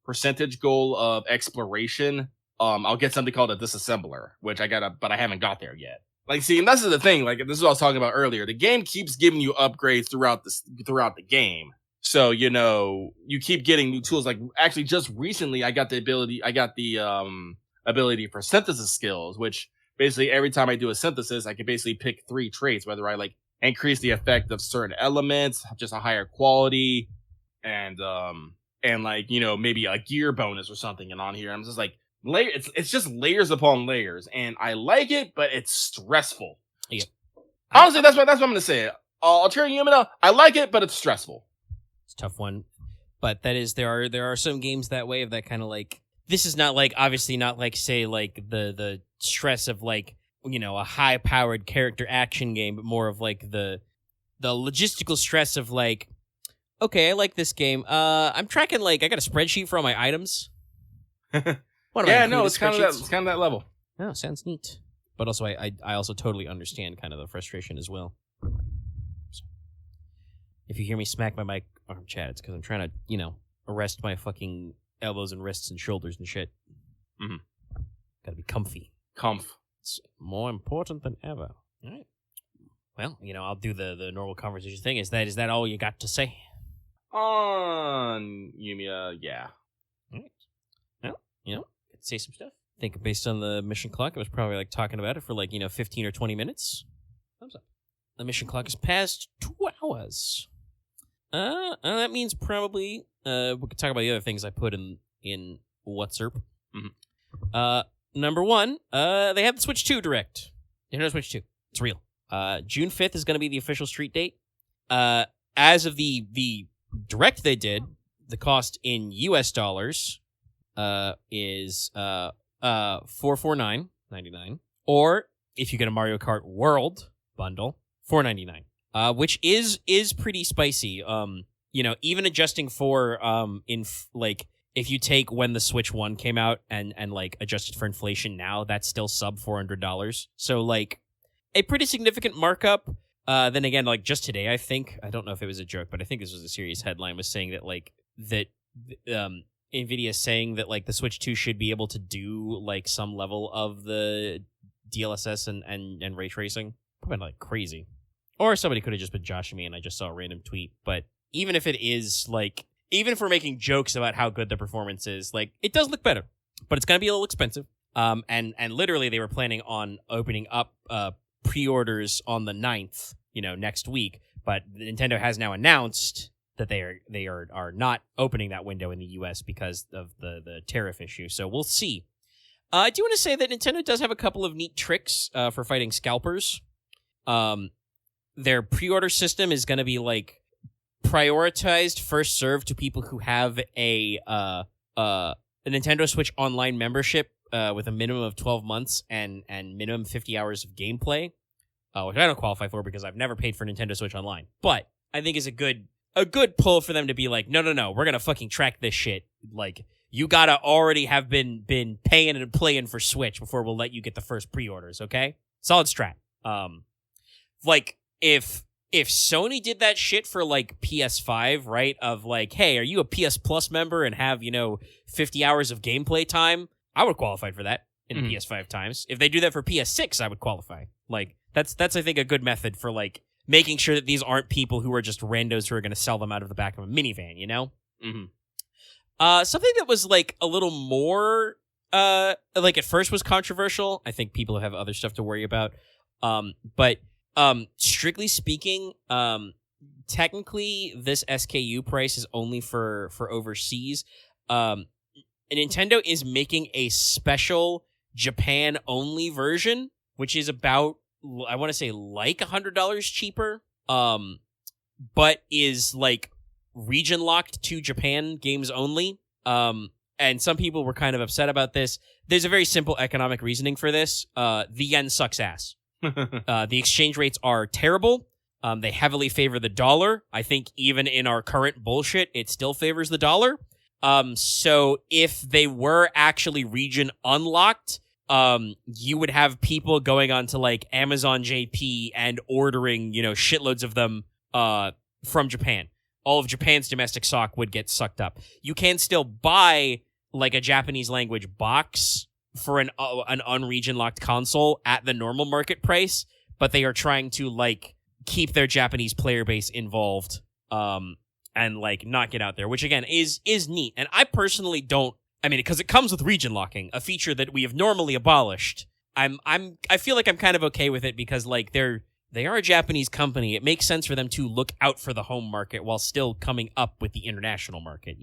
percentage goal of exploration, I'll get something called a disassembler, which but I haven't got there yet. Like, see, and this is the thing. Like, this is what I was talking about earlier. The game keeps giving you upgrades throughout the game. So, you keep getting new tools. Like, actually, just recently, I got the ability for synthesis skills, which basically every time I do a synthesis, I can basically pick 3 traits, whether I like increase the effect of certain elements, just a higher quality, and like, maybe a gear bonus or something. And on here, I'm just like, it's just layers upon layers, and I like it, but it's stressful. Yeah. Honestly, that's what I'm gonna say. Atelier Yumia, I like it, but it's stressful. It's a tough one, but that is there are some games that way of that kind of like. This is not like obviously not like say like the stress of like a high powered character action game, but more of like the logistical stress of like, okay, I like this game. I'm tracking like I got a spreadsheet for all my items. Yeah, no, it's kind of that level. Oh, sounds neat. But also, I also totally understand kind of the frustration as well. If you hear me smack my mic on chat, it's because I'm trying to, arrest my fucking elbows and wrists and shoulders and shit. Mm-hmm. Gotta be comfy. It's more important than ever. All right. Well, I'll do the normal conversation thing. Is that all you got to say? On Yumia, yeah. All right. Well, say some stuff. I think based on the mission clock, I was probably like talking about it for like 15 or 20 minutes. Thumbs up. The mission clock is past 2 hours. That means probably we could talk about the other things I put in What's Up. Number one, they have the Switch 2 Direct. Nintendo Switch 2. It's real. June 5th is going to be the official street date. As of the Direct they did, the cost in US dollars is $449.99, or if you get a Mario Kart World bundle, $499, which is pretty spicy. Even adjusting for if you take when the Switch 1 came out and like adjusted for inflation now, that's still sub $400. So like a pretty significant markup. Then again, like just today, I don't know if it was a joke, but I think this was a serious headline, was saying that Nvidia is saying that like the Switch 2 should be able to do like some level of the DLSS and ray tracing. Probably like crazy. Or somebody could have just been joshing me and I just saw a random tweet. But even if it is like, even if we're making jokes about how good the performance is, like it does look better, but it's going to be a little expensive. And literally they were planning on opening up pre-orders on the 9th, next week. But Nintendo has now announced that they are not opening that window in the US because of the tariff issue. So we'll see. I do want to say that Nintendo does have a couple of neat tricks for fighting scalpers. Their pre-order system is going to be like prioritized first served to people who have a Nintendo Switch Online membership with a minimum of 12 months and minimum 50 hours of gameplay, which I don't qualify for because I've never paid for Nintendo Switch Online. But I think is a good pull for them to be like, no, we're gonna fucking track this shit. Like you gotta already have been paying and playing for Switch before we'll let you get the first pre-orders. Okay, solid strat. Like if Sony did that shit for like PS5, right? Of like, hey, are you a PS Plus member and have 50 hours of gameplay time? I would qualify for that in the PS5 times. If they do that for PS6, I would qualify. Like that's I think a good method for like making sure that these aren't people who are just randos who are going to sell them out of the back of a minivan, Something that was like a little more like at first was controversial. I think people have other stuff to worry about. But strictly speaking, technically this SKU price is only for overseas. Nintendo is making a special Japan-only version, which is about, I want to say, like $100 cheaper, but is like region-locked to Japan games only. And some people were kind of upset about this. There's a very simple economic reasoning for this. The yen sucks ass. The exchange rates are terrible. They heavily favor the dollar. I think even in our current bullshit, it still favors the dollar. So if they were actually region unlocked, you would have people going onto like Amazon JP and ordering, shitloads of them, from Japan. All of Japan's domestic stock would get sucked up. You can still buy like a Japanese language box for an unregion locked console at the normal market price, but they are trying to like keep their Japanese player base involved, and like not get out there, which again is neat. And I personally don't. I mean, because it comes with region locking, a feature that we have normally abolished. I feel like I'm kind of okay with it because like they are a Japanese company. It makes sense for them to look out for the home market while still coming up with the international market.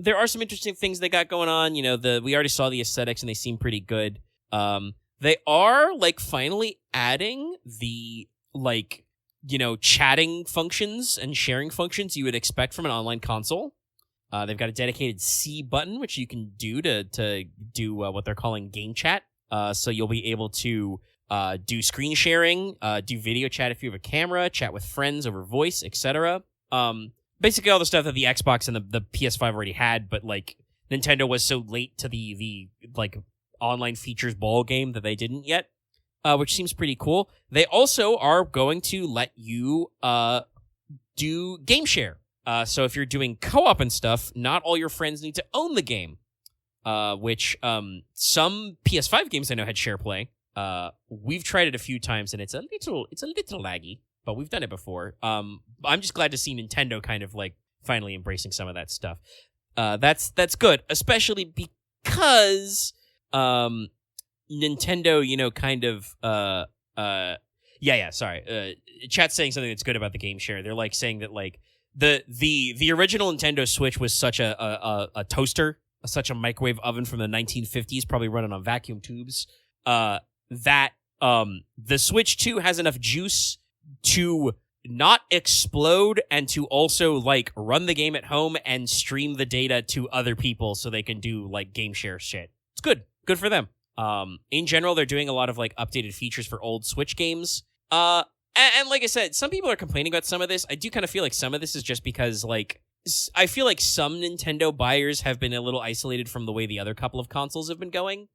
There are some interesting things they got going on. We already saw the aesthetics and they seem pretty good. They are like finally adding the like, chatting functions and sharing functions you would expect from an online console. They've got a dedicated C button, which you can do to do what they're calling game chat. So you'll be able to do screen sharing, do video chat if you have a camera, chat with friends over voice, etc. Basically all the stuff that the Xbox and the PS5 already had, but like Nintendo was so late to the like online features ball game that they didn't yet, which seems pretty cool. They also are going to let you do game share. So if you're doing co-op and stuff, not all your friends need to own the game, which some PS5 games I know had share play. We've tried it a few times and it's a little laggy, but we've done it before. I'm just glad to see Nintendo kind of like finally embracing some of that stuff. That's good, especially because Nintendo, kind of Yeah. Sorry. Chat's saying something that's good about the game share. They're like saying that like the original Nintendo Switch was such a toaster, such a microwave oven from the 1950s, probably running on vacuum tubes. That the Switch 2 has enough juice to not explode and to also like run the game at home and stream the data to other people so they can do like game share shit. It's good for them. In general, they're doing a lot of like updated features for old Switch games. And like I said, some people are complaining about some of this. I do kind of feel like some of this is just because like I feel like some Nintendo buyers have been a little isolated from the way the other couple of consoles have been going.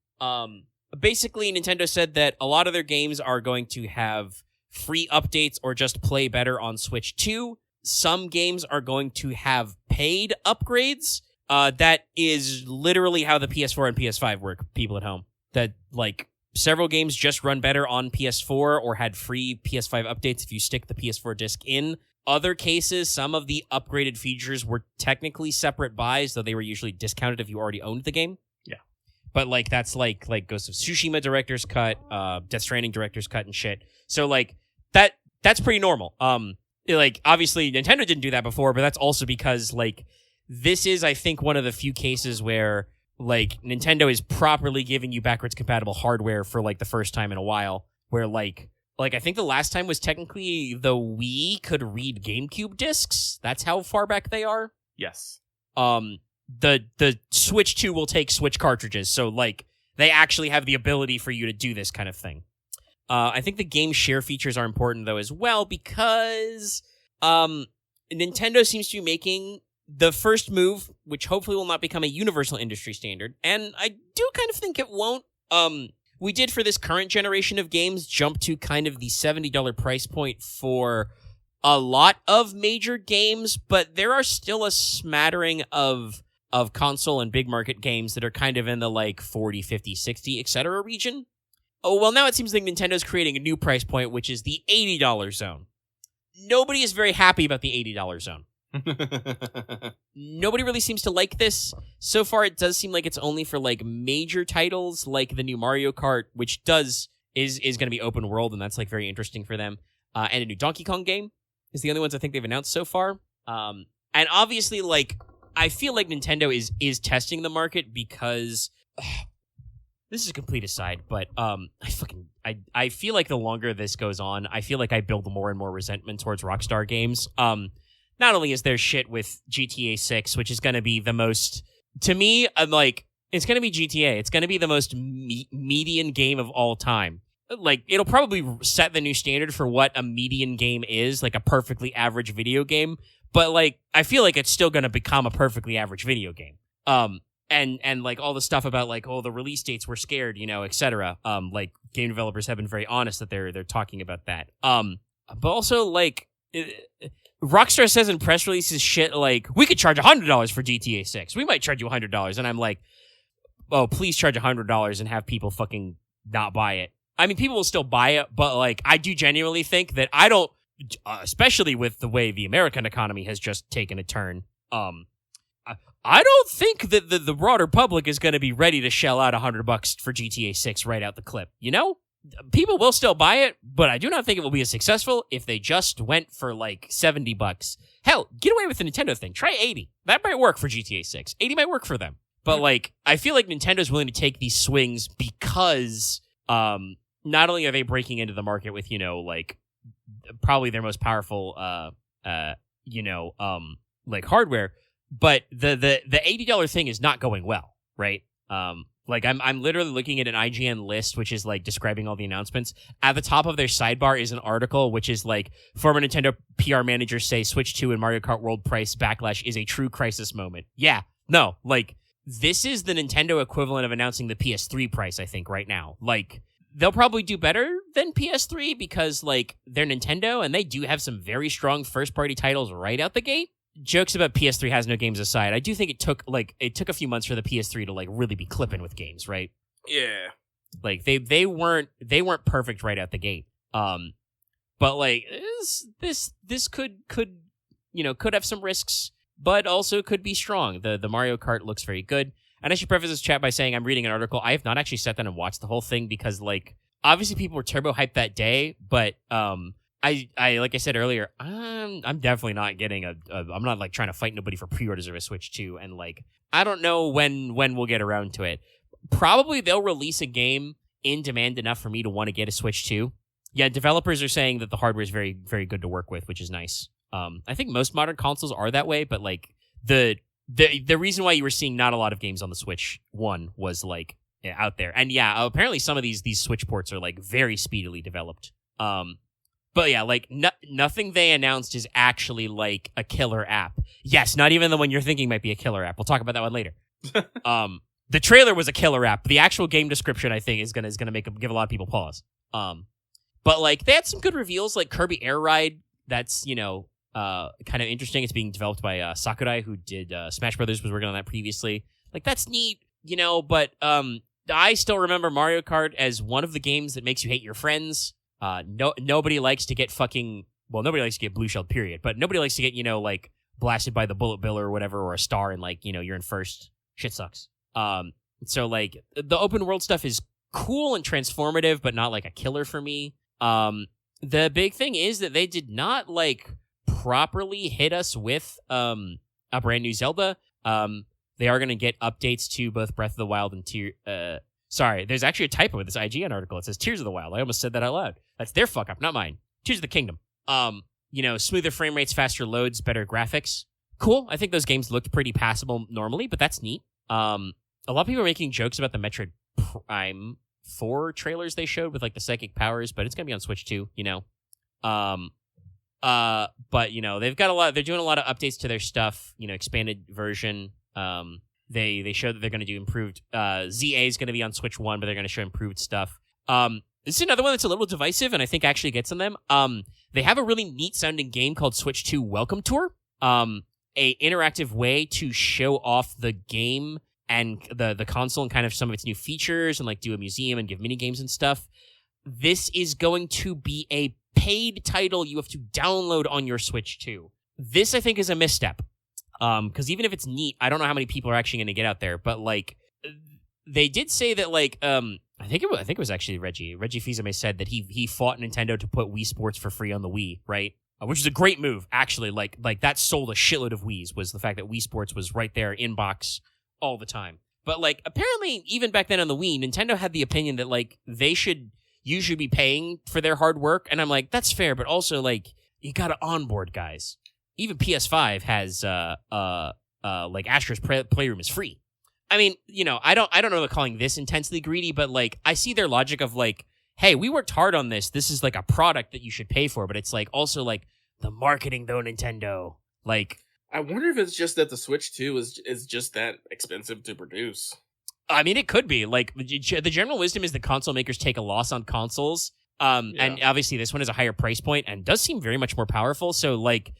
Basically, Nintendo said that a lot of their games are going to have free updates or just play better on Switch 2. Some games are going to have paid upgrades. That is literally how the PS4 and PS5 work, people at home. That, like, several games just run better on PS4 or had free PS5 updates if you stick the PS4 disc in. Other cases, some of the upgraded features were technically separate buys, though they were usually discounted if you already owned the game. Yeah. But, like, that's like Ghost of Tsushima Director's Cut, Death Stranding Director's Cut and shit. So, like, that's pretty normal. Like, obviously, Nintendo didn't do that before, but that's also because, like, this is, I think, one of the few cases where, like, Nintendo is properly giving you backwards compatible hardware for, like, the first time in a while, where, like, I think the last time was technically the Wii could read GameCube discs. That's how far back they are. Yes. The Switch 2 will take Switch cartridges, so, like, they actually have the ability for you to do this kind of thing. I think the game share features are important, though, as well, because Nintendo seems to be making the first move, which hopefully will not become a universal industry standard, and I do kind of think it won't. We did, for this current generation of games, jump to kind of the $70 price point for a lot of major games, but there are still a smattering of console and big market games that are kind of in the, like, 40, 50, 60, etc. region. Oh, well, now it seems like Nintendo's creating a new price point, which is the $80 zone. Nobody is very happy about the $80 zone. Nobody really seems to like this. So far, it does seem like it's only for, like, major titles, like the new Mario Kart, which is going to be open world, and that's, like, very interesting for them. And a new Donkey Kong game is the only ones I think they've announced so far. And obviously, like, I feel like Nintendo is testing the market because... This is a complete aside, but I feel like the longer this goes on, I feel like I build more and more resentment towards Rockstar games. Not only is there shit with GTA 6, which is going to be the most... To me, I'm like, it's going to be GTA. It's going to be the most median game of all time. Like, it'll probably set the new standard for what a median game is, like a perfectly average video game. But, like, I feel like it's still going to become a perfectly average video game. And like all the stuff about like, oh, the release dates were scared, you know, etc. Like game developers have been very honest that they're talking about that. But also like Rockstar says in press releases shit like, we could charge $100 for GTA 6. We might charge you $100. And I'm like, oh, please charge $100 and have people fucking not buy it. I mean, people will still buy it, but like, I do genuinely think that I don't, especially with the way the American economy has just taken a turn, I don't think that the broader public is going to be ready to shell out $100 for GTA 6 right out the clip. You know, people will still buy it, but I do not think it will be as successful if they just went for like $70. Hell, get away with the Nintendo thing. Try 80. That might work for GTA 6. 80 might work for them. But like, I feel like Nintendo's willing to take these swings because not only are they breaking into the market with, you know, like probably their most powerful, like hardware. But the $80 thing is not going well, right? Like I'm literally looking at an IGN list, which is like describing all the announcements. At the top of their sidebar is an article, which is like former Nintendo PR managers say Switch 2 and Mario Kart World price backlash is a true crisis moment. Yeah, no, like this is the Nintendo equivalent of announcing the PS3 price, I think, right now. Like they'll probably do better than PS3 because like they're Nintendo and they do have some very strong first party titles right out the gate. Jokes about PS3 has no games aside, I do think it took a few months for the PS3 to like really be clipping with games, right? Yeah. Like they weren't perfect right out the gate. But like this could have some risks, but also could be strong. The Mario Kart looks very good. And I should preface this chat by saying I'm reading an article. I have not actually sat down and watched the whole thing because like obviously people were turbo hyped that day, but I like I said earlier, I'm definitely not getting I'm not like trying to fight nobody for pre-orders of a Switch 2, and like I don't know when we'll get around to it. Probably they'll release a game in demand enough for me to want to get a Switch 2. Yeah, developers are saying that the hardware is very, very good to work with, which is nice. I think most modern consoles are that way, but like the reason why you were seeing not a lot of games on the Switch 1 was like out there. And yeah, apparently some of these Switch ports are like very speedily developed. But yeah, like nothing they announced is actually like a killer app. Yes, not even the one you're thinking might be a killer app. We'll talk about that one later. The trailer was a killer app. The actual game description, I think, is gonna give a lot of people pause. But like they had some good reveals, like Kirby Air Ride. That's kind of interesting. It's being developed by Sakurai, who did Smash Brothers, was working on that previously. Like that's neat, But I still remember Mario Kart as one of the games that makes you hate your friends. Nobody likes to get nobody likes to get blue shelled, period. But nobody likes to get, like blasted by the bullet bill or whatever, or a star, and like, you're in first. Shit sucks. So like the open world stuff is cool and transformative, but not like a killer for me. The big thing is that they did not like properly hit us with a brand new Zelda. They are going to get updates to both Breath of the Wild and Sorry, there's actually a typo with this IGN article. It says Tears of the Wild. I almost said that out loud. That's their fuck up, not mine. Tears of the Kingdom. Smoother frame rates, faster loads, better graphics. Cool. I think those games looked pretty passable normally, but that's neat. A lot of people are making jokes about the Metroid Prime 4 trailers they showed with like the psychic powers, but it's gonna be on Switch too, But they've got they're doing a lot of updates to their stuff, expanded version. They showed that they're going to do improved. ZA is going to be on Switch 1, but they're going to show improved stuff. This is another one that's a little divisive, and I think actually gets on them. They have a really neat sounding game called Switch 2 Welcome Tour. A interactive way to show off the game and the console and kind of some of its new features, and like do a museum and give mini games and stuff. This is going to be a paid title you have to download on your Switch 2. This, I think, is a misstep. Because even if it's neat, I don't know how many people are actually going to get out there. But like, they did say that like, I think it was actually Reggie Fils-Aimé said that he fought Nintendo to put Wii Sports for free on the Wii, right? Which is a great move, actually. Like that sold a shitload of Wiis, was the fact that Wii Sports was right there inbox all the time. But like, apparently, even back then on the Wii, Nintendo had the opinion that like you should be paying for their hard work, and I'm like, that's fair, but also like you got to onboard guys. Even PS5 has like Astro's Playroom is free. I mean, I don't know they're calling this intensely greedy, but like I see their logic of like, hey, we worked hard on this. This is like a product that you should pay for, but it's like also like the marketing though, Nintendo. Like, I wonder if it's just that the Switch 2 is just that expensive to produce. I mean, it could be. Like the general wisdom is that console makers take a loss on consoles. And obviously this one is a higher price point and does seem very much more powerful. So like,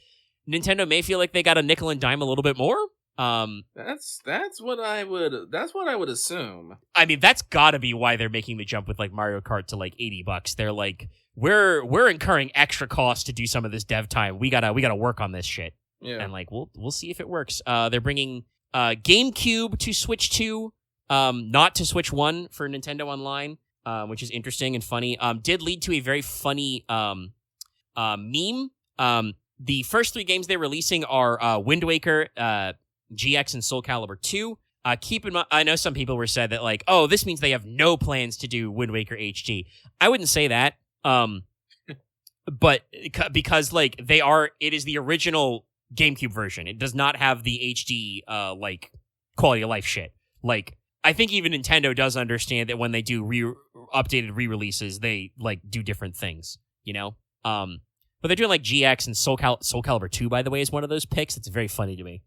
Nintendo may feel like they got a nickel and dime a little bit more. That's what I would assume. I mean, that's gotta be why they're making the jump with like Mario Kart to like $80. They're like, we're incurring extra costs to do some of this dev time. We gotta work on this shit. Yeah. And like we'll see if it works. They're bringing GameCube to Switch 2, not to Switch 1 for Nintendo Online, which is interesting and funny. Did lead to a very funny meme. The first 3 games they're releasing are Wind Waker, GX, and Soul Calibur 2. Keep in mind, I know some people were said that like, oh, this means they have no plans to do Wind Waker HD. I wouldn't say that, but because like it is the original GameCube version. It does not have the HD like quality of life shit. Like, I think even Nintendo does understand that when they do updated re-releases, they like do different things, But they're doing like GX and Soul Calibur 2, by the way, is one of those picks. It's very funny to me.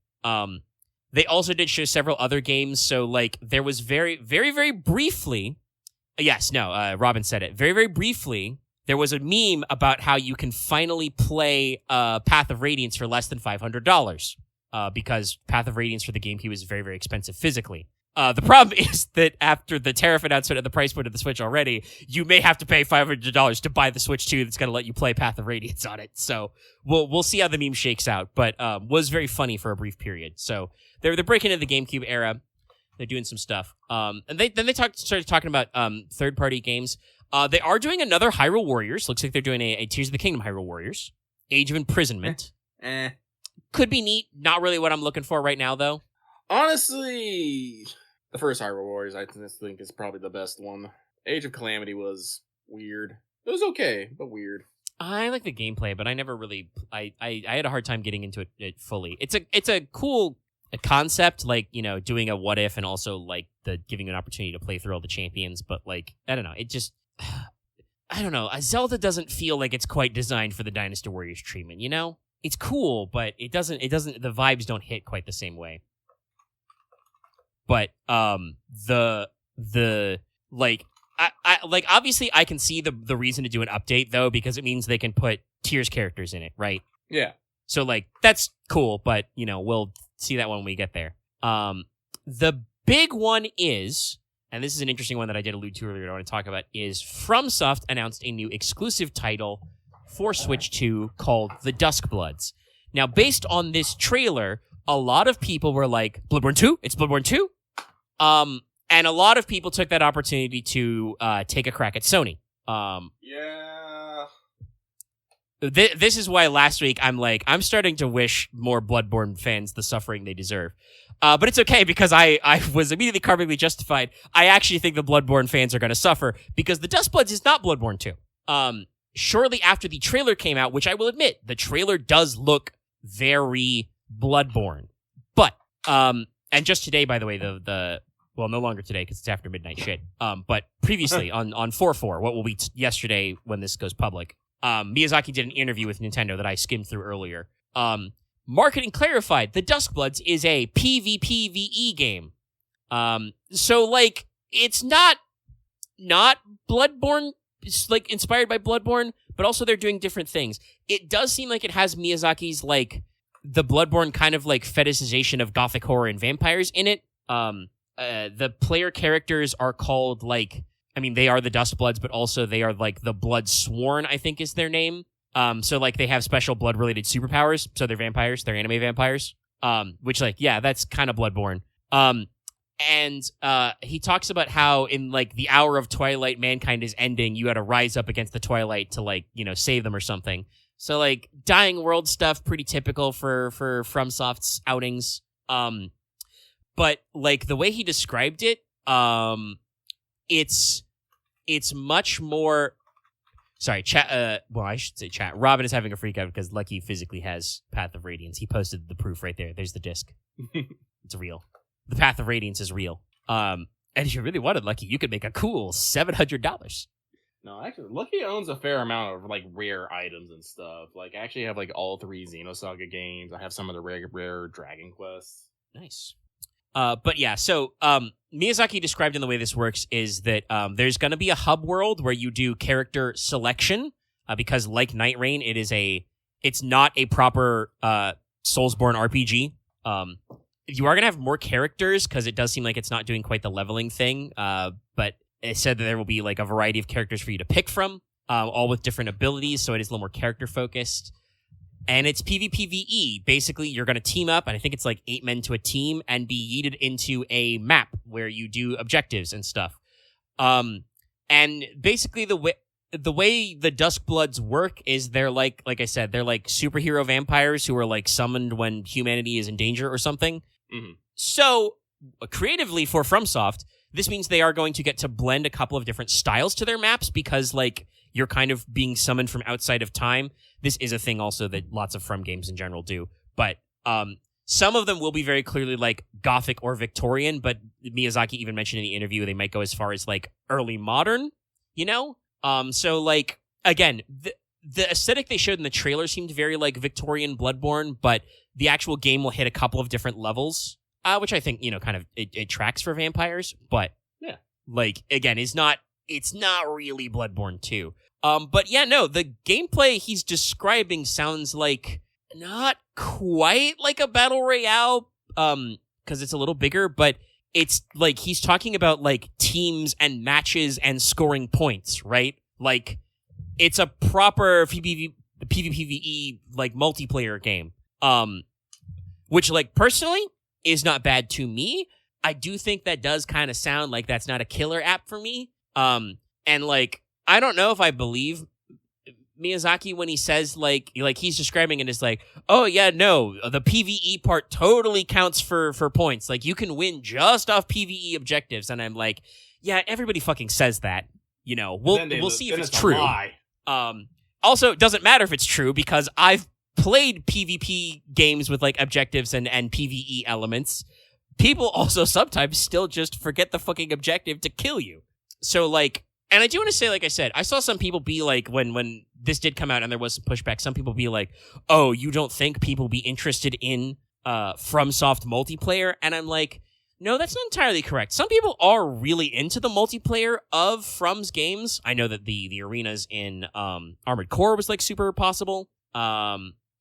They also did show several other games. So like there was very, very, very briefly. Robin said it. Very, very briefly, there was a meme about how you can finally play Path of Radiance for less than $500 because Path of Radiance for the GameCube is very, very expensive physically. The problem is that after the tariff announcement at the price point of the Switch already, you may have to pay $500 to buy the Switch 2 that's going to let you play Path of Radiance on it. So we'll see how the meme shakes out, but was very funny for a brief period. So they're breaking into the GameCube era. They're doing some stuff. And they started talking about third-party games. They are doing another Hyrule Warriors. Looks like they're doing a Tears of the Kingdom Hyrule Warriors. Age of Imprisonment. Could be neat. Not really what I'm looking for right now, though. Honestly, the first Hyrule Warriors, I think, is probably the best one. Age of Calamity was weird. It was okay, but weird. I like the gameplay, but I never really. I had a hard time getting into it fully. It's a cool concept, like, you know, doing a what if, and also like the giving you an opportunity to play through all the champions. But like, I don't know. It just, I don't know. Zelda doesn't feel like it's quite designed for the Dynasty Warriors treatment. You know, it's cool, but it doesn't. The vibes don't hit quite the same way. But the like. I like, obviously I can see the reason to do an update, though, because it means they can put Tears characters in it, right? Yeah. So like, that's cool, but you know, we'll see that when we get there. The big one is, and this is an interesting one that I did allude to earlier that I want to talk about, is FromSoft announced a new exclusive title for Switch 2 called The Duskbloods. Now, based on this trailer, a lot of people were like, Bloodborne 2? It's Bloodborne 2? And a lot of people took that opportunity to take a crack at Sony. Yeah. This is why last week I'm starting to wish more Bloodborne fans the suffering they deserve. But it's okay, because I was immediately karmically justified. I actually think the Bloodborne fans are going to suffer, because The Duskbloods is not Bloodborne 2. Shortly after the trailer came out, which I will admit, the trailer does look very Bloodborne. But, and just today, by the way, well, no longer today because it's after midnight shit. But previously on 4/4, what will be yesterday when this goes public, Miyazaki did an interview with Nintendo that I skimmed through earlier. Marketing clarified, The Duskbloods is a PvPvE game. So like, it's not Bloodborne. It's like inspired by Bloodborne, but also they're doing different things. It does seem like it has Miyazaki's like the Bloodborne kind of like fetishization of gothic horror and vampires in it. The player characters are called, like, I mean, they are the Duskbloods, but also they are, like, the Bloodsworn, I think is their name. So, like, they have special blood-related superpowers, so they're vampires, they're anime vampires. Which, like, yeah, that's kind of Bloodborne. And he talks about how in, like, the hour of twilight mankind is ending, you gotta rise up against the twilight to, like, you know, save them or something. So, like, dying world stuff, pretty typical for FromSoft's outings. But like the way he described it, it's much more. Sorry, chat. Well, I should say chat. Robin is having a freak out because Lucky physically has Path of Radiance. He posted the proof right there. There's the disc. It's real. The Path of Radiance is real. And if you really wanted, Lucky, you could make a cool $700. No, actually, Lucky owns a fair amount of like rare items and stuff. Like, I actually have like all 3 Xenosaga games. I have some of the rare Dragon Quests. Nice. But yeah, so Miyazaki described in the way this works is that there's going to be a hub world where you do character selection, because like Night Rain, it's not a proper Soulsborne RPG. You are going to have more characters because it does seem like it's not doing quite the leveling thing, but it said that there will be like a variety of characters for you to pick from, all with different abilities, so it is a little more character focused. And it's PvPvE. Basically, you're going to team up, and I think it's like 8 men to a team, and be yeeted into a map where you do objectives and stuff. And basically, the way the Duskbloods work is they're like I said, they're like superhero vampires who are like summoned when humanity is in danger or something. Mm-hmm. So, creatively for FromSoft, this means they are going to get to blend a couple of different styles to their maps, because like you're kind of being summoned from outside of time. This is a thing also that lots of From games in general do. But some of them will be very clearly like Gothic or Victorian, but Miyazaki even mentioned in the interview they might go as far as like early modern, you know? So like, again, the aesthetic they showed in the trailer seemed very like Victorian Bloodborne, but the actual game will hit a couple of different levels, which I think, you know, kind of it tracks for vampires. But yeah, like, again, it's not really Bloodborne 2. But yeah, no, the gameplay he's describing sounds like not quite like a battle royale, because it's a little bigger, but it's like he's talking about like teams and matches and scoring points, right? Like it's a proper PvPvE like multiplayer game, which like personally is not bad to me. I do think that does kind of sound like that's not a killer app for me. And like, I don't know if I believe Miyazaki when he says like he's describing it as like, oh yeah, no, the PvE part totally counts for points. Like you can win just off PvE objectives. And I'm like, yeah, everybody fucking says that. You know, we'll see if it's true. Also, it doesn't matter if it's true because I've played PvP games with like objectives and PvE elements. People also sometimes still just forget the fucking objective to kill you. So like, and I do want to say, like I said, I saw some people be like, when this did come out and there was some pushback, some people be like, oh, you don't think people will be interested in FromSoft multiplayer? And I'm like, no, that's not entirely correct. Some people are really into the multiplayer of From's games. I know that the arenas in Armored Core was like super possible.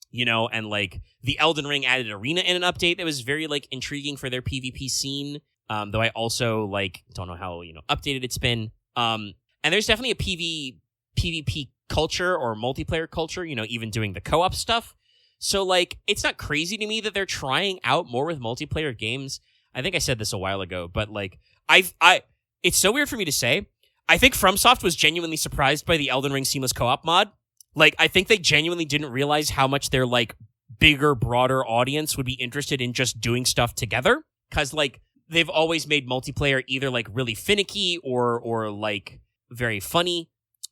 You know, and like the Elden Ring added arena in an update that was very like intriguing for their PvP scene. Though I also like don't know how, you know, updated it's been. And there's definitely a PvP culture or multiplayer culture, you know, even doing the co-op stuff. So like, it's not crazy to me that they're trying out more with multiplayer games. I think I said this a while ago, but like, it's so weird for me to say. I think FromSoft was genuinely surprised by the Elden Ring seamless co-op mod. Like, I think they genuinely didn't realize how much their like bigger, broader audience would be interested in just doing stuff together. Cause like, they've always made multiplayer either like really finicky or like very funny.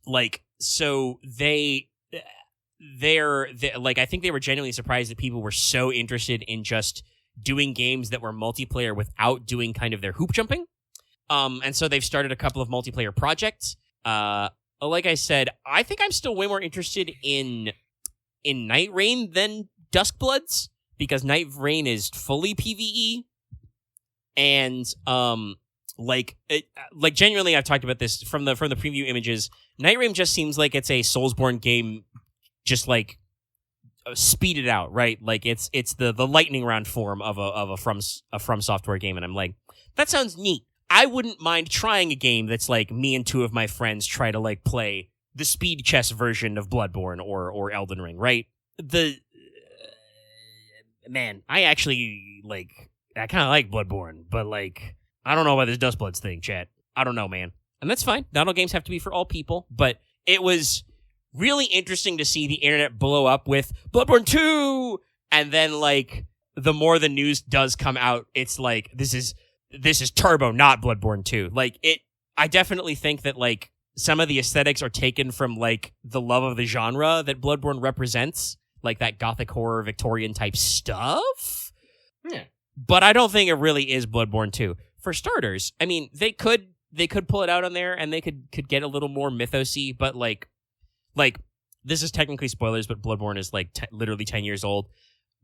Like, so they're like, I think they were genuinely surprised that people were so interested in just doing games that were multiplayer without doing kind of their hoop jumping. And so they've started a couple of multiplayer projects. Like I said, I think I'm still way more interested in Night Rain than Duskbloods because Night Rain is fully PvE. And like genuinely, I've talked about this from the preview images. Night Rain just seems like it's a Soulsborne game, just like speeded out, right? Like it's the lightning round form of a FromSoftware game, and I'm like, that sounds neat. I wouldn't mind trying a game that's like me and two of my friends try to like play the speed chess version of Bloodborne or Elden Ring, right? Man, I actually like. I kind of like Bloodborne, but, like, I don't know about this Duskbloods thing, chat. I don't know, man. And that's fine. Not all games have to be for all people, but it was really interesting to see the internet blow up with Bloodborne 2! And then, like, the more the news does come out, it's like, this is Turbo, not Bloodborne 2. Like, I definitely think that, like, some of the aesthetics are taken from, like, the love of the genre that Bloodborne represents. Like, that gothic horror Victorian-type stuff? Yeah. But I don't think it really is Bloodborne 2. For starters, I mean, they could pull it out on there and they could get a little more mythos-y, but like this is technically spoilers, but Bloodborne is like literally 10 years old.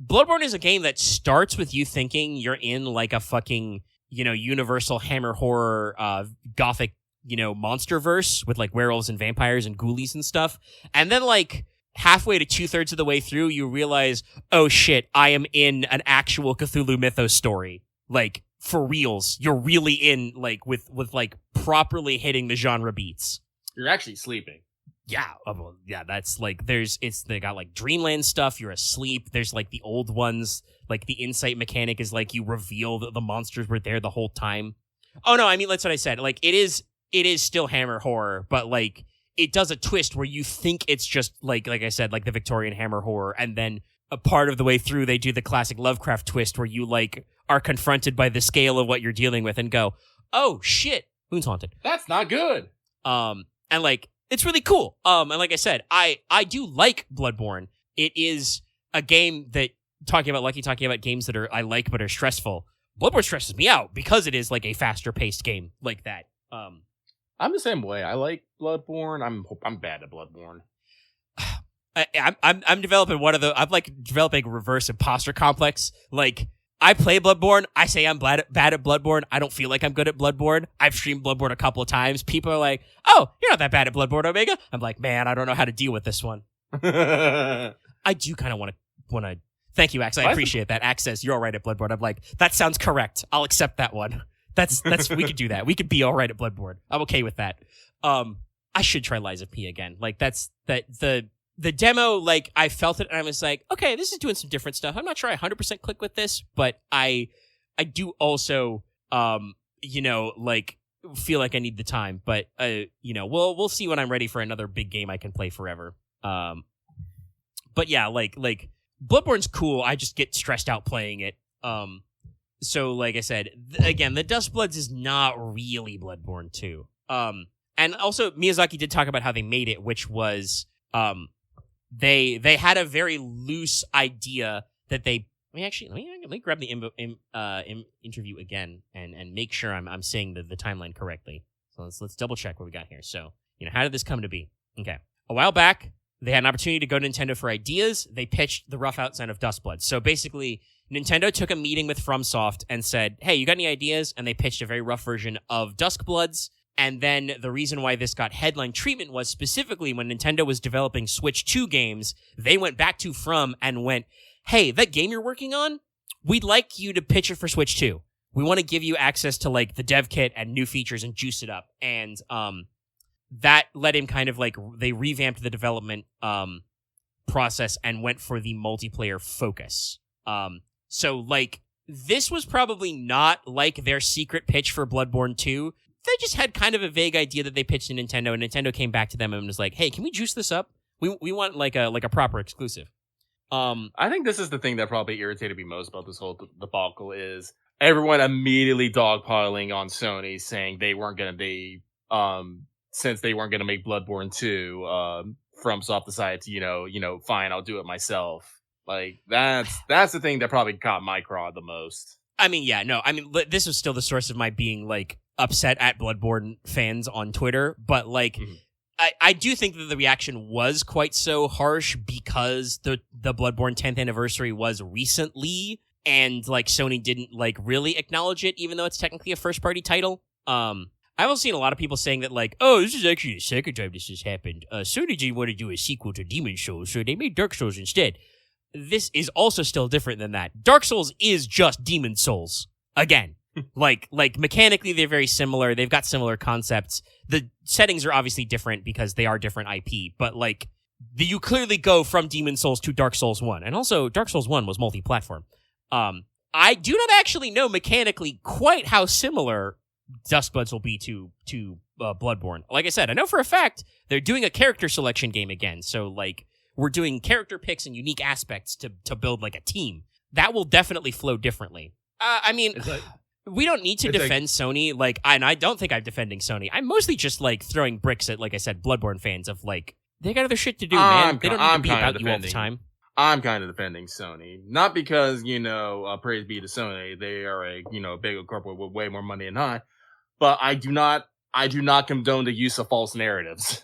Bloodborne is a game that starts with you thinking you're in like a fucking, you know, universal hammer horror gothic, you know, monster verse with like werewolves and vampires and ghoulies and stuff. And then like halfway to 2/3 of the way through, you realize, oh shit, I am in an actual Cthulhu mythos story. Like, for reals. You're really in, like, with like, properly hitting the genre beats. You're actually sleeping. Yeah, yeah, that's, like, they got, like, Dreamland stuff, you're asleep, there's, like, the old ones, like, the insight mechanic is, like, you reveal that the monsters were there the whole time. Oh, no, I mean, that's what I said. Like, it is still hammer horror, but, like, it does a twist where you think it's just like I said, like the Victorian hammer horror, and then a part of the way through they do the classic Lovecraft twist where you like are confronted by the scale of what you're dealing with and go, oh shit, Moon's Haunted. That's not good. And like it's really cool. And like I said, I do like Bloodborne. It is a game that talking about games that I like but are stressful. Bloodborne stresses me out because it is like a faster paced game like that. I'm the same way. I like Bloodborne. I'm bad at Bloodborne. I'm developing I'm like developing reverse imposter complex. Like I play Bloodborne. I say I'm bad at Bloodborne. I don't feel like I'm good at Bloodborne. I've streamed Bloodborne a couple of times. People are like, "Oh, you're not that bad at Bloodborne, Omega." I'm like, man, I don't know how to deal with this one. I do kind of want to. Thank you, Axe. I appreciate that. Axe says you're all right at Bloodborne. I'm like, that sounds correct. I'll accept that one. That's we could do that. We could be all right at Bloodborne. I'm okay with that. I should try Lies of P again. Like the demo, like I felt it and I was like, okay, this is doing some different stuff. I'm not sure I 100% click with this, but I do also like feel like I need the time, but we'll see when I'm ready for another big game I can play forever. But yeah, like Bloodborne's cool. I just get stressed out playing it. So like I said, again, the Dustbloods is not really Bloodborne 2. And also Miyazaki did talk about how they made it, which was they had a very loose idea that they. Let me grab the interview again and make sure I'm saying the timeline correctly. So let's double check what we got here. So how did this come to be? Okay, a while back they had an opportunity to go to Nintendo for ideas. They pitched the rough outline of Dustblood. So basically, Nintendo took a meeting with FromSoft and said, "Hey, you got any ideas?" And they pitched a very rough version of Duskbloods. And then the reason why this got headline treatment was specifically when Nintendo was developing Switch 2 games, they went back to From and went, "Hey, that game you're working on, we'd like you to pitch it for Switch 2. We want to give you access to like the dev kit and new features and juice it up." And that let him kind of like, they revamped the development process and went for the multiplayer focus. So like, this was probably not like their secret pitch for Bloodborne 2. They just had kind of a vague idea that they pitched to Nintendo, and Nintendo came back to them and was like, "Hey, can we juice this up? We want like a proper exclusive." I think this is the thing that probably irritated me most about this whole debacle is everyone immediately dogpiling on Sony, saying they weren't going to be, since they weren't going to make Bloodborne 2, FromSoft decided to, fine, I'll do it myself. Like, that's the thing that probably caught my craw the most. I mean, yeah, no, I mean, this was still the source of my being, like, upset at Bloodborne fans on Twitter, but, like, I do think that the reaction was quite so harsh because the Bloodborne 10th anniversary was recently, and, like, Sony didn't, like, really acknowledge it, even though it's technically a first-party title. I've also seen a lot of people saying that, like, "Oh, this is actually the second time this has happened. Sony didn't want to do a sequel to Demon Souls, so they made Dark Souls instead." This is also still different than that. Dark Souls is just Demon Souls. Again. like mechanically they're very similar. They've got similar concepts. The settings are obviously different because they are different IP, but like you clearly go from Demon Souls to Dark Souls 1. And also Dark Souls 1 was multi-platform. I do not actually know mechanically quite how similar Duskbloods will be to Bloodborne. Like I said, I know for a fact they're doing a character selection game again. So like we're doing character picks and unique aspects to build like a team. That will definitely flow differently. I mean, we don't need to defend Sony. Like, and I don't think I'm defending Sony. I'm mostly just like throwing bricks at, like I said, Bloodborne fans of like, they got other shit to do, man. They don't need to be about you all the time. I'm kind of defending Sony. Not because, praise be to Sony. They are a, bigger corporate with way more money than I. But I do not condone the use of false narratives.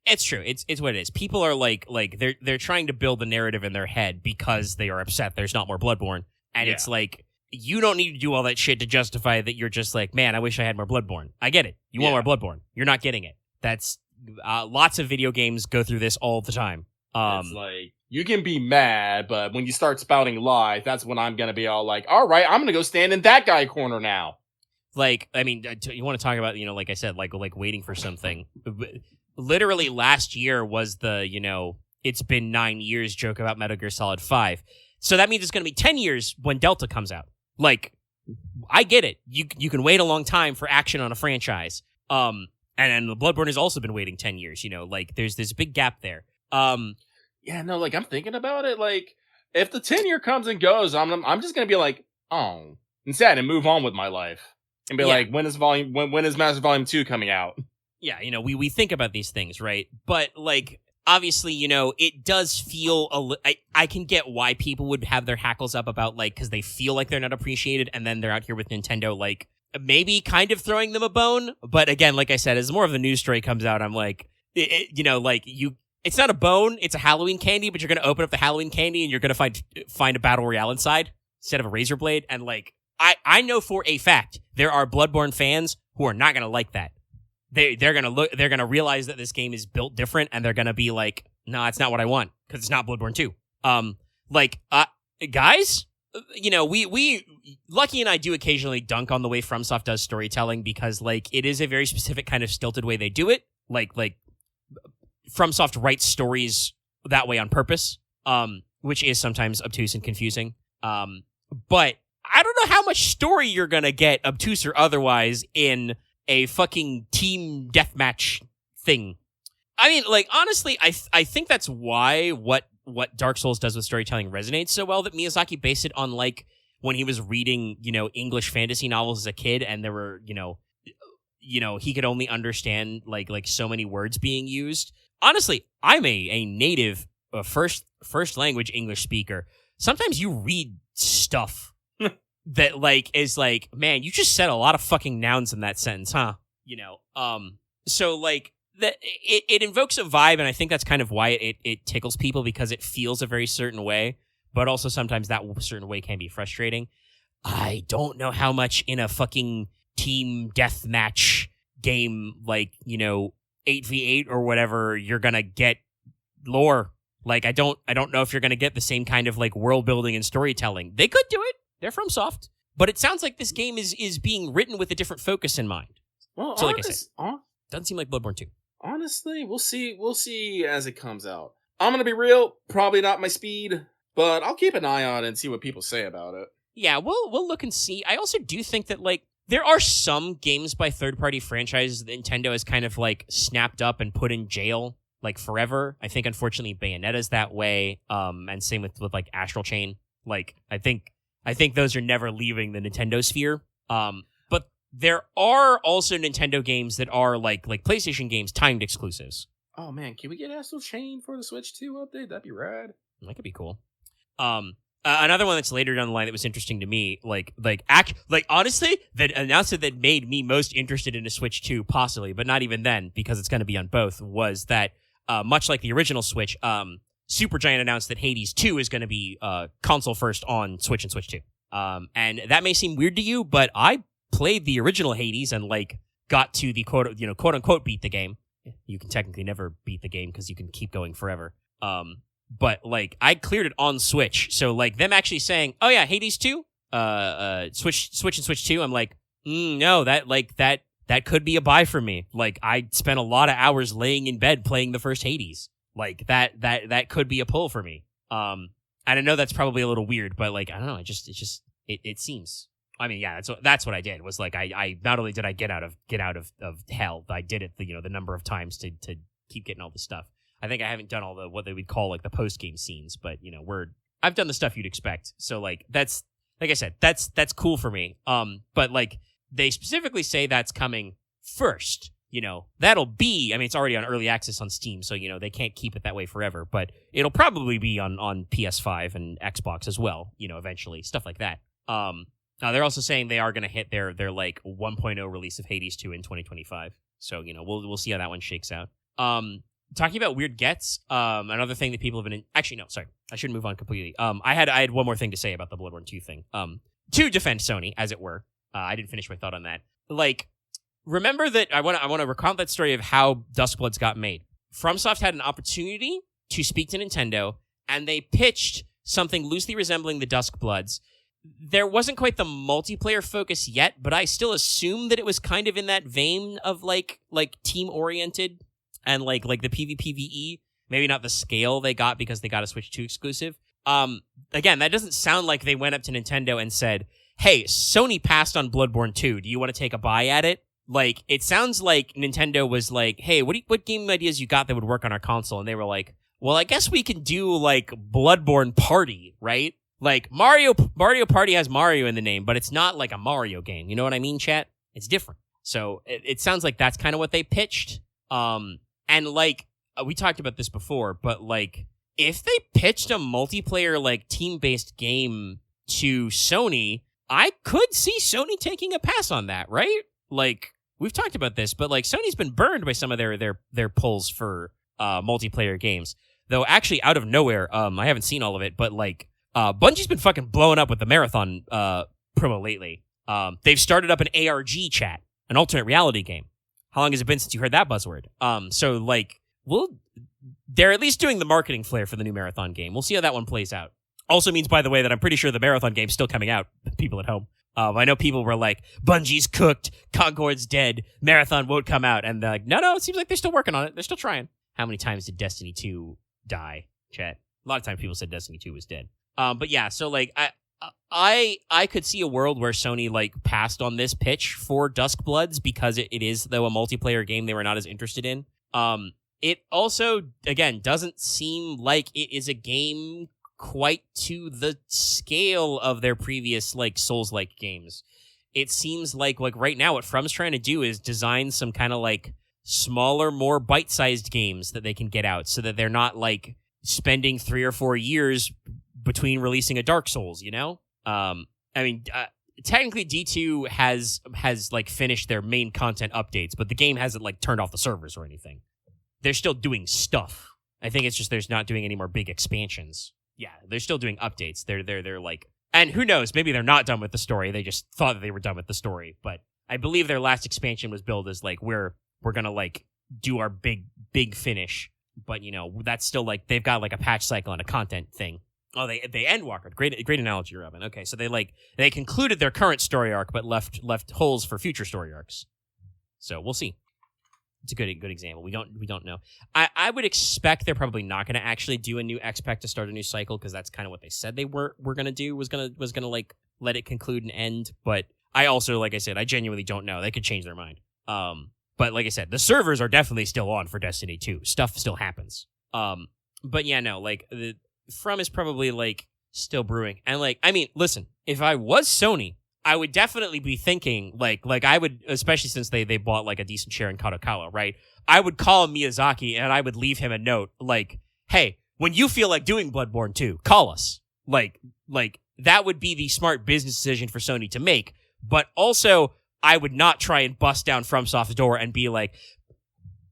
It's true. It's what it is. People are like they're trying to build the narrative in their head because they are upset there's not more Bloodborne. And It's like, you don't need to do all that shit to justify that you're just like, man, I wish I had more Bloodborne. I get it. You want more Bloodborne. You're not getting it. That's lots of video games go through this all the time. It's like, you can be mad, but when you start spouting lies, that's when I'm going to be all like, all right, I'm going to go stand in that guy corner now. Like, I mean, you want to talk about, like I said, like waiting for something. Literally last year was the, it's been 9 years joke about Metal Gear Solid 5. So that means it's going to be 10 years when Delta comes out. Like, I get it. You can wait a long time for action on a franchise. And the Bloodborne has also been waiting 10 years, like there's this big gap there. Yeah, no, like I'm thinking about it. Like, if the 10-year comes and goes, I'm just going to be like, oh, and sad and move on with my life. And be like, when is Master Volume 2 coming out? Yeah, we think about these things, right? But like, obviously, it does feel I can get why people would have their hackles up about like, because they feel like they're not appreciated, and then they're out here with Nintendo like maybe kind of throwing them a bone. But again, like I said, as more of the news story comes out, I'm like, it's not a bone, it's a Halloween candy, but you're gonna open up the Halloween candy and you're gonna find a battle royale inside instead of a razor blade, and like. I know for a fact there are Bloodborne fans who are not going to like that. They're going to realize that this game is built different, and they're going to be like, "No, it's not what I want because it's not Bloodborne 2." Guys, we Lucky and I do occasionally dunk on the way FromSoft does storytelling because like it is a very specific kind of stilted way they do it. Like FromSoft writes stories that way on purpose, which is sometimes obtuse and confusing. But I don't know how much story you're gonna get, obtuse or otherwise, in a fucking team deathmatch thing. I mean, like, honestly, I think that's why what Dark Souls does with storytelling resonates so well, that Miyazaki based it on, like, when he was reading, English fantasy novels as a kid, and there were, he could only understand, like so many words being used. Honestly, I'm a native first language English speaker. Sometimes you read stuff that, like, is like, man, you just said a lot of fucking nouns in that sentence, huh? So, like, it invokes a vibe, and I think that's kind of why it tickles people, because it feels a very certain way, but also sometimes that certain way can be frustrating. I don't know how much in a fucking team deathmatch game, like, 8v8 or whatever, you're gonna get lore. Like, I don't know if you're gonna get the same kind of, like, world building and storytelling. They could do it. They're FromSoft. But it sounds like this game is being written with a different focus in mind. Well, so, like I said, doesn't seem like Bloodborne 2. Honestly, we'll see as it comes out. I'm gonna be real, probably not my speed, but I'll keep an eye on it and see what people say about it. Yeah, we'll look and see. I also do think that, like, there are some games by third-party franchises that Nintendo has kind of, like, snapped up and put in jail, like, forever. I think, unfortunately, Bayonetta's that way, and same with like, Astral Chain. Like, I think those are never leaving the Nintendo sphere. But there are also Nintendo games that are, like PlayStation games, timed exclusives. Oh, man, can we get Astral Chain for the Switch 2 update? That'd be rad. That could be cool. Another one that's later down the line that was interesting to me, honestly, the announcement that made me most interested in a Switch 2, possibly, but not even then, because it's going to be on both, was that, much like the original Switch, Supergiant announced that Hades 2 is going to be console first on Switch and Switch 2. And that may seem weird to you, but I played the original Hades and, like, got to the quote unquote beat the game. You can technically never beat the game because you can keep going forever. But, like, I cleared it on Switch. So, like, them actually saying, oh yeah, Hades 2, Switch and Switch 2, I'm like, no, that could be a buy for me. Like, I spent a lot of hours laying in bed playing the first Hades. Like, that could be a pull for me. And I know that's probably a little weird, but, like, I don't know, it seems. I mean, yeah, that's what I did, was, like, I not only did I get out of hell, I did it the number of times to keep getting all the stuff. I think I haven't done all the, what they would call, like, the post-game scenes, but, I've done the stuff you'd expect. So, like, that's, like I said, that's cool for me. But, like, they specifically say that's coming first. That'll be, I mean, it's already on early access on Steam, so, they can't keep it that way forever, but it'll probably be on PS5 and Xbox as well, eventually, stuff like that. Now, they're also saying they are going to hit their like 1.0 release of Hades 2 in 2025. So, we'll see how that one shakes out. Talking about weird gets, another thing that people have been actually, no, sorry, I shouldn't move on completely. I had one more thing to say about the Bloodborne 2 thing. To defend Sony, as it were. I didn't finish my thought on that. Like, remember that I want to recount that story of how Duskbloods got made. FromSoft had an opportunity to speak to Nintendo, and they pitched something loosely resembling the Duskbloods. There wasn't quite the multiplayer focus yet, but I still assume that it was kind of in that vein of like team-oriented and like the PvPvE. Maybe not the scale they got because they got a Switch 2 exclusive. Again, that doesn't sound like they went up to Nintendo and said, hey, Sony passed on Bloodborne 2. Do you want to take a buy at it? Like, it sounds like Nintendo was like, hey, what game ideas you got that would work on our console? And they were like, well, I guess we can do, like, Bloodborne Party, right? Like, Mario Party has Mario in the name, but it's not like a Mario game. You know what I mean, chat? It's different. So it sounds like that's kind of what they pitched. And, like, we talked about this before, but, like, if they pitched a multiplayer, like, team-based game to Sony, I could see Sony taking a pass on that, right? Like, we've talked about this, but, like, Sony's been burned by some of their pulls for multiplayer games. Though, actually, out of nowhere, I haven't seen all of it, but, like, Bungie's been fucking blowing up with the Marathon promo lately. They've started up an ARG chat, an alternate reality game. How long has it been since you heard that buzzword? So, like, they're at least doing the marketing flair for the new Marathon game. We'll see how that one plays out. Also means, by the way, that I'm pretty sure the Marathon game's still coming out, people at home. I know people were like, Bungie's cooked, Concord's dead, Marathon won't come out. And they're like, no, it seems like they're still working on it. They're still trying. How many times did Destiny 2 die, chat? A lot of times people said Destiny 2 was dead. But yeah, so, like, I could see a world where Sony like passed on this pitch for Duskbloods because it is, though, a multiplayer game they were not as interested in. It also, again, doesn't seem like it is a game quite to the scale of their previous like Souls-like games. It seems like right now what From's trying to do is design some kind of like smaller, more bite-sized games that they can get out so that they're not like spending 3 or 4 years between releasing a Dark Souls, you know? Technically D2 has like finished their main content updates, but the game hasn't like turned off the servers or anything. They're still doing stuff. I think it's just they're not doing any more big expansions. Yeah, they're still doing updates. They're like, and who knows, maybe they're not done with the story. They just thought that they were done with the story, but I believe their last expansion was billed as like we're gonna like do our big finish, but you know that's still like they've got like a patch cycle and a content thing. Oh, they Endwalker. Great analogy, Robin. Okay, so they concluded their current story arc, but left holes for future story arcs. So we'll see. It's a good example. We don't know. I would expect they're probably not going to actually do a new XPEC to start a new cycle because that's kind of what they said they were going to do. Was going to like let it conclude and end. But I also, like I said, I genuinely don't know. They could change their mind. But like I said, the servers are definitely still on for Destiny 2. Stuff still happens. But yeah, no, like the From is probably like still brewing. And like, I mean, listen, if I was Sony, I would definitely be thinking like I would, especially since they bought like a decent share in Kadokawa, right? I would call Miyazaki and I would leave him a note like, hey, when you feel like doing Bloodborne 2, call us. Like that would be the smart business decision for Sony to make. But also, I would not try and bust down FromSoft's door and be like,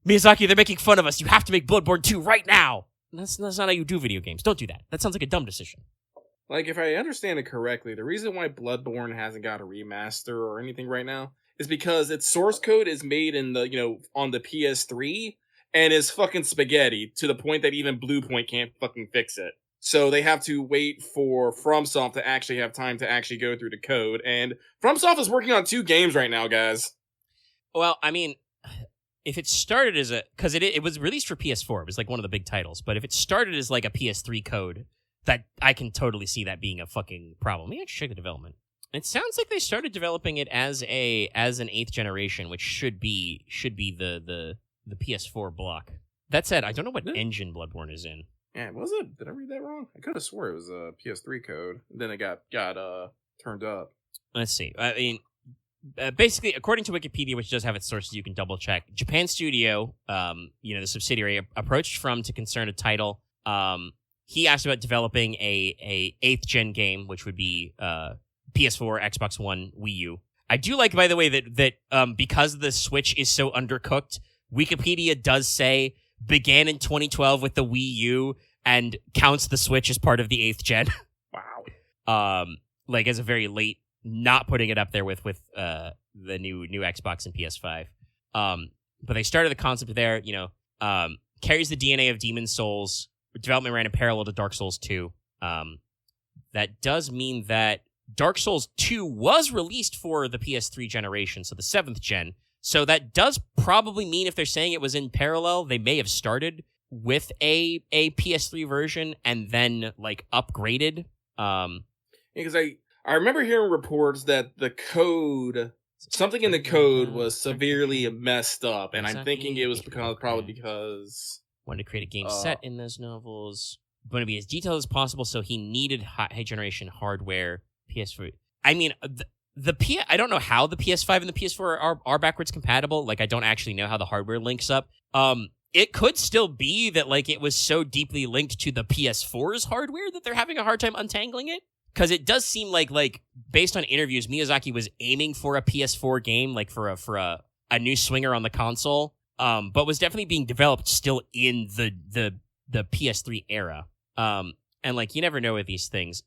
Miyazaki, they're making fun of us. You have to make Bloodborne 2 right now. That's not how you do video games. Don't do that. That sounds like a dumb decision. Like, if I understand it correctly, the reason why Bloodborne hasn't got a remaster or anything right now is because its source code is made in the, on the PS3 and is fucking spaghetti to the point that even Bluepoint can't fucking fix it. So they have to wait for FromSoft to actually have time to actually go through the code. And FromSoft is working on 2 games right now, guys. Well, I mean, if it started as because it was released for PS4, it was like one of the big titles. But if it started as like a PS3 code, that I can totally see that being a fucking problem. Maybe I should check the development. It sounds like they started developing it as an 8th generation, which should be the PS4 block. That said, I don't know what engine Bloodborne is in. Yeah, was it? Did I read that wrong? I could have swore it was a PS3 code. Then it got turned up. Let's see. I mean, basically, according to Wikipedia, which does have its sources, you can double check. Japan Studio, the subsidiary, approached From to concern a title. He asked about developing a 8th gen game, which would be PS4, Xbox One, Wii U. I do like, by the way, that because the Switch is so undercooked, Wikipedia does say began in 2012 with the Wii U and counts the Switch as part of the 8th gen. Wow. Like as a very late, not putting it up there with the new Xbox and PS5. But they started the concept there, carries the DNA of Demon's Souls. Development ran in parallel to Dark Souls 2. That does mean that Dark Souls 2 was released for the PS3 generation, so the 7th gen. So that does probably mean if they're saying it was in parallel, they may have started with a PS3 version and then like upgraded. Because I remember hearing reports that the code, something in the code was severely messed up, and I'm thinking it was probably because wanted to create a game set in those novels. Want to be as detailed as possible, so he needed high generation hardware. PS4. I mean, I don't know how the PS5 and the PS4 are backwards compatible. Like, I don't actually know how the hardware links up. It could still be that like it was so deeply linked to the PS4's hardware that they're having a hard time untangling it. Because it does seem like based on interviews, Miyazaki was aiming for a PS4 game, like for a new swinger on the console. But was definitely being developed still in the PS3 era. And like you never know with these things.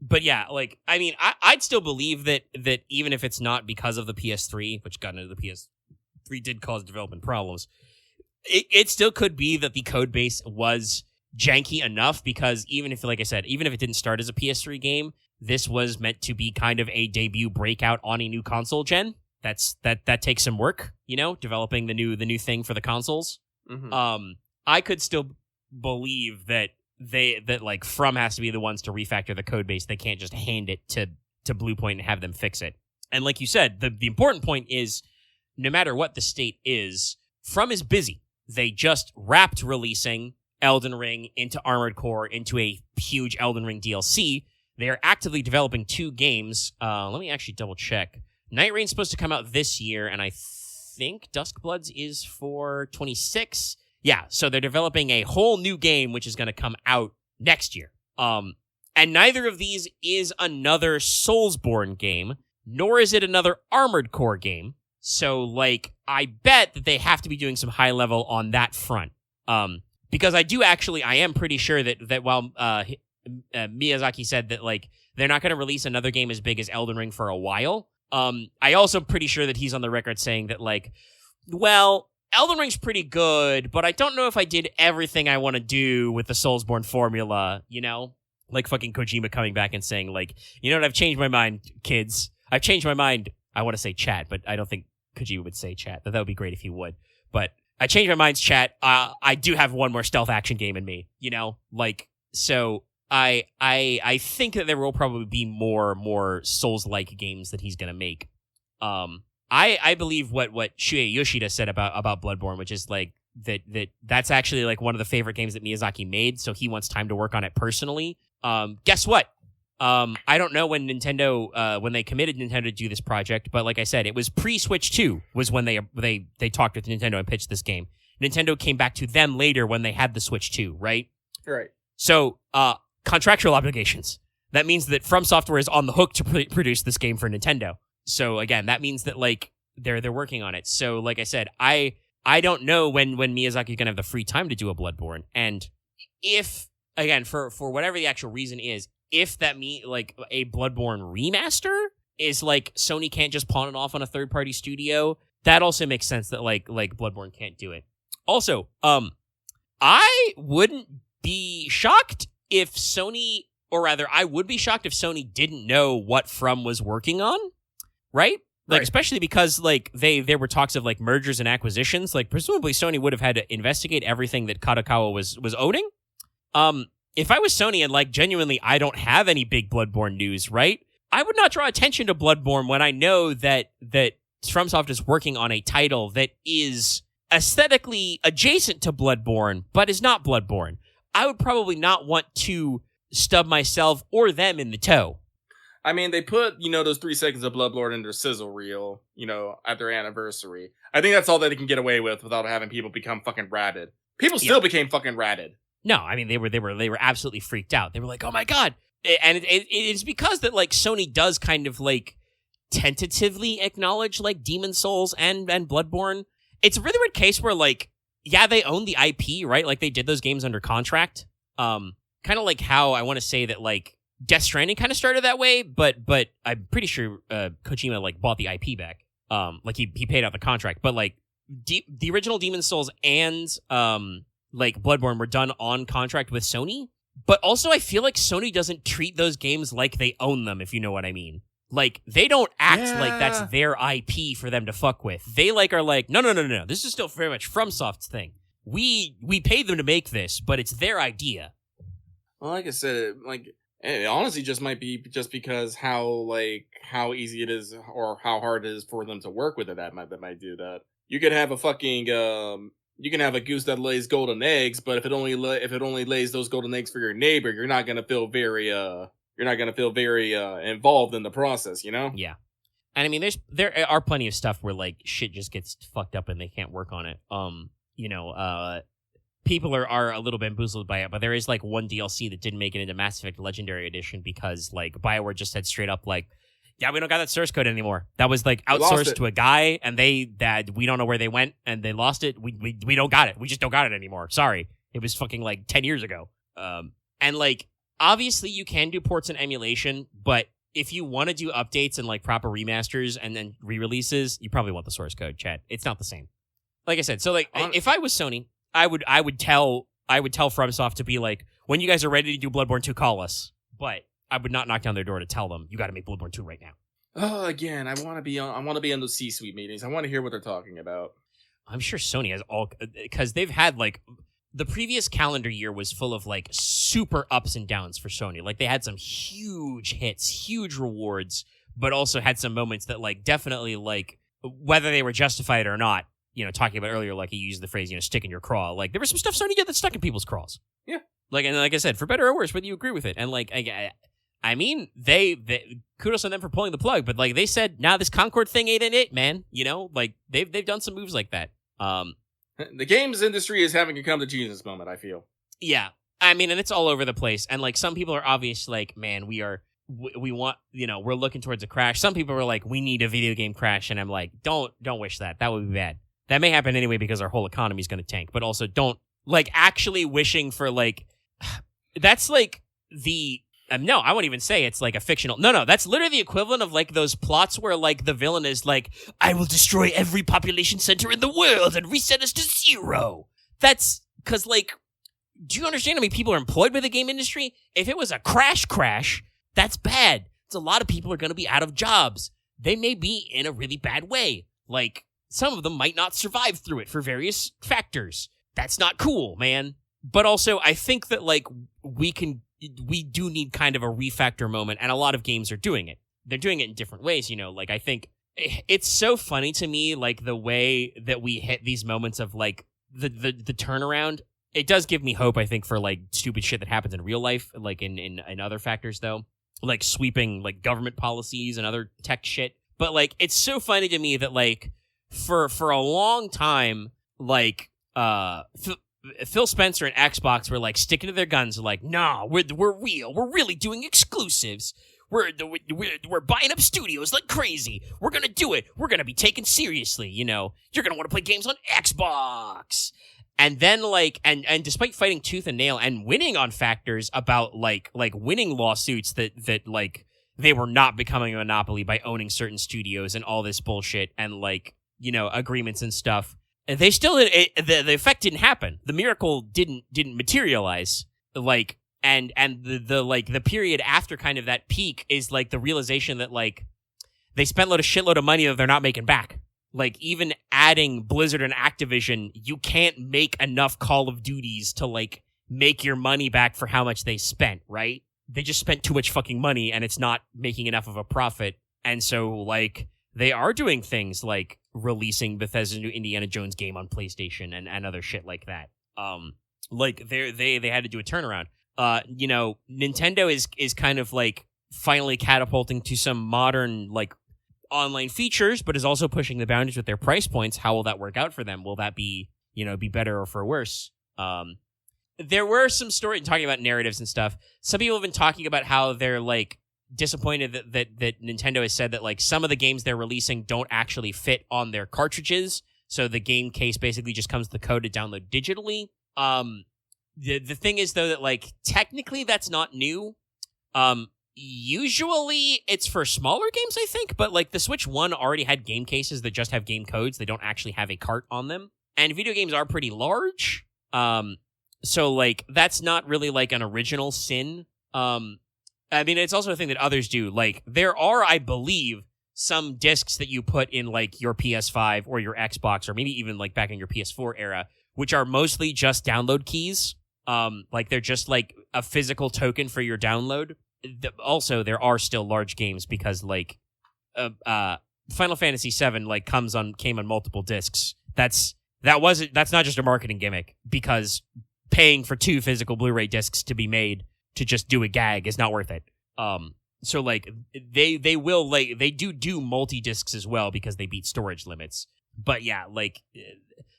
But yeah, like I mean, I'd still believe that even if it's not because of the PS3, which got into the PS3 did cause development problems, it still could be that the code base was janky enough because even if, like I said, even if it didn't start as a PS3 game, this was meant to be kind of a debut breakout on a new console gen. That takes some work, developing the new thing for the consoles. Mm-hmm. I could still believe that like From has to be the ones to refactor the code base. They can't just hand it to Bluepoint and have them fix it. And like you said, the important point is, no matter what the state is, From is busy. They just wrapped releasing Elden Ring into Armored Core into a huge Elden Ring DLC. They are actively developing 2 games. Let me actually double check. Night Rain's supposed to come out this year, and I think Duskbloods is for 26. Yeah, so they're developing a whole new game, which is going to come out next year. And neither of these is another Soulsborne game, nor is it another Armored Core game. So, like, I bet that they have to be doing some high level on that front. Because I am pretty sure that while Miyazaki said that, like, they're not going to release another game as big as Elden Ring for a while, I also pretty sure that he's on the record saying that, like, well, Elden Ring's pretty good, but I don't know if I did everything I want to do with the Soulsborne formula, you know? Like fucking Kojima coming back and saying, like, you know what, I've changed my mind, kids. I've changed my mind. I want to say chat, but I don't think Kojima would say chat. That would be great if he would. But I changed my mind's chat. I do have one more stealth action game in me, you know? Like, so I think that there will probably be more Souls-like games that he's going to make. I believe what Shuei Yoshida said about Bloodborne, which is like that's actually like one of the favorite games that Miyazaki made, so he wants time to work on it personally. Guess what? I don't know when Nintendo when they committed Nintendo to do this project, but like I said, it was pre-Switch 2 was when they talked with Nintendo and pitched this game. Nintendo came back to them later when they had the Switch 2, right? Right. So, contractual obligations. That means that FromSoftware is on the hook to produce this game for Nintendo. So again, that means that like they're working on it. So like I said, I don't know when Miyazaki's gonna have the free time to do a Bloodborne. And if again for whatever the actual reason is, if that like a Bloodborne remaster is like Sony can't just pawn it off on a third party studio, that also makes sense that like Bloodborne can't do it. Also, I wouldn't be shocked if Sony, or rather, I would be shocked if Sony didn't know what From was working on. Right? Like, Right. Especially because, like, there were talks of, like, mergers and acquisitions. Like, presumably Sony would have had to investigate everything that Kadokawa was owning. If I was Sony and, like, genuinely I don't have any big Bloodborne news, right? I would not draw attention to Bloodborne when I know that FromSoft is working on a title that is aesthetically adjacent to Bloodborne, but is not Bloodborne. I would probably not want to stub myself or them in the toe. I mean, they put, those 3 seconds of Bloodborne in their sizzle reel, at their anniversary. I think that's all that they can get away with without having people become fucking rabid. People still became fucking rabid. No, I mean, they were absolutely freaked out. They were like, oh my God. And it's because that, like, Sony does kind of, like, tentatively acknowledge, like, Demon Souls and Bloodborne. It's a really weird case where, like, yeah, they own the IP, right? Like, they did those games under contract. Kind of like how I want to say that, like, Death Stranding kind of started that way, but I'm pretty sure Kojima like bought the IP back. Like he paid out the contract, but like the original Demon's Souls and like Bloodborne were done on contract with Sony. But also, I feel like Sony doesn't treat those games like they own them, if you know what I mean. Like they don't act like that's their IP for them to fuck with. They like are like, no. This is still very much FromSoft's thing. We paid them to make this, but it's their idea. Well, like I said, it honestly just might be just because how easy it is or how hard it is for them to work with it that might do that. You could have a fucking you can have a goose that lays golden eggs, but if it only lays those golden eggs for your neighbor, you're not gonna feel very involved in the process, you know? Yeah. And I mean there are plenty of stuff where like shit just gets fucked up and they can't work on it. People are a little bamboozled by it, but there is like one DLC that didn't make it into Mass Effect Legendary Edition because like BioWare just said straight up like, yeah, we don't got that source code anymore. That was like outsourced to a guy, and we don't know where they went, and they lost it. We don't got it. We just don't got it anymore. Sorry, it was fucking like 10 years ago. And like obviously you can do ports and emulation, but if you want to do updates and like proper remasters and then re-releases, you probably want the source code, Chad. It's not the same. Like I said, so like if I was Sony, I would tell FromSoft to be like, when you guys are ready to do Bloodborne 2, call us. But I would not knock down their door to tell them you got to make Bloodborne 2 right now. Oh, again, I want to be on those C-suite meetings. I want to hear what they're talking about. I'm sure Sony has all, because they've had like the previous calendar year was full of like super ups and downs for Sony. Like they had some huge hits, huge rewards, but also had some moments that like definitely like whether they were justified or not, talking about earlier, like you used the phrase, stick in your craw. Like there was some stuff Sony did that stuck in people's craws. Yeah. Like, and like I said, for better or worse, whether you agree with it. And like, I mean, they kudos on them for pulling the plug, but like they said, nah, this Concord thing ain't in it, man. Like they've done some moves like that. The games industry is having a come to Jesus moment, I feel. Yeah. I mean, and it's all over the place. And like some people are obvious, like, man, we want, we're looking towards a crash. Some people are like, we need a video game crash. And I'm like, don't wish that. That would be bad. That may happen anyway because our whole economy is going to tank. But also don't like actually wishing for like, that's like the, no, I won't even say it's like a fictional. No, that's literally the equivalent of like those plots where like the villain is like, I will destroy every population center in the world and reset us to 0. That's because like, do you understand how many people are employed by the game industry? If it was a crash, that's bad. It's a lot of people are going to be out of jobs. They may be in a really bad way. Like some of them might not survive through it for various factors. That's not cool, man. But also I think that like we do need kind of a refactor moment, and a lot of games are doing it. They're doing it in different ways, like I think it's so funny to me, like the way that we hit these moments of like the turnaround. It does give me hope, I think, for like stupid shit that happens in real life, like in other factors though, like sweeping like government policies and other tech shit. But like it's so funny to me that like for a long time, like Phil Spencer and Xbox were like sticking to their guns, like, nah, we're real. We're really doing exclusives. We're buying up studios like crazy. We're gonna do it. We're gonna be taken seriously. You're gonna want to play games on Xbox. And then like, and despite fighting tooth and nail and winning on factors about like winning lawsuits that like they were not becoming a monopoly by owning certain studios and all this bullshit and like agreements and stuff. They still the effect didn't happen. The miracle didn't materialize. Like and the period after kind of that peak is like the realization that like they spent a shitload of money that they're not making back. Like even adding Blizzard and Activision, you can't make enough Call of Duties to like make your money back for how much they spent, right? They just spent too much fucking money and it's not making enough of a profit. And so like they are doing things like releasing Bethesda's new Indiana Jones game on PlayStation and other shit like that. Like they had to do a turnaround. Nintendo is kind of like finally catapulting to some modern like online features, but is also pushing the boundaries with their price points. How will that work out for them? Will that be better or for worse? There were some stories talking about narratives and stuff. Some people have been talking about how they're like disappointed that Nintendo has said that like some of the games they're releasing don't actually fit on their cartridges. So the game case basically just comes with the code to download digitally. The thing is though that like technically that's not new. Usually it's for smaller games, I think, but like the Switch 1 already had game cases that just have game codes. They don't actually have a cart on them. And video games are pretty large. So like that's not really like an original sin. I mean, it's also a thing that others do. Like, there are, I believe, some discs that you put in, like, your PS5 or your Xbox, or maybe even, like, back in your PS4 era, which are mostly just download keys. Like, they're just, like, a physical token for your download. Also, there are still large games because, like, Final Fantasy VII, like, came on multiple discs. That's not just a marketing gimmick, because paying for 2 physical Blu-ray discs to be made to just do a gag is not worth it. So like they will like they do multi-discs as well because they beat storage limits. But yeah, like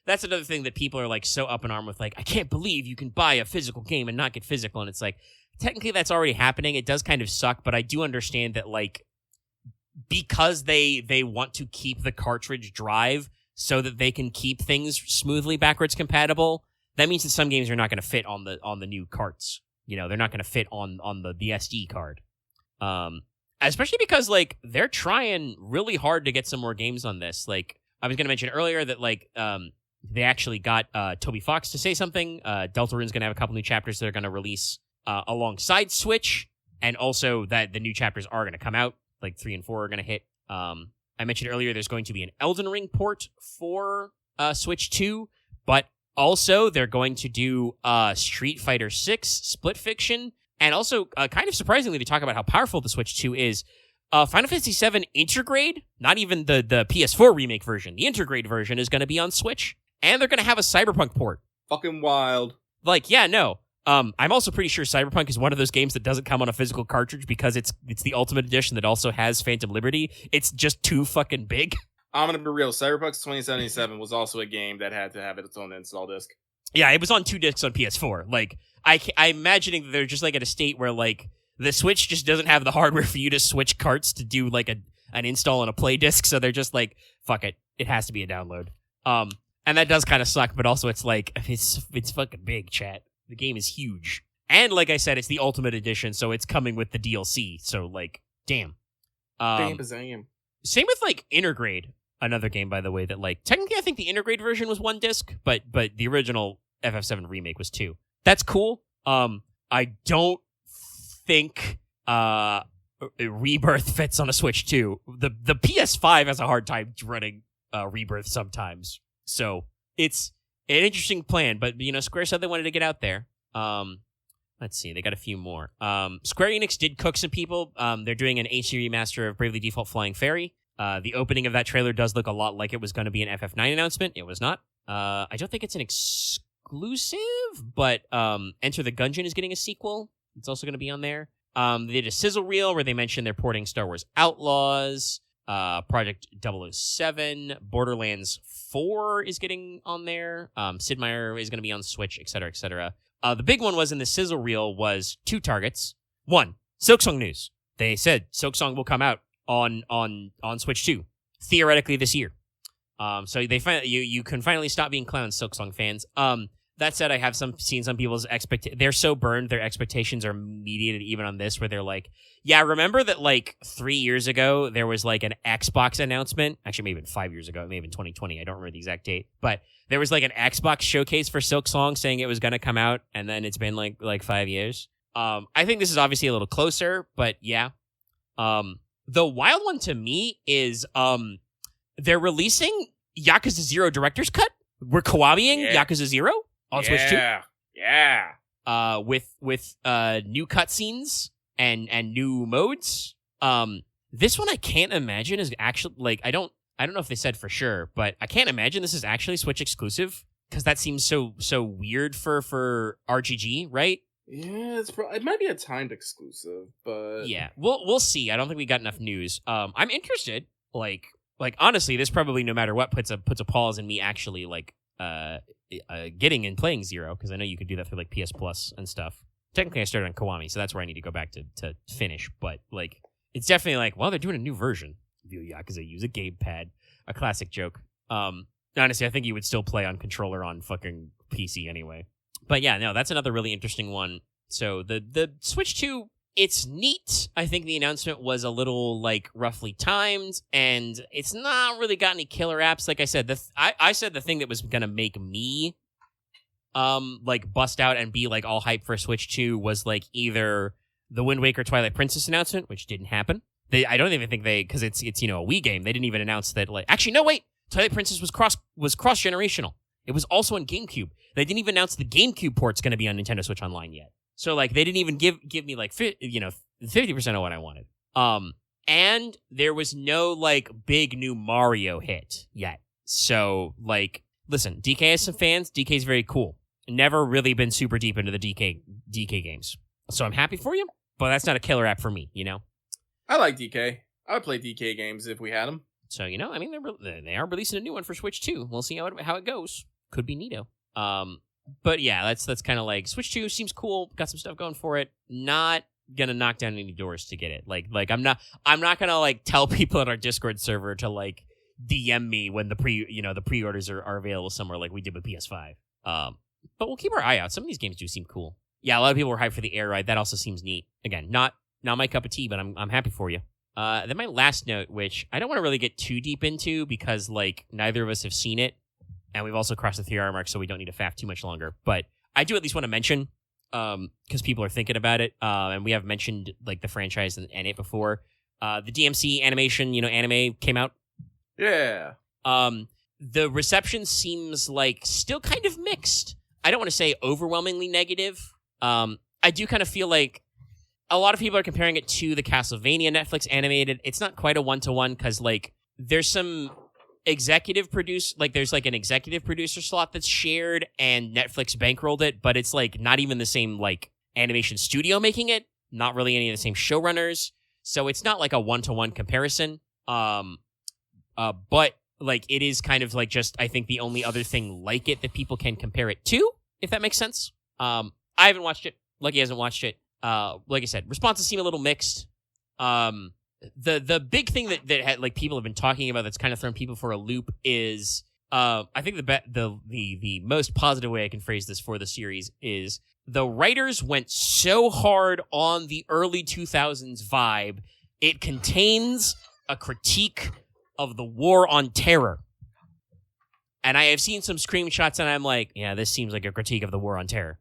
that's another thing that people are like so up in arm with, like, I can't believe you can buy a physical game and not get physical. And it's like, technically that's already happening. It does kind of suck, but I do understand that like because they want to keep the cartridge drive so that they can keep things smoothly backwards compatible, that means that some games are not going to fit on the new carts. They're not going to fit on the SD card. Especially because, like, they're trying really hard to get some more games on this. Like, I was going to mention earlier that, like, they actually got Toby Fox to say something. Deltarune's going to have a couple new chapters that are going to release alongside Switch, and also that the new chapters are going to come out. Like, 3 and 4 are going to hit. I mentioned earlier there's going to be an Elden Ring port for Switch 2, but Also, they're going to do Street Fighter 6 Split Fiction, and also, kind of surprisingly, to talk about how powerful the Switch 2 is, Final Fantasy VII Intergrade, not even the PS4 remake version, the Intergrade version is going to be on Switch, and they're going to have a Cyberpunk port. Fucking wild. Like, yeah, no. I'm also pretty sure Cyberpunk is one of those games that doesn't come on a physical cartridge because it's the Ultimate Edition that also has Phantom Liberty. It's just too fucking big. I'm gonna be real. Cyberpunk 2077 was also a game that had to have its own install disc. Yeah, it was on 2 discs on PS4. Like, I'm imagining that they're just like at a state where like the Switch just doesn't have the hardware for you to switch carts to do like an install and a play disc. So they're just like, fuck it, it has to be a download. And that does kind of suck, but also it's like it's fucking big, chat. The game is huge, and like I said, it's the Ultimate Edition, so it's coming with the DLC. So like, damn. Bazam. Same with like Intergrade. Another game, by the way, that like technically I think the Intergrade version was 1 disc, but the original FF7 remake was 2. That's cool. I don't think Rebirth fits on a Switch 2. The PS5 has a hard time running Rebirth sometimes, so it's an interesting plan. But Square said they wanted to get out there. Let's see, they got a few more. Square Enix did cook some people. They're doing an HD remaster of Bravely Default Flying Fairy. The opening of that trailer does look a lot like it was going to be an FF9 announcement. It was not. I don't think it's an exclusive, but Enter the Gungeon is getting a sequel. It's also going to be on there. They did a sizzle reel where they mentioned they're porting Star Wars Outlaws, Project 007, Borderlands 4 is getting on there. Sid Meier is going to be on Switch, etc., etc. The big one was in the sizzle reel was 2 targets. 1, Silksong news. They said Silksong will come out on Switch 2, theoretically this year. So they you can finally stop being clowns, Silksong fans. That said, I have seen some people's they're so burned, their expectations are mediated even on this, where they're like, yeah, remember that like 3 years ago there was like an Xbox announcement? Actually, maybe even 5 years ago, maybe in 2020. I don't remember the exact date, but there was like an Xbox showcase for Silksong saying it was going to come out, and then it's been like 5 years. I think this is obviously a little closer, but yeah. The wild one to me is they're releasing Yakuza 0 Director's Cut. We're Kiwamiing Yakuza 0 on Switch 2. Yeah. With new cutscenes and new modes. This one I can't imagine is actually like I don't know if they said for sure, but I can't imagine this is actually Switch exclusive, because that seems so weird for RGG, right? Yeah, it might be a timed exclusive, but yeah, we'll see. I don't think we got enough news. I'm interested. Like honestly, this probably no matter what puts a pause in me actually like getting and playing 0, because I know you could do that through like PS Plus and stuff. Technically, I started on Kiwami, so that's where I need to go back to finish. But like, it's definitely like, well, they're doing a new version of Yakuza. Use a gamepad, a classic joke. Honestly, I think you would still play on controller on fucking PC anyway. But yeah, no, that's another really interesting one. So the Switch 2, it's neat. I think the announcement was a little like roughly timed, and it's not really got any killer apps. Like I said, I said the thing that was gonna make me like bust out and be like all hyped for Switch 2 was like either the Wind Waker Twilight Princess announcement, which didn't happen. I don't even think because it's a Wii game. They didn't even announce that. Like, actually, no, wait, Twilight Princess was cross generational. It was also on GameCube. They didn't even announce the GameCube port's going to be on Nintendo Switch Online yet. So like they didn't even give me like 50% of what I wanted. And there was no like big new Mario hit yet. So like, listen, DK has some fans. DK's very cool. Never really been super deep into the DK games. So I'm happy for you, but that's not a killer app for me, I like DK. I would play DK games if we had them. So, I mean, they are releasing a new one for Switch 2. We'll see how it goes. Could be neato. But yeah, that's kind of like Switch 2 seems cool. Got some stuff going for it. Not gonna knock down any doors to get it. Like I'm not gonna like tell people at our Discord server to like DM me when the pre-orders are available somewhere like we did with PS5. But we'll keep our eye out. Some of these games do seem cool. Yeah, a lot of people were hyped for the Air Ride. That also seems neat. Again, not my cup of tea, but I'm happy for you. Then my last note, which I don't want to really get too deep into because like neither of us have seen it, and we've also crossed the 3-hour mark, so we don't need to faff too much longer. But I do at least want to mention, because people are thinking about it, and we have mentioned like the franchise and it before. The DMC animation, anime came out. Yeah. the reception seems like still kind of mixed. I don't want to say overwhelmingly negative. I do kind of feel like a lot of people are comparing it to the Castlevania Netflix animated. It's not quite a one-to-one because, like, there's some executive produce, like, there's, like, an executive producer slot that's shared and Netflix bankrolled it, but it's, like, not even the same, like, animation studio making it. Not really any of the same showrunners. So it's not, like, a one-to-one comparison. But, like, it is kind of, like, just, I think, the only other thing like it that people can compare it to, if that makes sense. I haven't watched it. Lucky hasn't watched it. Like I said, responses seem a little mixed. The big thing that had, like, people have been talking about that's kind of thrown people for a loop is I think the most positive way I can phrase this for the series is the writers went so hard on the early 2000s vibe. It contains a critique of the war on terror. And I have seen some screenshots and I'm like, yeah, this seems like a critique of the war on terror.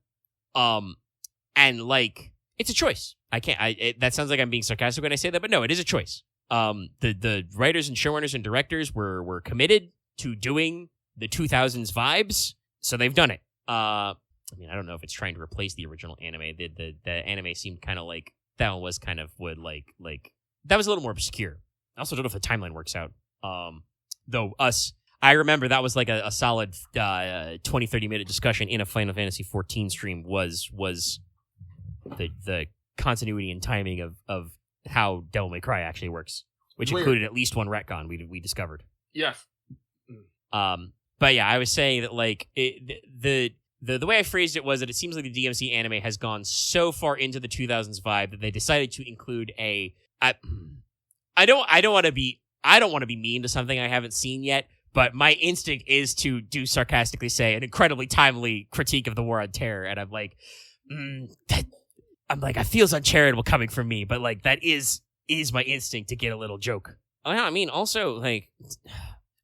And, like, it's a choice. That sounds like I'm being sarcastic when I say that, but no, it is a choice. The writers and showrunners and directors were committed to doing the 2000s vibes, so they've done it. I mean, I don't know if it's trying to replace the original anime. The anime seemed kind of like that one was kind of would like that was a little more obscure. I also don't know if the timeline works out. I remember that was like a solid 20-30 minute discussion in a Final Fantasy 14 stream was the continuity and timing of how Devil May Cry actually works, which included at least one retcon we discovered. Yeah. But yeah, I was saying that, like, the way I phrased it was that it seems like the DMC anime has gone so far into the 2000s vibe that they decided to include I don't want to be mean to something I haven't seen yet, but my instinct is to do sarcastically say an incredibly timely critique of the war on terror, and I'm like, I feels uncharitable coming from me, but, like, that is my instinct to get a little joke. I mean, also, like,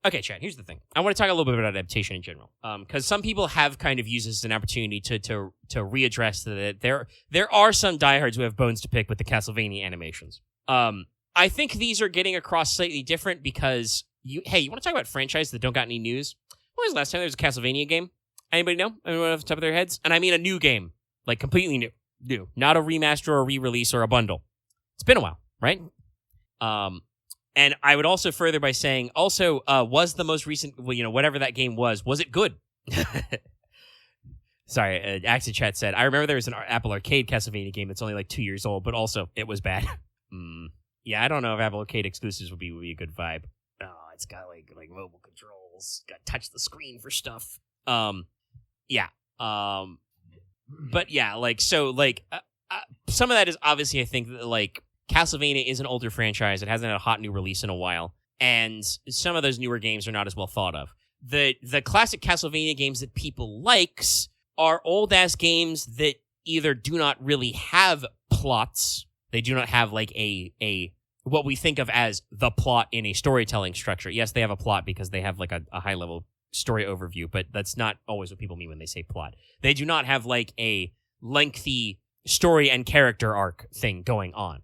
okay, Chad, here's the thing. I want to talk a little bit about adaptation in general, because some people have kind of used this as an opportunity to readdress that there are some diehards who have bones to pick with the Castlevania animations. I think these are getting across slightly different because you want to talk about franchises that don't got any news? When was the last time there was a Castlevania game? Anybody know? Anyone off the top of their heads? And I mean a new game, like completely new, not a remaster or a re-release or a bundle. It's been a while, right? And I would also further by saying, also, was the most recent, whatever that game was it good? Sorry, Accent Chat said, I remember there was an Apple Arcade Castlevania game that's only like 2 years old, but also it was bad. Yeah, I don't know if Apple Arcade exclusives would be a good vibe. Oh, it's got like mobile controls, got to touch the screen for stuff. Yeah. But yeah, like, so, like, some of that is obviously, I think, that, like, Castlevania is an older franchise. It hasn't had a hot new release in a while, and some of those newer games are not as well thought of. The classic Castlevania games that people likes are old-ass games that either do not really have plots. They do not have, like, a what we think of as the plot in a storytelling structure. Yes, they have a plot because they have, like, a high-level story overview, but that's not always what people mean when they say plot. They do not have, like, a lengthy story and character arc thing going on.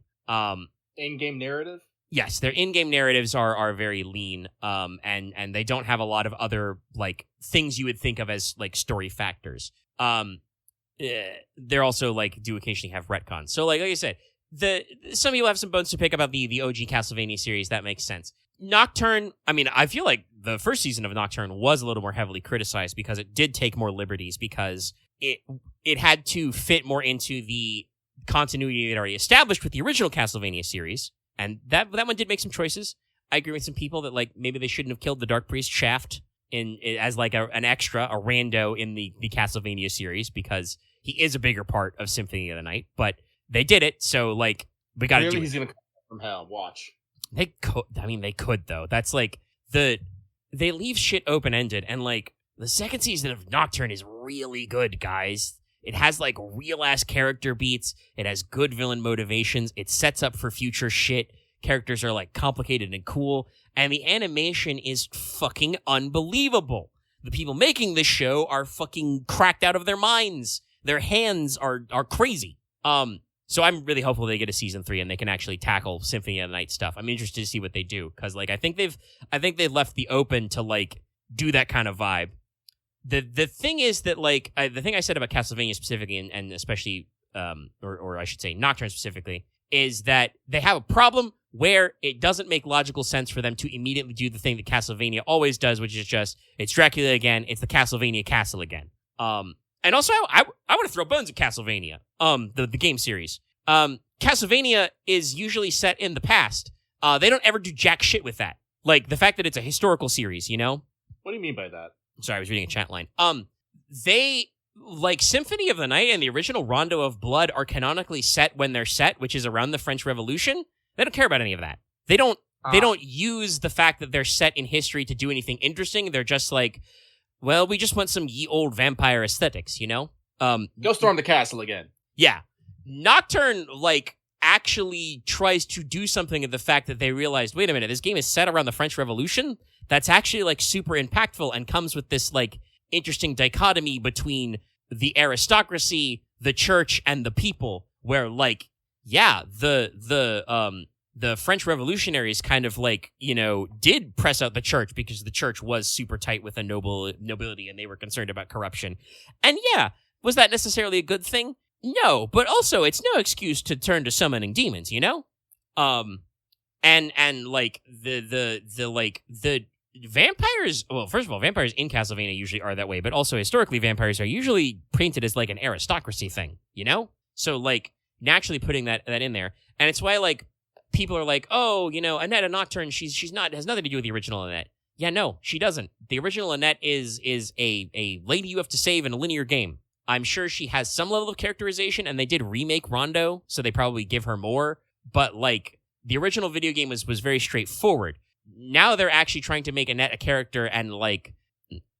In-game narrative? Yes, their in-game narratives are very lean, and they don't have a lot of other, like, things you would think of as, like, story factors. They're also, like, do occasionally have retcons. So, like I said, some people have some bones to pick about the OG Castlevania series. That makes sense. Nocturne, I mean, I feel like the first season of Nocturne was a little more heavily criticized because it did take more liberties because it had to fit more into the continuity that already established with the original Castlevania series, and that one did make some choices. I agree with some people that, like, maybe they shouldn't have killed the Dark Priest Shaft as like an extra, a rando in the Castlevania series because he is a bigger part of Symphony of the Night, but they did it, so, like, we gotta do it. He's gonna come from hell. Watch. They could though. That's like they leave shit open ended, and, like, the second season of Nocturne is really good, guys. It has, like, real ass character beats. It has good villain motivations. It sets up for future shit. Characters are, like, complicated and cool, and the animation is fucking unbelievable. The people making this show are fucking cracked out of their minds. Their hands are crazy. So I'm really hopeful they get a season 3 and they can actually tackle Symphony of the Night stuff. I'm interested to see what they do because, like, I think they've left the open to, like, do that kind of vibe. The thing is that, like, the thing I said about Castlevania specifically, and especially, or I should say Nocturne specifically, is that they have a problem where it doesn't make logical sense for them to immediately do the thing that Castlevania always does, which is just, it's Dracula again, it's the Castlevania castle again. And also, I want to throw bones at Castlevania, the game series. Castlevania is usually set in the past. They don't ever do jack shit with that. Like, the fact that it's a historical series, you know? What do you mean by that? Sorry, I was reading a chat line. They, like, Symphony of the Night and the original Rondo of Blood are canonically set when they're set, which is around the French Revolution. They don't care about any of that. They don't use the fact that they're set in history to do anything interesting. They're just like, well, we just want some ye old vampire aesthetics, you know? Go storm the castle again. Yeah. Nocturne, like, actually tries to do something of the fact that they realized, wait a minute, this game is set around the French Revolution? That's actually, like, super impactful and comes with this, like, interesting dichotomy between the aristocracy, the church, and the people, where, like, yeah, the French revolutionaries kind of, like, you know, did press out the church because the church was super tight with the nobility and they were concerned about corruption. And yeah, was that necessarily a good thing? No, but also it's no excuse to turn to summoning demons, you know? And like the vampires, well, first of all, vampires in Castlevania usually are that way, but also historically vampires are usually painted as like an aristocracy thing, you know? So like naturally putting that in there. And it's why like people are like, oh, you know, Annette and Nocturne, she's not, has nothing to do with the original Annette. Yeah, no, she doesn't. The original Annette is a lady you have to save in a linear game. I'm sure she has some level of characterization, and they did remake Rondo, so they probably give her more. But, like, the original video game was very straightforward. Now they're actually trying to make Annette a character, and, like,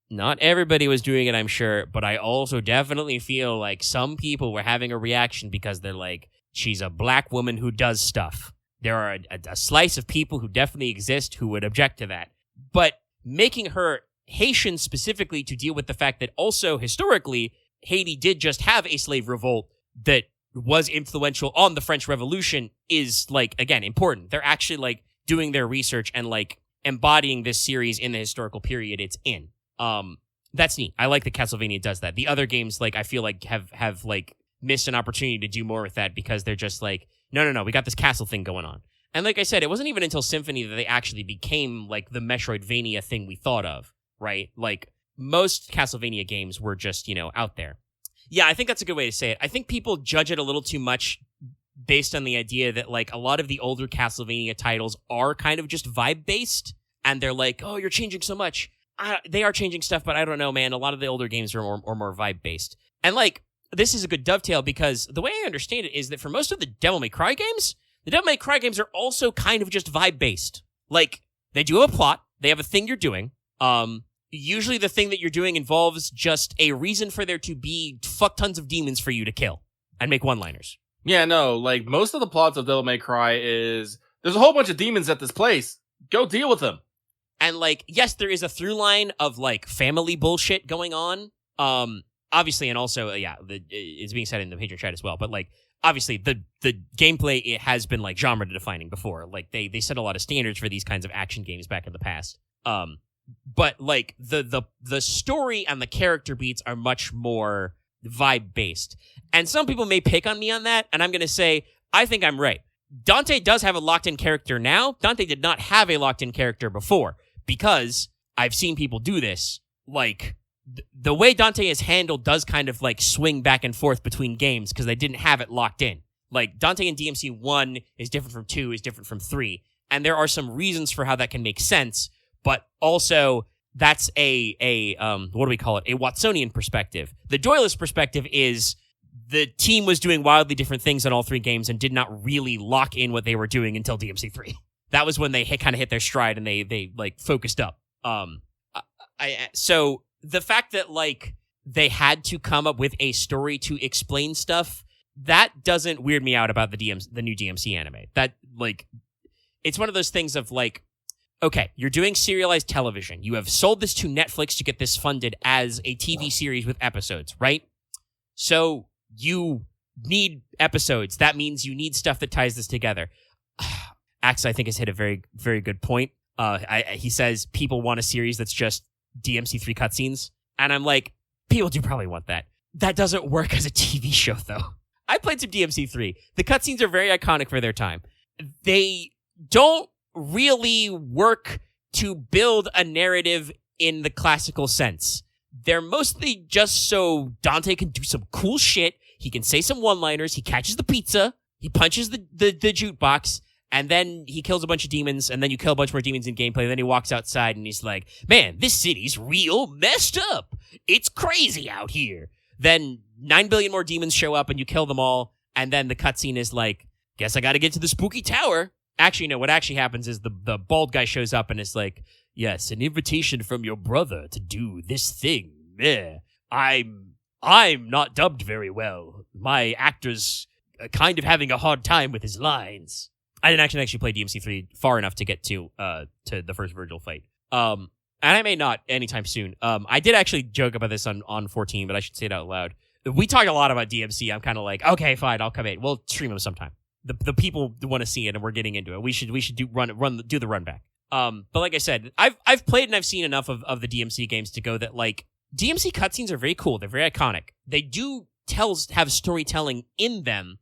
not everybody was doing it, I'm sure, but I also definitely feel like some people were having a reaction because they're like, she's a black woman who does stuff. There are a slice of people who definitely exist who would object to that. But making her Haitian specifically to deal with the fact that also, historically, Haiti did just have a slave revolt that was influential on the French Revolution is, like, again, important. They're actually, like, doing their research and, like, embodying this series in the historical period it's in. That's neat. I like that Castlevania does that. The other games, like, I feel like have like, missed an opportunity to do more with that because they're just like, no, we got this castle thing going on. And like I said, it wasn't even until Symphony that they actually became, like, the Metroidvania thing we thought of, right? Like, most Castlevania games were just, you know, out there. Yeah, I think that's a good way to say it. I think people judge it a little too much based on the idea that, like, a lot of the older Castlevania titles are kind of just vibe-based, and they're like, oh, you're changing so much. They are changing stuff, but I don't know, man. A lot of the older games are more vibe-based. And, like, this is a good dovetail because the way I understand it is that for most of the Devil May Cry games, the Devil May Cry games are also kind of just vibe-based. Like, they do have a plot. They have a thing you're doing. Usually the thing that you're doing involves just a reason for there to be fuck tons of demons for you to kill and make one-liners. Yeah, no, like, most of the plots of Devil May Cry is, there's a whole bunch of demons at this place. Go deal with them. And, like, yes, there is a through line of, like, family bullshit going on. Obviously, and also, it's being said in the Patreon chat as well, but, like, obviously, the gameplay, it has been, like, genre defining before. Like, they set a lot of standards for these kinds of action games back in the past. But, like, the story and the character beats are much more vibe-based. And some people may pick on me on that, and I'm going to say, I think I'm right. Dante does have a locked-in character now. Dante did not have a locked-in character before, because I've seen people do this. Like, the way Dante is handled does kind of, like, swing back and forth between games, because they didn't have it locked in. Like, Dante in DMC 1 is different from 2, is different from 3, and there are some reasons for how that can make sense, but also, that's a what do we call it? A Watsonian perspective. The Doylist perspective is the team was doing wildly different things in all three games and did not really lock in what they were doing until DMC 3. That was when they kind of hit their stride and they like focused up. So the fact that, like, they had to come up with a story to explain stuff, that doesn't weird me out about the new DMC anime. That, like, it's one of those things of, like, okay, you're doing serialized television. You have sold this to Netflix to get this funded as a TV series with episodes, right? So you need episodes. That means you need stuff that ties this together. Axe, I think, has hit a very, very good point. He says people want a series that's just DMC3 cutscenes, and I'm like, people do probably want that. That doesn't work as a TV show, though. I played some DMC3. The cutscenes are very iconic for their time. They don't really work to build a narrative in the classical sense. They're mostly just so Dante can do some cool shit. He can say some one-liners. He catches the pizza. He punches the jukebox. And then he kills a bunch of demons. And then you kill a bunch more demons in gameplay. And then he walks outside and he's like, man, this city's real messed up. It's crazy out here. Then 9 billion more demons show up and you kill them all. And then the cutscene is like, guess I gotta get to the spooky tower. Actually, no, what actually happens is the bald guy shows up and is like, yes, an invitation from your brother to do this thing. Yeah, I'm not dubbed very well. My actor's kind of having a hard time with his lines. I didn't actually play DMC3 far enough to get to the first Virgil fight. And I may not anytime soon. I did actually joke about this on 14, but I should say it out loud. We talk a lot about DMC. I'm kind of like, okay, fine, I'll come in. We'll stream them sometime. The people want to see it, and we're getting into it. We should do the run back. But like I said, I've played and I've seen enough of the DMC games to go that like DMC cutscenes are very cool. They're very iconic. They do have storytelling in them,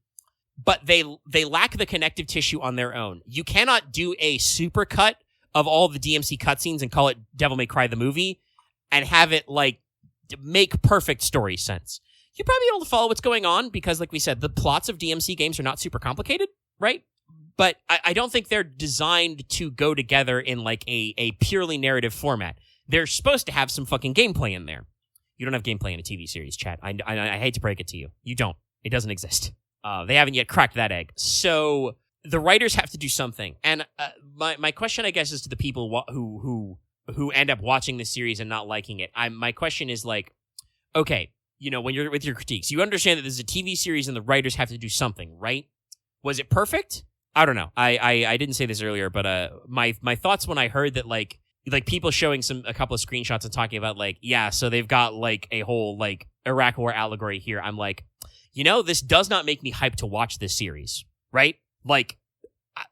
but they lack the connective tissue on their own. You cannot do a super cut of all the DMC cutscenes and call it Devil May Cry the movie and have it like make perfect story sense. You're probably able to follow what's going on because, like we said, the plots of DMC games are not super complicated, right? But I don't think they're designed to go together in like a purely narrative format. They're supposed to have some fucking gameplay in there. You don't have gameplay in a TV series, chat. I hate to break it to you. You don't. It doesn't exist. They haven't yet cracked that egg. So the writers have to do something. And my question, I guess, is to the people who end up watching the series and not liking it. My question is like, okay, you know, when you're with your critiques, you understand that this is a TV series and the writers have to do something, right? Was it perfect? I don't know. I didn't say this earlier, but my thoughts when I heard that like people showing a couple of screenshots and talking about like, yeah, so they've got like a whole like Iraq War allegory here. I'm like, you know, this does not make me hyped to watch this series, right? Like,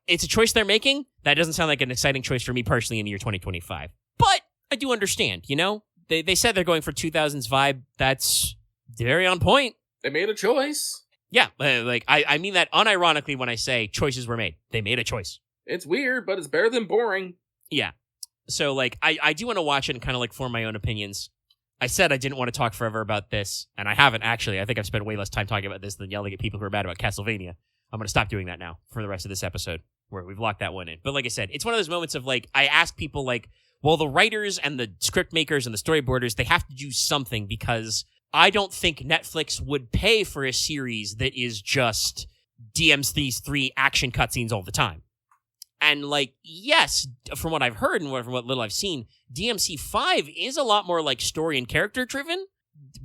it's a choice they're making. That doesn't sound like an exciting choice for me personally in the year 2025. But I do understand, you know? They said they're going for 2000s vibe. That's very on point. They made a choice. Yeah, like I mean that unironically when I say choices were made. They made a choice. It's weird, but it's better than boring. Yeah. So like I do want to watch it and kind of like form my own opinions. I said I didn't want to talk forever about this, and I haven't actually. I think I've spent way less time talking about this than yelling at people who are mad about Castlevania. I'm going to stop doing that now for the rest of this episode, where we've locked that one in. But like I said, it's one of those moments of like, I ask people like, well, the writers and the script makers and the storyboarders, they have to do something because I don't think Netflix would pay for a series that is just DMC3 action cutscenes all the time. And like, yes, from what I've heard and from what little I've seen, DMC5 is a lot more like story and character driven,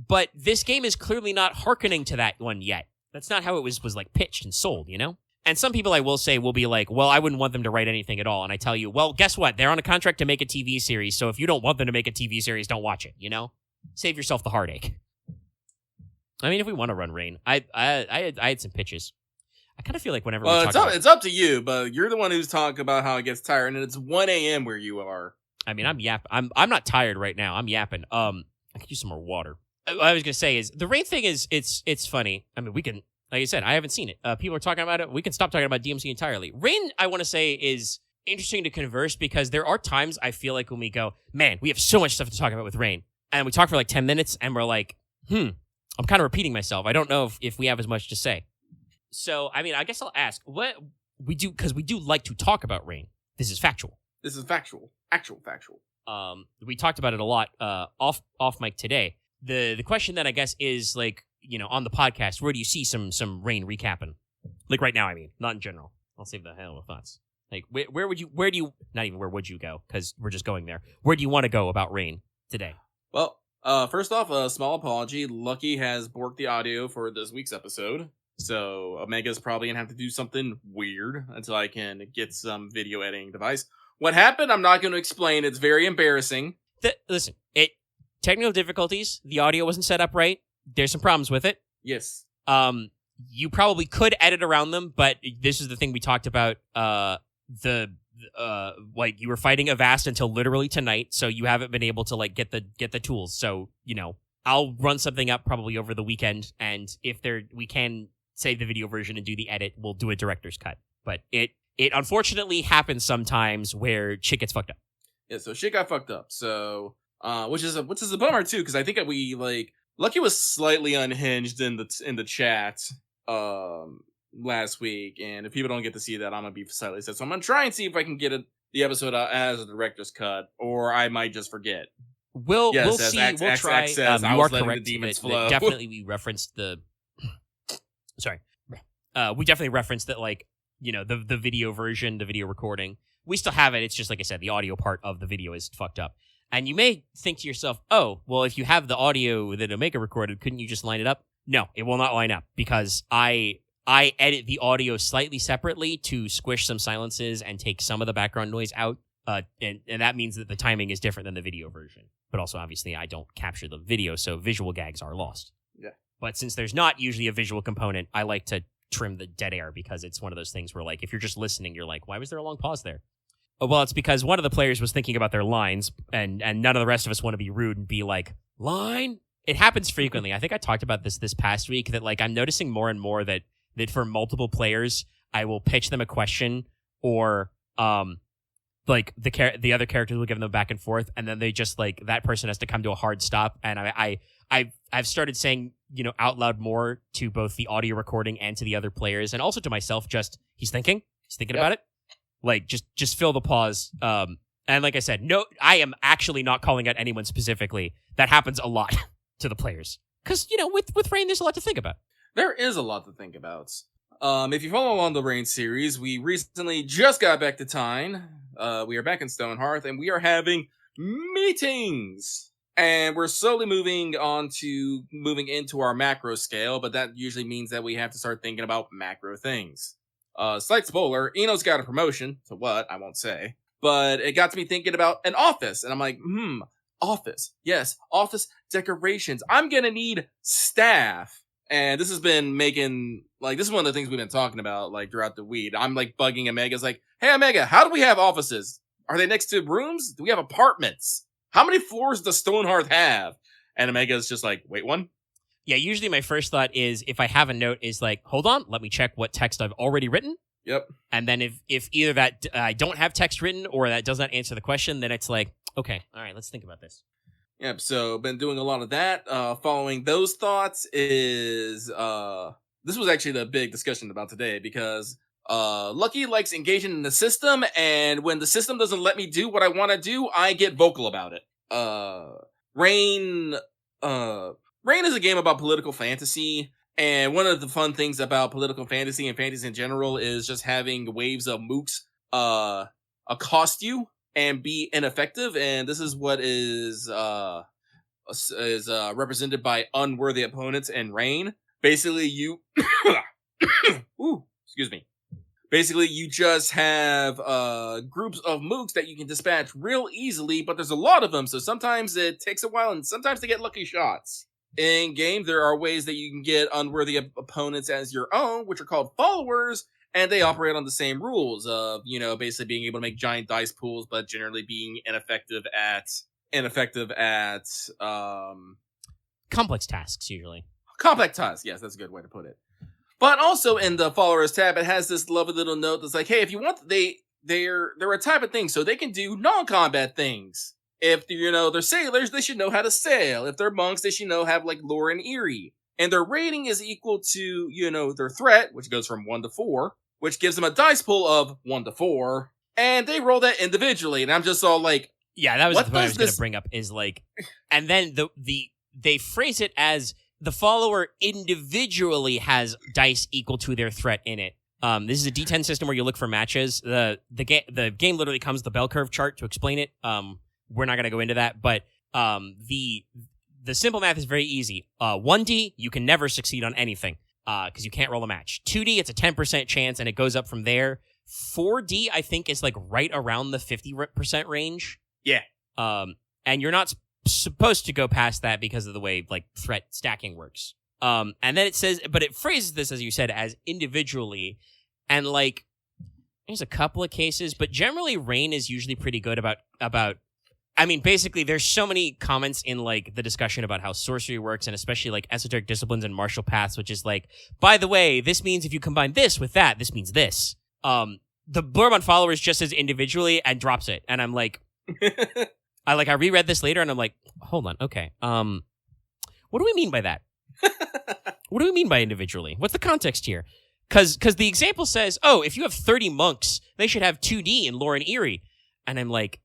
but this game is clearly not hearkening to that one yet. That's not how it was like pitched and sold, you know? And some people I will say will be like, well, I wouldn't want them to write anything at all. And I tell you, well, guess what? They're on a contract to make a TV series. So if you don't want them to make a TV series, don't watch it, you know? Save yourself the heartache. I mean, if we want to run Rain, I had some pitches. I kind of feel like whenever we talk about... it's up to you, but you're the one who's talking about how it gets tired, and it's 1 a.m. where you are. I mean, I'm not tired right now. I'm yapping. I could use some more water. What I was gonna say is the Rain thing is it's funny. I mean, we can, like I said, I haven't seen it. People are talking about it. We can stop talking about DMC entirely. Rain, I want to say, is interesting to converse because there are times I feel like when we go, man, we have so much stuff to talk about with Rain, and we talk for like 10 minutes, and we're like, I'm kind of repeating myself. I don't know if we have as much to say. So, I mean, I guess I'll ask what we do, because we do like to talk about Rain. This is factual. This is factual. Actual factual. We talked about it a lot off mic today. The question then I guess is like, you know, on the podcast, where do you see some Rain recapping? Like right now, I mean, not in general. I'll save the hell of thoughts. Like where do you not even where would you go? Because we're just going there. Where do you want to go about Rain today? Well, first off, a small apology. Lucky has borked the audio for this week's episode. So Omega's probably gonna have to do something weird until I can get some video editing device. What happened, I'm not going to explain. It's very embarrassing. Listen, technical difficulties. The audio wasn't set up right. There's some problems with it. Yes. You probably could edit around them, but this is the thing we talked about. The like you were fighting Avast until literally tonight, so you haven't been able to like get the tools. So, I'll run something up probably over the weekend, and if we can save the video version and do the edit, we'll do a director's cut. But it unfortunately happens sometimes where shit gets fucked up. Yeah, so shit got fucked up. So, which is a bummer too, because I think that we Lucky was slightly unhinged in the chat last week, and if people don't get to see that, I'm gonna be slightly sad. So I'm gonna try and see if I can get the episode out as a director's cut, or I might just forget. We'll see. We'll try. You are are correct. flow. Definitely, we referenced the. Sorry, we definitely referenced that, the video version, the video recording. We still have it. It's just like I said, the audio part of the video is fucked up. And you may think to yourself, "Oh, well, if you have the audio that Omega recorded, couldn't you just line it up?" No, it will not line up because I edit the audio slightly separately to squish some silences and take some of the background noise out. And that means that the timing is different than the video version. But also, obviously, I don't capture the video, so visual gags are lost. Yeah. But since there's not usually a visual component, I like to trim the dead air because it's one of those things where, if you're just listening, you're like, why was there a long pause there? Oh, well, it's because one of the players was thinking about their lines, and none of the rest of us want to be rude and be like, line? It happens frequently. I think I talked about this past week, that, I'm noticing more and more that for multiple players, I will pitch them a question, or, the other characters will give them back and forth, and then they just, that person has to come to a hard stop, and I've started saying, out loud more to both the audio recording and to the other players, and also to myself, just, he's thinking about it. Just fill the pause. And like I said, no, I am actually not calling out anyone specifically. That happens a lot to the players. Because, with Rain, there's a lot to think about. There is a lot to think about. If you follow along the Rain series, we recently just got back to Tyne. We are back in Stonehearth, and we are having meetings. And we're slowly moving into our macro scale, but that usually means that we have to start thinking about macro things. Slight spoiler, Eno's got a promotion, to what, I won't say. But it got to me thinking about an office, and I'm like, office. Yes, office decorations. I'm gonna need staff. And this has been making, this is one of the things we've been talking about, throughout the week. I'm, bugging Omega. It's like, hey, Omega, how do we have offices? Are they next to rooms? Do we have apartments? How many floors does Stonehearth have? And Omega's just like, wait, one? Yeah, usually my first thought is, if I have a note, is hold on, let me check what text I've already written. Yep. And then if either that I don't have text written or that does not answer the question, then it's okay, all right, let's think about this. Yep, so been doing a lot of that. Following those thoughts is, this was actually the big discussion about today, because Lucky likes engaging in the system, and when the system doesn't let me do what I want to do, I get vocal about it. Rain is a game about political fantasy, and one of the fun things about political fantasy and fantasy in general is just having waves of mooks accost you and be ineffective, and this is what is represented by unworthy opponents in Rain. Basically, you ooh, excuse me. Basically, you just have groups of mooks that you can dispatch real easily, but there's a lot of them, so sometimes it takes a while, and sometimes they get lucky shots. In game, there are ways that you can get unworthy opponents as your own, which are called followers, and they operate on the same rules of, basically being able to make giant dice pools, but generally being ineffective at complex tasks, usually. Complex tasks, yes, that's a good way to put it. But also in the followers tab, it has this lovely little note that's like, hey, if you want, they're a type of thing, so they can do non-combat things. If they're sailors, they should know how to sail. If they're monks, they should have lore and eerie. And their rating is equal to, their threat, which goes from 1 to 4, which gives them a dice pool of 1 to 4. And they roll that individually. And I'm just all like, yeah, that was the point I was going to bring up is and then they phrase it as the follower individually has dice equal to their threat in it. This is a D10 system where you look for matches. The game literally comes with the bell curve chart to explain it. We're not going to go into that, but the simple math is very easy. 1D, you can never succeed on anything because you can't roll a match. 2D, it's a 10% chance, and it goes up from there. 4D, I think, is right around the 50% range. Yeah. And you're not supposed to go past that because of the way threat stacking works. And then it says, but it phrases this, as you said, as individually, and There's a couple of cases, but generally Rain is usually pretty good about I mean, basically, there's so many comments in, like, the discussion about how sorcery works, and especially, like, esoteric disciplines and martial paths, which is like, by the way, this means if you combine this with that, this means this. The blurb on followers just says individually and drops it, and I'm like, I reread this later, and I'm like, hold on, okay, what do we mean by that? What do we mean by individually? What's the context here? Because the example says, oh, if you have 30 monks, they should have 2D in Lore and Eerie. And I'm like,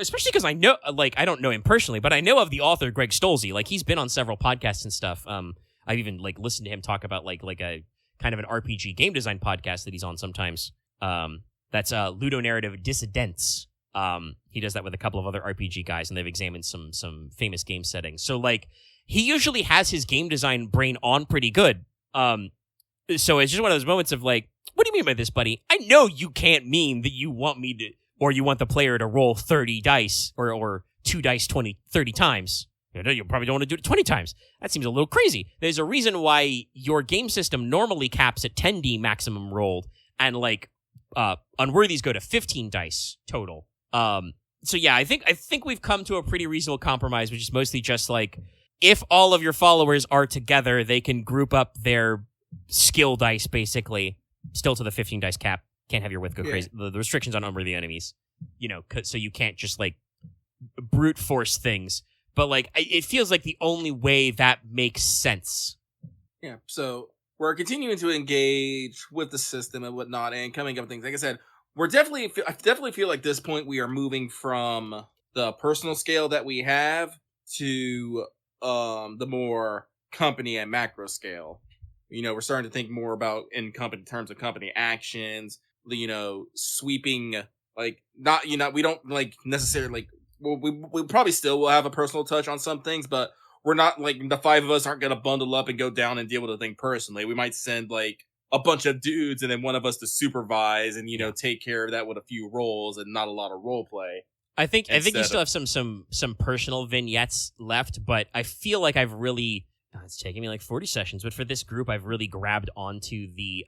especially because I know, like, I don't know him personally, but I know of the author, Greg Stolze. Like, he's been on several podcasts and stuff. I've even, like, listened to him talk about, like a kind of an RPG game design podcast that he's on sometimes. That's Ludonarrative Dissidents. He does that with a couple of other RPG guys, and they've examined some famous game settings. So, like, he usually has his game design brain on pretty good. So it's just one of those moments of like, what do you mean by this, buddy? I know you can't mean that you want me to, or you want the player to roll 30 dice or 2 dice 30 times. You probably don't want to do it 20 times. That seems a little crazy. There's a reason why your game system normally caps at 10D maximum rolled, and like Unworthies go to 15 dice total. So yeah, I think we've come to a pretty reasonable compromise, which is mostly just like, if all of your followers are together, they can group up their skill dice, basically, still to the 15 dice cap. Can't have your width go crazy. The restrictions on unworthy enemies, so you can't just like brute force things. But like, it feels like the only way that makes sense. Yeah. So we're continuing to engage with the system and whatnot, and coming up with things. Like I said, I definitely feel like at this point we are moving from the personal scale that we have to the more company and macro scale. We're starting to think more about in terms of company actions, sweeping, like, not, we don't like necessarily like, we probably still will have a personal touch on some things, but we're not like, the 5 of us aren't going to bundle up and go down and deal with the thing personally. We might send like a bunch of dudes and then one of us to supervise and, take care of that with a few rolls and not a lot of role play. I think you still have some personal vignettes left, but I feel like I've really, it's taking me like 40 sessions, but for this group, I've really grabbed onto the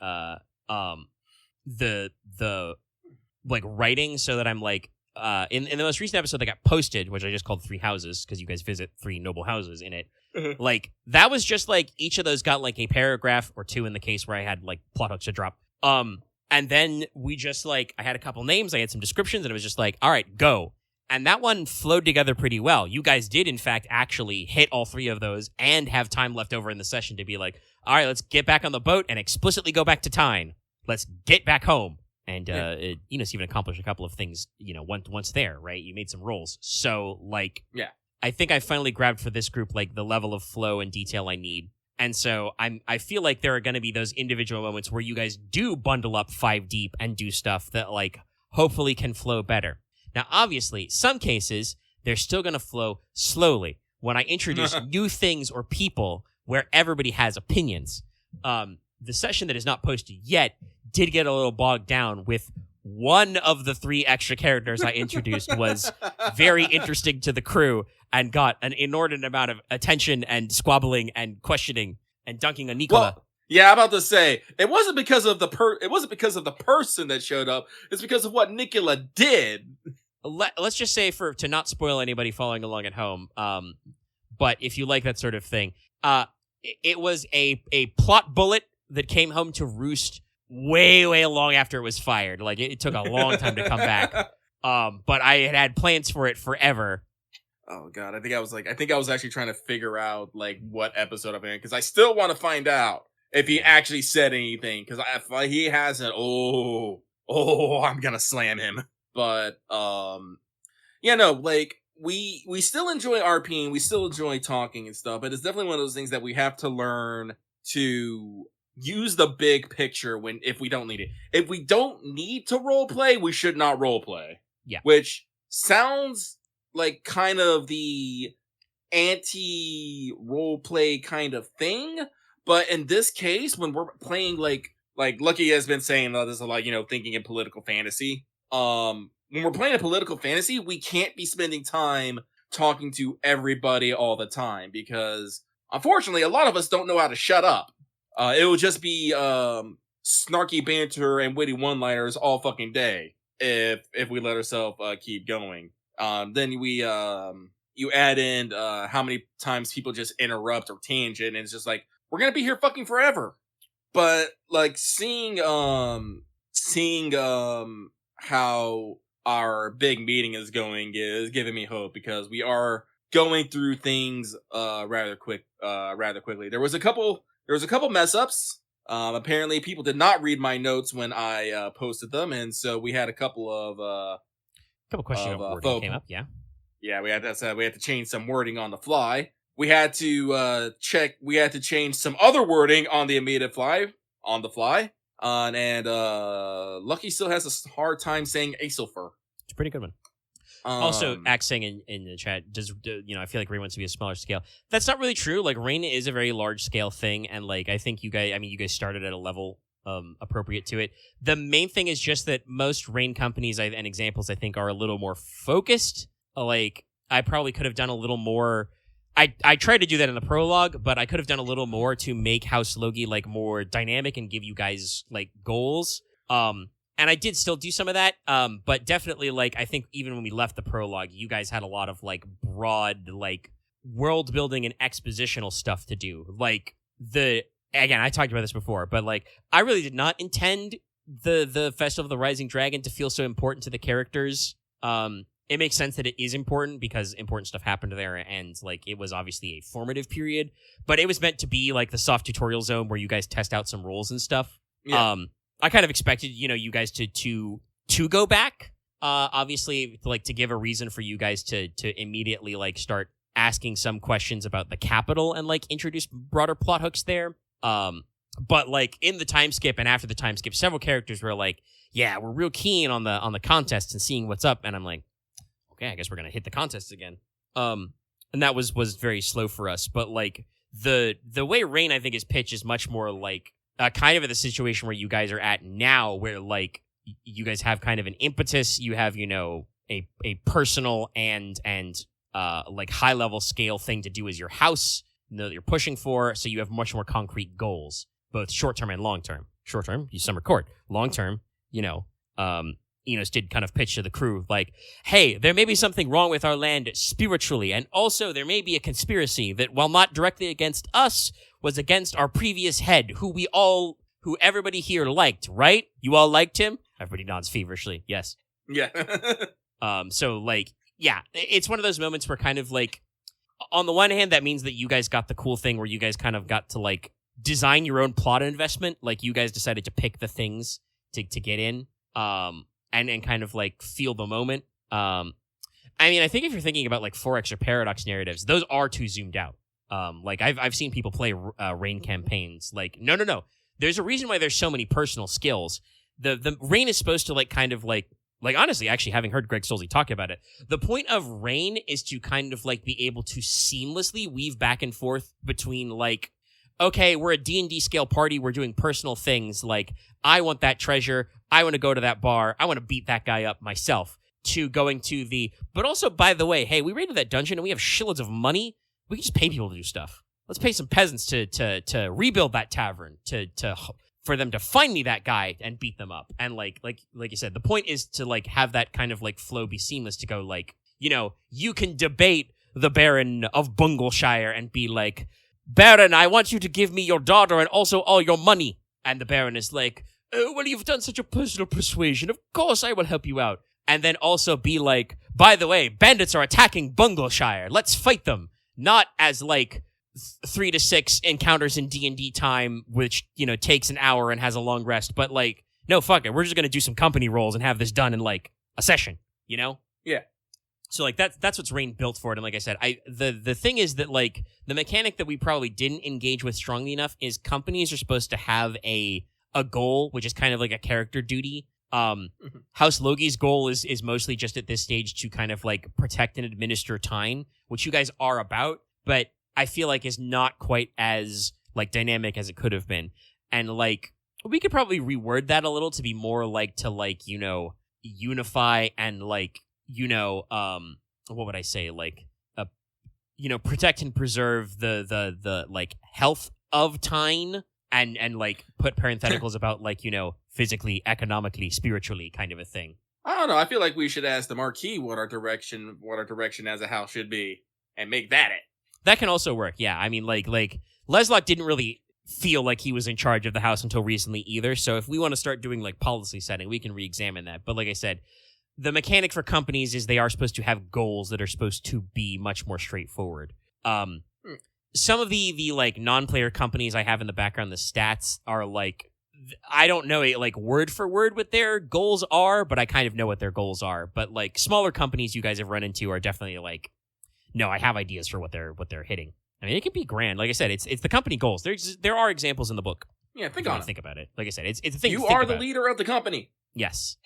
like writing, so that I'm like, in the most recent episode that got posted, which I just called 3 houses, because you guys visit 3 noble houses in it. Mm-hmm. Like, that was just like, each of those got like a paragraph or 2 in the case where I had like plot hooks to drop. And then we just like, I had a couple names, I had some descriptions, and it was just like, all right, go. And that one flowed together pretty well. You guys did, in fact, actually hit all 3 of those and have time left over in the session to be like, all right, let's get back on the boat and explicitly go back to Tyne. Let's get back home. And, Enos even accomplished a couple of things, once there, right? You made some rolls. So, like, yeah, I think I finally grabbed for this group, like, the level of flow and detail I need. And so I feel like there are going to be those individual moments where you guys do bundle up 5 deep and do stuff that, like, hopefully can flow better. Now, obviously, some cases, they're still going to flow slowly. When I introduce new things or people where everybody has opinions, the session that is not posted yet did get a little bogged down with one of the 3 extra characters I introduced was very interesting to the crew and got an inordinate amount of attention and squabbling and questioning and dunking on Nicola. Well, yeah, I'm about to say, it wasn't because of the person that showed up. It's because of what Nicola did. Let's just say, to not spoil anybody following along at home, but if you like that sort of thing, it was a plot bullet that came home to roost way, way long after it was fired. Like, it took a long time to come back. But I had plans for it forever. Oh god, I think I was actually trying to figure out like what episode I'm in, because I still want to find out if he actually said anything. Because if he hasn't, I'm gonna slam him. But like we still enjoy RPing, we still enjoy talking and stuff. But it's definitely one of those things that we have to learn to use the big picture if we don't need it. If we don't need to role play, we should not role play. Yeah. Which sounds like kind of the anti-role play kind of thing. But in this case, when we're playing like Lucky has been saying this a lot, thinking in political fantasy. When we're playing a political fantasy, we can't be spending time talking to everybody all the time, because unfortunately, a lot of us don't know how to shut up. It will just be snarky banter and witty one-liners all fucking day if we let ourselves keep going. Then you add in how many times people just interrupt or tangent, and it's just like, we're gonna be here fucking forever. But like seeing how our big meeting is going is giving me hope, because we are going through things rather quickly. There was a couple mess ups. Apparently people did not read my notes when I posted them, and so we had a couple questions that came up. Yeah, we had to change some wording on the fly. We had to change some other wording on the fly. And Lucky still has a hard time saying Acelfer. It's a pretty good one. Also, Axe saying in the chat, I feel like Rain wants to be a smaller scale. That's not really true. Like, Rain is a very large scale thing, and like I think you guys started at a level appropriate to it. The main thing is just that most Rain companies and examples, I think, are a little more focused. Like, I probably could have done a little more. I tried to do that in the prologue, but I could have done a little more to make House Logi like more dynamic and give you guys like goals. And I did still do some of that. But definitely, like, I think even when we left the prologue, you guys had a lot of like broad like world building and expositional stuff to do. Like, again, I talked about this before, but like I really did not intend the Festival of the Rising Dragon to feel so important to the characters. It makes sense that it is important because important stuff happened there, and like it was obviously a formative period, but it was meant to be like the soft tutorial zone where you guys test out some rules and stuff. Yeah. I kind of expected, you guys to go back, obviously, like to give a reason for you guys to immediately like start asking some questions about the capital and like introduce broader plot hooks there. But like in the time skip and after the time skip, several characters were like, "Yeah, we're real keen on the contest and seeing what's up," and I'm like, okay, I guess we're gonna hit the contest again. And that was very slow for us. But like the way Rain, I think, is pitched is much more like kind of the situation where you guys are at now, where like you guys have kind of an impetus. You have a personal and like high level scale thing to do as your house that you're pushing for. So you have much more concrete goals, both short term and long term. Short term, you summer court. Long term, Enos did kind of pitch to the crew, like, hey, there may be something wrong with our land spiritually, and also there may be a conspiracy that, while not directly against us, was against our previous head, who everybody here liked, right? You all liked him? Everybody nods feverishly, yes. Yeah. So, like, yeah, it's one of those moments where kind of, like, on the one hand, that means that you guys got the cool thing where you guys kind of got to, like, design your own plot investment. Like, you guys decided to pick the things to get in. And kind of like feel the moment. I mean, I think if you're thinking about like 4X or Paradox narratives, those are too zoomed out. Like I've seen people play Rain campaigns. Like, no. There's a reason why there's so many personal skills. The Rain is supposed to like kind of like honestly, actually, having heard Greg Stolze talk about it, the point of Rain is to kind of like be able to seamlessly weave back and forth between like, okay, we're a D&D scale party. We're doing personal things like, I want that treasure. I want to go to that bar. I want to beat that guy up myself. To going to but also, by the way, hey, we raided that dungeon and we have shitloads of money. We can just pay people to do stuff. Let's pay some peasants to rebuild that tavern, for them to find me that guy and beat them up. And like you said, the point is to like have that kind of like flow be seamless, to go like, you can debate the Baron of Bungleshire and be like, Baron, I want you to give me your daughter and also all your money. And the Baron is like, oh, well, you've done such a personal persuasion. Of course I will help you out. And then also be like, by the way, bandits are attacking Bungleshire. Let's fight them. Not as like 3 to 6 encounters in D&D time, which, takes an hour and has a long rest. But like, no, fuck it. We're just going to do some company rolls and have this done in like a session, Yeah. So like that's what's Rain built for it. And like I said, the thing is that like the mechanic that we probably didn't engage with strongly enough is companies are supposed to have a goal, which is kind of like a character duty. House Logi's goal is mostly just at this stage to kind of like protect and administer Tyne, which you guys are about, but I feel like is not quite as like dynamic as it could have been. And like we could probably reword that a little to be more like to like, unify and like, what would I say? Like, protect and preserve the like health of Tyne and like put parentheticals about like, physically, economically, spiritually kind of a thing. I don't know. I feel like we should ask the Marquis what our direction as a house should be, and make that it. That can also work. Yeah, I mean, like Leslock didn't really feel like he was in charge of the house until recently either. So if we want to start doing like policy setting, we can re-examine that. But like I said, the mechanic for companies is they are supposed to have goals that are supposed to be much more straightforward. Some of the like non-player companies I have in the background, the stats are like, I don't know like word for word what their goals are, but I kind of know what their goals are. But like smaller companies you guys have run into are definitely like, no, I have ideas for what they're hitting. I mean, it can be grand. Like I said, it's the company goals. There are examples in the book. Yeah, think about it. Like I said, it's a thing. You are the leader of the company. Yes.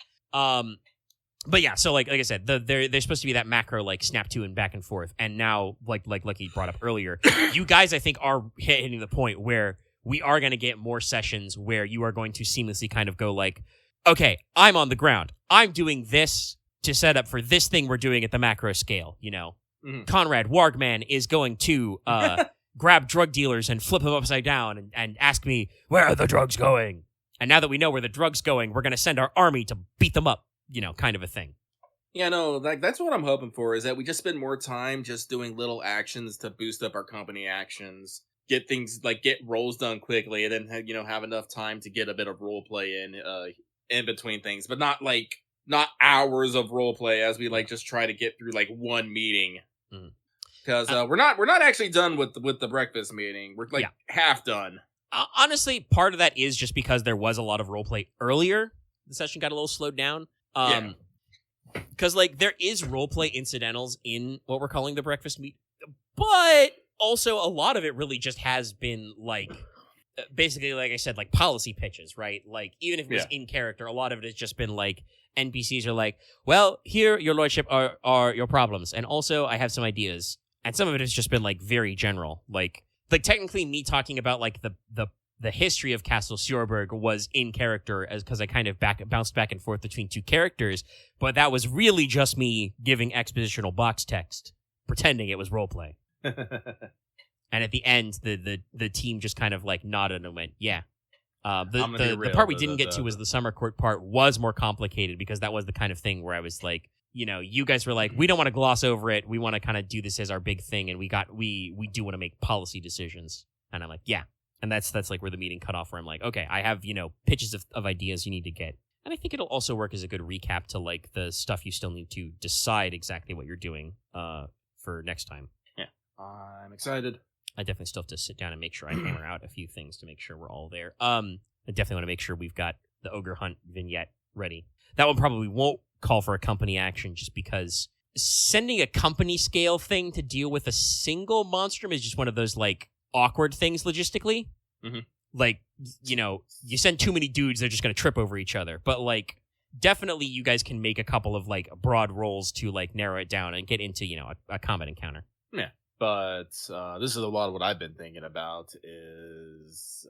But yeah, so like I said, they're supposed to be that macro like snap to and back and forth. And now, like he brought up earlier, you guys I think are hitting the point where we are going to get more sessions where you are going to seamlessly kind of go like, okay, I'm on the ground. I'm doing this to set up for this thing we're doing at the macro scale. Mm-hmm. Conrad Wargman is going to grab drug dealers and flip them upside down and ask me, where are the drugs going? And now that we know where the drugs going, we're going to send our army to beat them up. Kind of a thing. Yeah, no, that's what I'm hoping for, is that we just spend more time just doing little actions to boost up our company actions, get things, like, get roles done quickly, and then, have enough time to get a bit of role play in between things, but not hours of role play as we, like, just try to get through, like, one meeting. Because we're not actually done with the breakfast meeting. We're, like, half done. Honestly, part of that is just because there was a lot of role play earlier. The session got a little slowed down. Because like there is roleplay incidentals in what we're calling the breakfast meet, but also a lot of it really just has been like basically, like I said, like policy pitches, right? Like even if it was in character, a lot of it has just been like NPCs are like, well, here, your lordship, are your problems, and also I have some ideas, and some of it has just been like very general, like technically me talking about like the history of Castle Sjoerberg was in character as because I kind of bounced back and forth between two characters, but that was really just me giving expositional box text, pretending it was roleplay. And at the end, the team just kind of like nodded and went, yeah. The part we didn't get to was the summer court part was more complicated because that was the kind of thing where I was like, you guys were like, we don't want to gloss over it. We want to kind of do this as our big thing, and we do want to make policy decisions. And I'm like, yeah. And that's like where the meeting cut off, where I'm like, okay, I have, pitches of ideas you need to get. And I think it'll also work as a good recap to like the stuff you still need to decide exactly what you're doing for next time. Yeah. I'm excited. I definitely still have to sit down and make sure I hammer out a few things to make sure we're all there. I definitely want to make sure we've got the Ogre Hunt vignette ready. That one probably won't call for a company action just because sending a company scale thing to deal with a single monstrum is just one of those like awkward things logistically. Mm-hmm. Like, you send too many dudes, they're just going to trip over each other. But like, definitely you guys can make a couple of like broad rolls to like narrow it down and get into, a combat encounter. Yeah. But this is a lot of what I've been thinking about is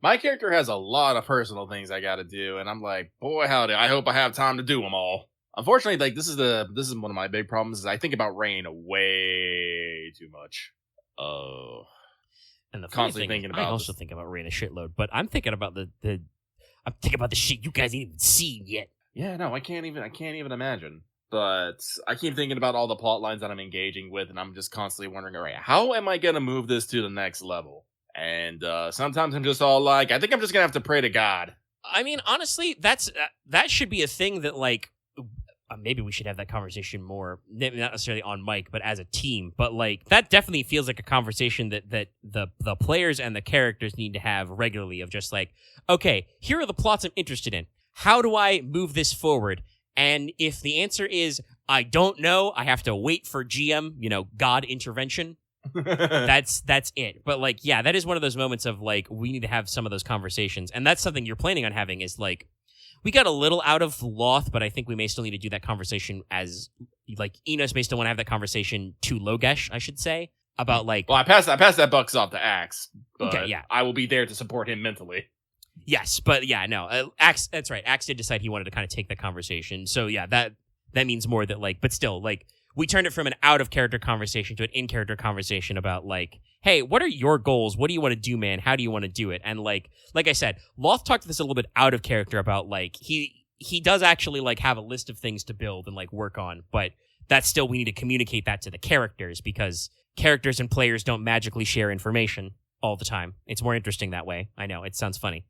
my character has a lot of personal things I got to do. And I'm like, boy, howdy, I hope I have time to do them all. Unfortunately, like this is one of my big problems is I think about Rain way too much. Oh. And the constantly thinking about I also think about Rain a shitload, but I'm thinking about the shit you guys ain't even seen yet. Yeah, no, I can't even imagine. But I keep thinking about all the plot lines that I'm engaging with, and I'm just constantly wondering, all right, how am I gonna move this to the next level? And sometimes I'm just all like, I think I'm just gonna have to pray to God. I mean, honestly, that should be a thing that like maybe we should have that conversation more, not necessarily on mic, but as a team. But like that definitely feels like a conversation that the players and the characters need to have regularly of just like, okay, here are the plots I'm interested in. How do I move this forward? And if the answer is I don't know, I have to wait for GM, God intervention. that's it. But like, yeah, that is one of those moments of like we need to have some of those conversations, and that's something you're planning on having is like. We got a little out of Loth, but I think we may still need to do that conversation as, like, Enos may still want to have that conversation to Logesh, I should say, about, like... Well, I passed that buck off to Axe, but okay, yeah. I will be there to support him mentally. Yes, but yeah, no, Axe, that's right. Axe did decide he wanted to kind of take that conversation, so yeah, that means more that, like, but still, like, we turned it from an out-of-character conversation to an in-character conversation about, like, hey, what are your goals? What do you want to do, man? How do you want to do it? And, like I said, Loth talked this a little bit out of character about, like, he does actually, like, have a list of things to build and, like, work on, but that's still, we need to communicate that to the characters, because characters and players don't magically share information all the time. It's more interesting that way. I know, it sounds funny.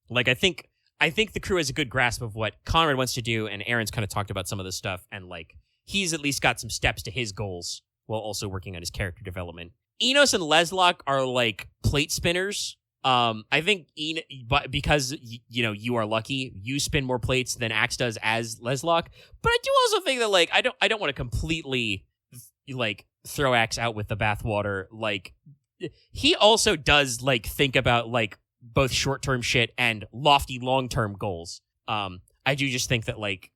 Like, I think the crew has a good grasp of what Conrad wants to do, and Aaron's kind of talked about some of this stuff, and, like, he's at least got some steps to his goals while also working on his character development. Enos and Leslock are, like, plate spinners. I think because, you know, you are lucky, you spin more plates than Axe does as Leslock, but I do also think that, like, I don't want to completely, like, throw Axe out with the bathwater. Like, he also does, like, think about, like, both short-term shit and lofty long-term goals. I do just think that, like,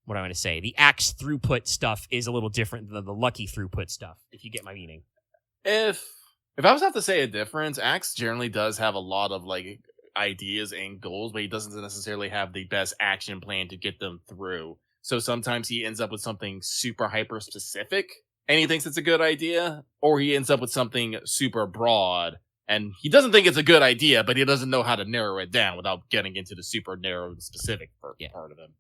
what I want to say, the Axe throughput stuff is a little different than the Lucky throughput stuff, if you get my meaning. If I was to have to say a difference, Axe generally does have a lot of, like, ideas and goals, but he doesn't necessarily have the best action plan to get them through. So sometimes he ends up with something super hyper specific and he thinks it's a good idea, or he ends up with something super broad and he doesn't think it's a good idea, but he doesn't know how to narrow it down without getting into the super narrow and specific part of him.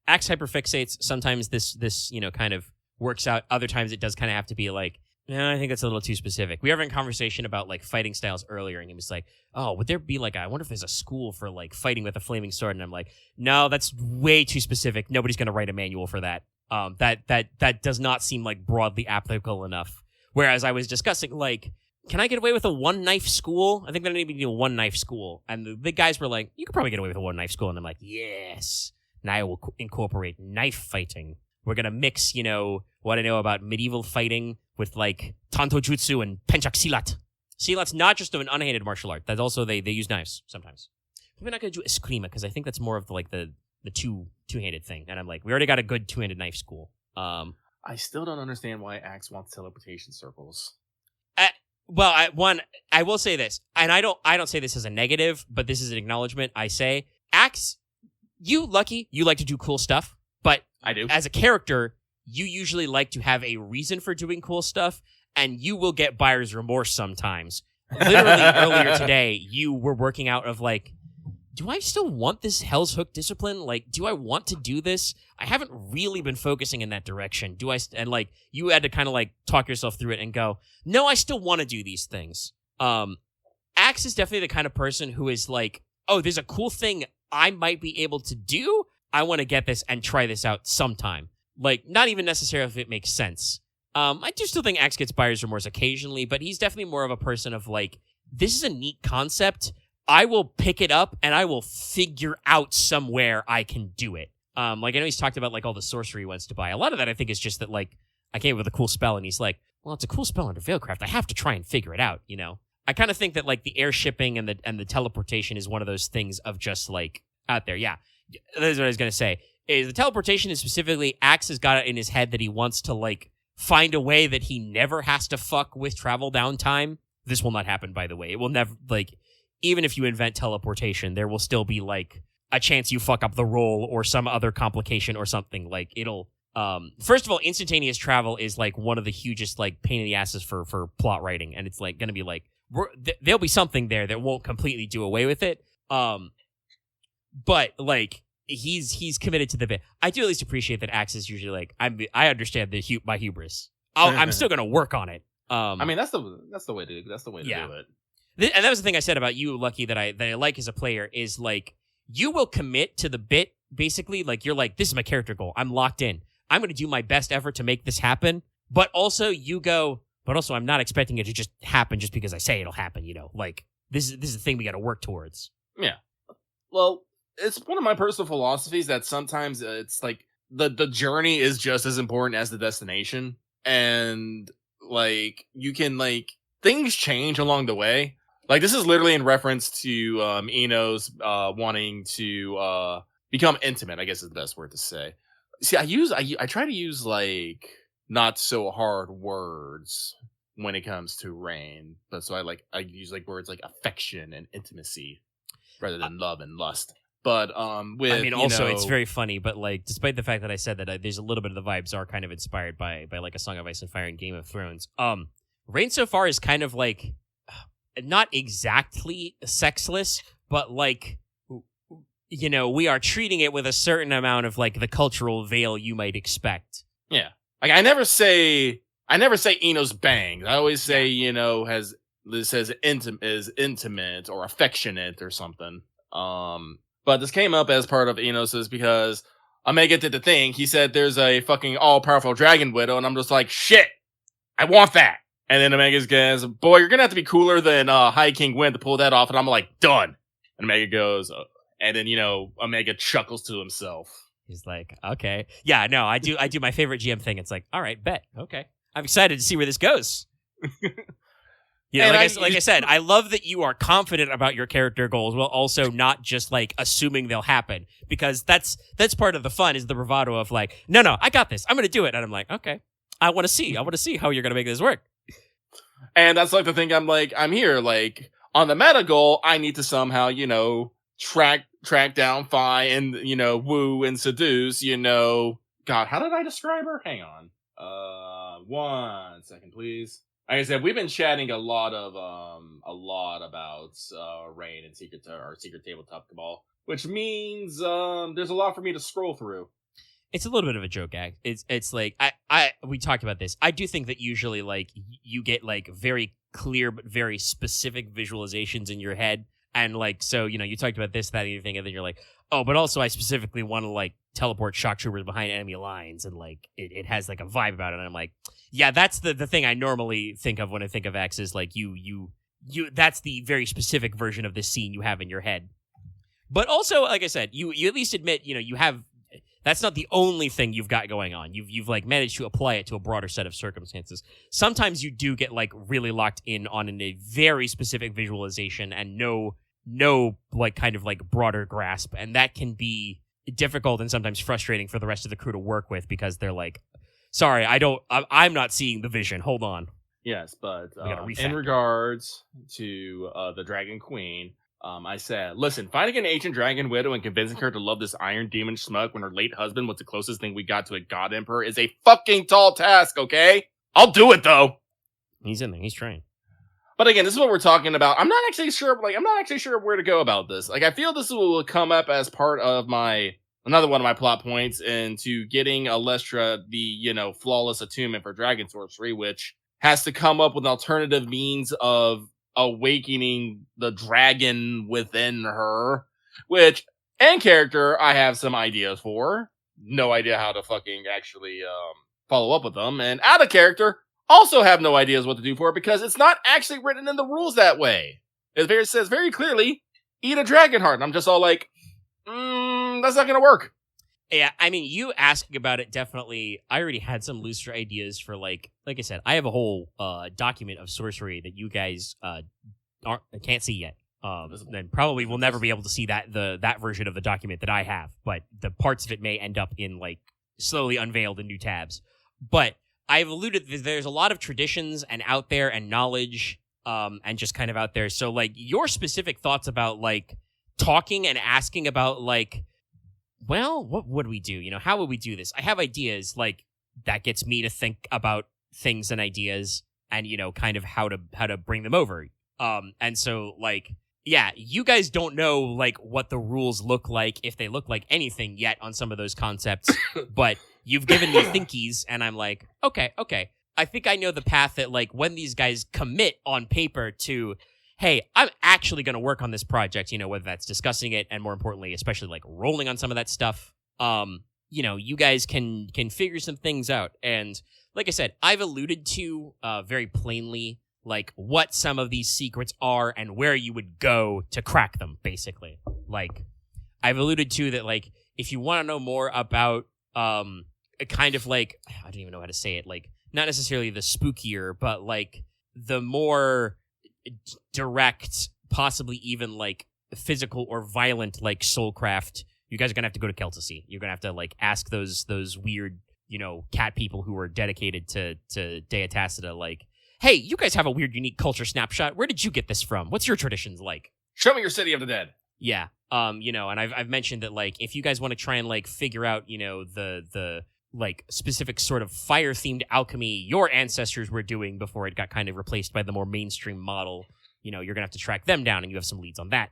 Axe hyperfixates. Sometimes this, you know, kind of works out. Other times it does kind of have to be like, no, I think that's a little too specific. We were having a conversation about, like, fighting styles earlier, and he was like, oh, would there be, like, I wonder if there's a school for, like, fighting with a flaming sword? And I'm like, no, that's way too specific. Nobody's going to write a manual for that. That does not seem, like, broadly applicable enough. Whereas I was discussing, like, can I get away with a one-knife school? I think there need to be a one-knife school. And the big guys were like, you could probably get away with a one-knife school. And I'm like, yes. Now I will incorporate knife fighting. We're going to mix, you know, what I know about medieval fighting with, like, Tanto Jutsu and Penchak Silat. Silat's not just an unhanded martial art. That's also, they use knives sometimes. We're not going to do Eskrima, because I think that's more of, like, the two-handed thing. And I'm like, we already got a good two-handed knife school. I still don't understand why Axe wants teleportation circles. Well, I will say this, and I don't say this as a negative, but this is an acknowledgement. I say, Axe, you like to do cool stuff, but I do. As a character, you usually like to have a reason for doing cool stuff, and you will get buyer's remorse sometimes. Literally earlier today, you were working out of, like, do I still want this Hell's Hook discipline? Like, do I want to do this? I haven't really been focusing in that direction. And, like, you had to kind of, like, talk yourself through it and go, no, I still want to do these things. Axe is definitely the kind of person who is like, oh, there's a cool thing I might be able to do. I want to get this and try this out sometime. Like, not even necessarily if it makes sense. I do still think Axe gets buyer's remorse occasionally, but he's definitely more of a person of, like, this is a neat concept. I will pick it up and I will figure out somewhere I can do it. Like, I know he's talked about, like, all the sorcery he wants to buy. A lot of that I think is just that, like, I came up with a cool spell and he's like, well, it's a cool spell under Veilcraft. I have to try and figure it out, you know? I kind of think that, like, the airshipping and the teleportation is one of those things of just, like, out there. Yeah, that's what I was going to say. Is the teleportation is specifically, Axe has got it in his head that he wants to, like, find a way that he never has to fuck with travel downtime. This will not happen, by the way. It will never, like, even if you invent teleportation, there will still be, like, a chance you fuck up the roll or some other complication or something. Like, it'll, first of all, instantaneous travel is, like, one of the hugest, like, pain in the asses for plot writing. And it's, like, going to be, like, there'll be something there that won't completely do away with it. But, like, he's committed to the bit. I do at least appreciate that Axe is usually like, I understand my hubris. I'm still going to work on it. I mean, that's the way to do it. And that was the thing I said about you, Lucky, that I like as a player is, like, you will commit to the bit, basically. Like, you're like, this is my character goal. I'm locked in. I'm going to do my best effort to make this happen. But also you go, but also I'm not expecting it to just happen just because I say it'll happen, you know? Like, this is the thing we got to work towards. Yeah. Well, it's one of my personal philosophies that sometimes it's like the journey is just as important as the destination. And, like, you can, like, things change along the way. Like, this is literally in reference to Eno's wanting to become intimate, I guess is the best word to say. See, I try to use, like, not so hard words when it comes to Rain. But so I use, like, words like affection and intimacy rather than love and lust. But with I mean, also it's very funny, but like, despite the fact that I said that, there's a little bit of the vibes are kind of inspired by like A Song of Ice and Fire and Game of Thrones. Reign so far is kind of like not exactly sexless, but like, you know, we are treating it with a certain amount of like the cultural veil you might expect. Yeah, like I never say Eno's bangs. I always say is intimate or affectionate or something. But this came up as part of Enos's because Omega did the thing. He said there's a fucking all-powerful Dragon Widow, and I'm just like, shit, I want that. And then Omega goes, boy, you're gonna have to be cooler than High King Wind to pull that off. And I'm like, done. And Omega goes, and then, Omega chuckles to himself. He's like, okay. Yeah, no, I do my favorite GM thing. It's like, all right, bet. Okay. I'm excited to see where this goes. Yeah, like I said, I love that you are confident about your character goals while also not just like assuming they'll happen, because that's part of the fun, is the bravado of like, no, I got this. I'm going to do it. And I'm like, okay, I want to see how you're going to make this work. And that's like the thing. I'm here, like on the meta goal, I need to somehow, track down Fi and, woo and seduce, God, how did I describe her? Hang on. 1 second, please. Like I said, we've been chatting a lot about Reign and Secret Tabletop Cabal, which means there's a lot for me to scroll through. It's a little bit of a joke act. It's like we talked about this. I do think that usually like you get like very clear but very specific visualizations in your head, and like so you talked about this, that, and anything, and then you're like, oh, but also I specifically want to like teleport shock troopers behind enemy lines, and like it has like a vibe about it, and I'm like, yeah, that's the thing I normally think of when I think of X, is like you that's the very specific version of this scene you have in your head. But also, like I said, you at least admit you have. That's not the only thing you've got going on. You've like managed to apply it to a broader set of circumstances. Sometimes you do get like really locked in on a very specific visualization and no like kind of like broader grasp, and that can be difficult and sometimes frustrating for the rest of the crew to work with, because they're like, sorry, I'm not seeing the vision. Hold on. Yes, but in regards to the Dragon Queen, I said, listen, finding an ancient Dragon Widow and convincing her to love this Iron Demon schmuck when her late husband was the closest thing we got to a God Emperor is a fucking tall task, okay? I'll do it, though. He's in there. He's trying. But again, this is what we're talking about. I'm not actually sure where to go about this. Like, I feel this will come up as part of another one of my plot points into getting Alestra the, flawless attunement for Dragon Sorcery, which has to come up with alternative means of awakening the dragon within her, which, in character, I have some ideas for. No idea how to fucking actually follow up with them. And out of character, also have no ideas what to do for it, because it's not actually written in the rules that way. It says very clearly, eat a dragon heart. And I'm just all like, that's not going to work. Yeah, I mean, you asking about it, definitely, I already had some looser ideas for, like I said, I have a whole document of sorcery that you guys can't see yet. And probably will never be able to see that version of the document that I have, but the parts of it may end up in, like, slowly unveiled in new tabs. But I've alluded that there's a lot of traditions and out there and knowledge and just kind of out there. So, like, your specific thoughts about, like, talking and asking about, like, well, what would we do? How would we do this? I have ideas, like, that gets me to think about things and ideas and, kind of how to bring them over. And so, like, yeah, you guys don't know, like, what the rules look like, if they look like anything yet on some of those concepts, but you've given me thinkies, and I'm like, okay. I think I know the path that, like, when these guys commit on paper to, hey, I'm actually going to work on this project, whether that's discussing it and, more importantly, especially, like, rolling on some of that stuff, you guys can figure some things out. And like I said, I've alluded to very plainly, like, what some of these secrets are and where you would go to crack them, basically. Like, I've alluded to that, like, if you want to know more about a kind of, like, I don't even know how to say it, like, not necessarily the spookier, but, like, the more direct, possibly even, like, physical or violent, like, soulcraft, you guys are gonna have to go to Keltacy. You're gonna have to, like, ask those weird, cat people who are dedicated to Dea Tacita, like, hey, you guys have a weird, unique culture snapshot. Where did you get this from? What's your traditions like? Show me your City of the Dead. Yeah. And I've mentioned that, like, if you guys want to try and, like, figure out, the like specific sort of fire themed alchemy your ancestors were doing before it got kind of replaced by the more mainstream model, you're gonna have to track them down, and you have some leads on that.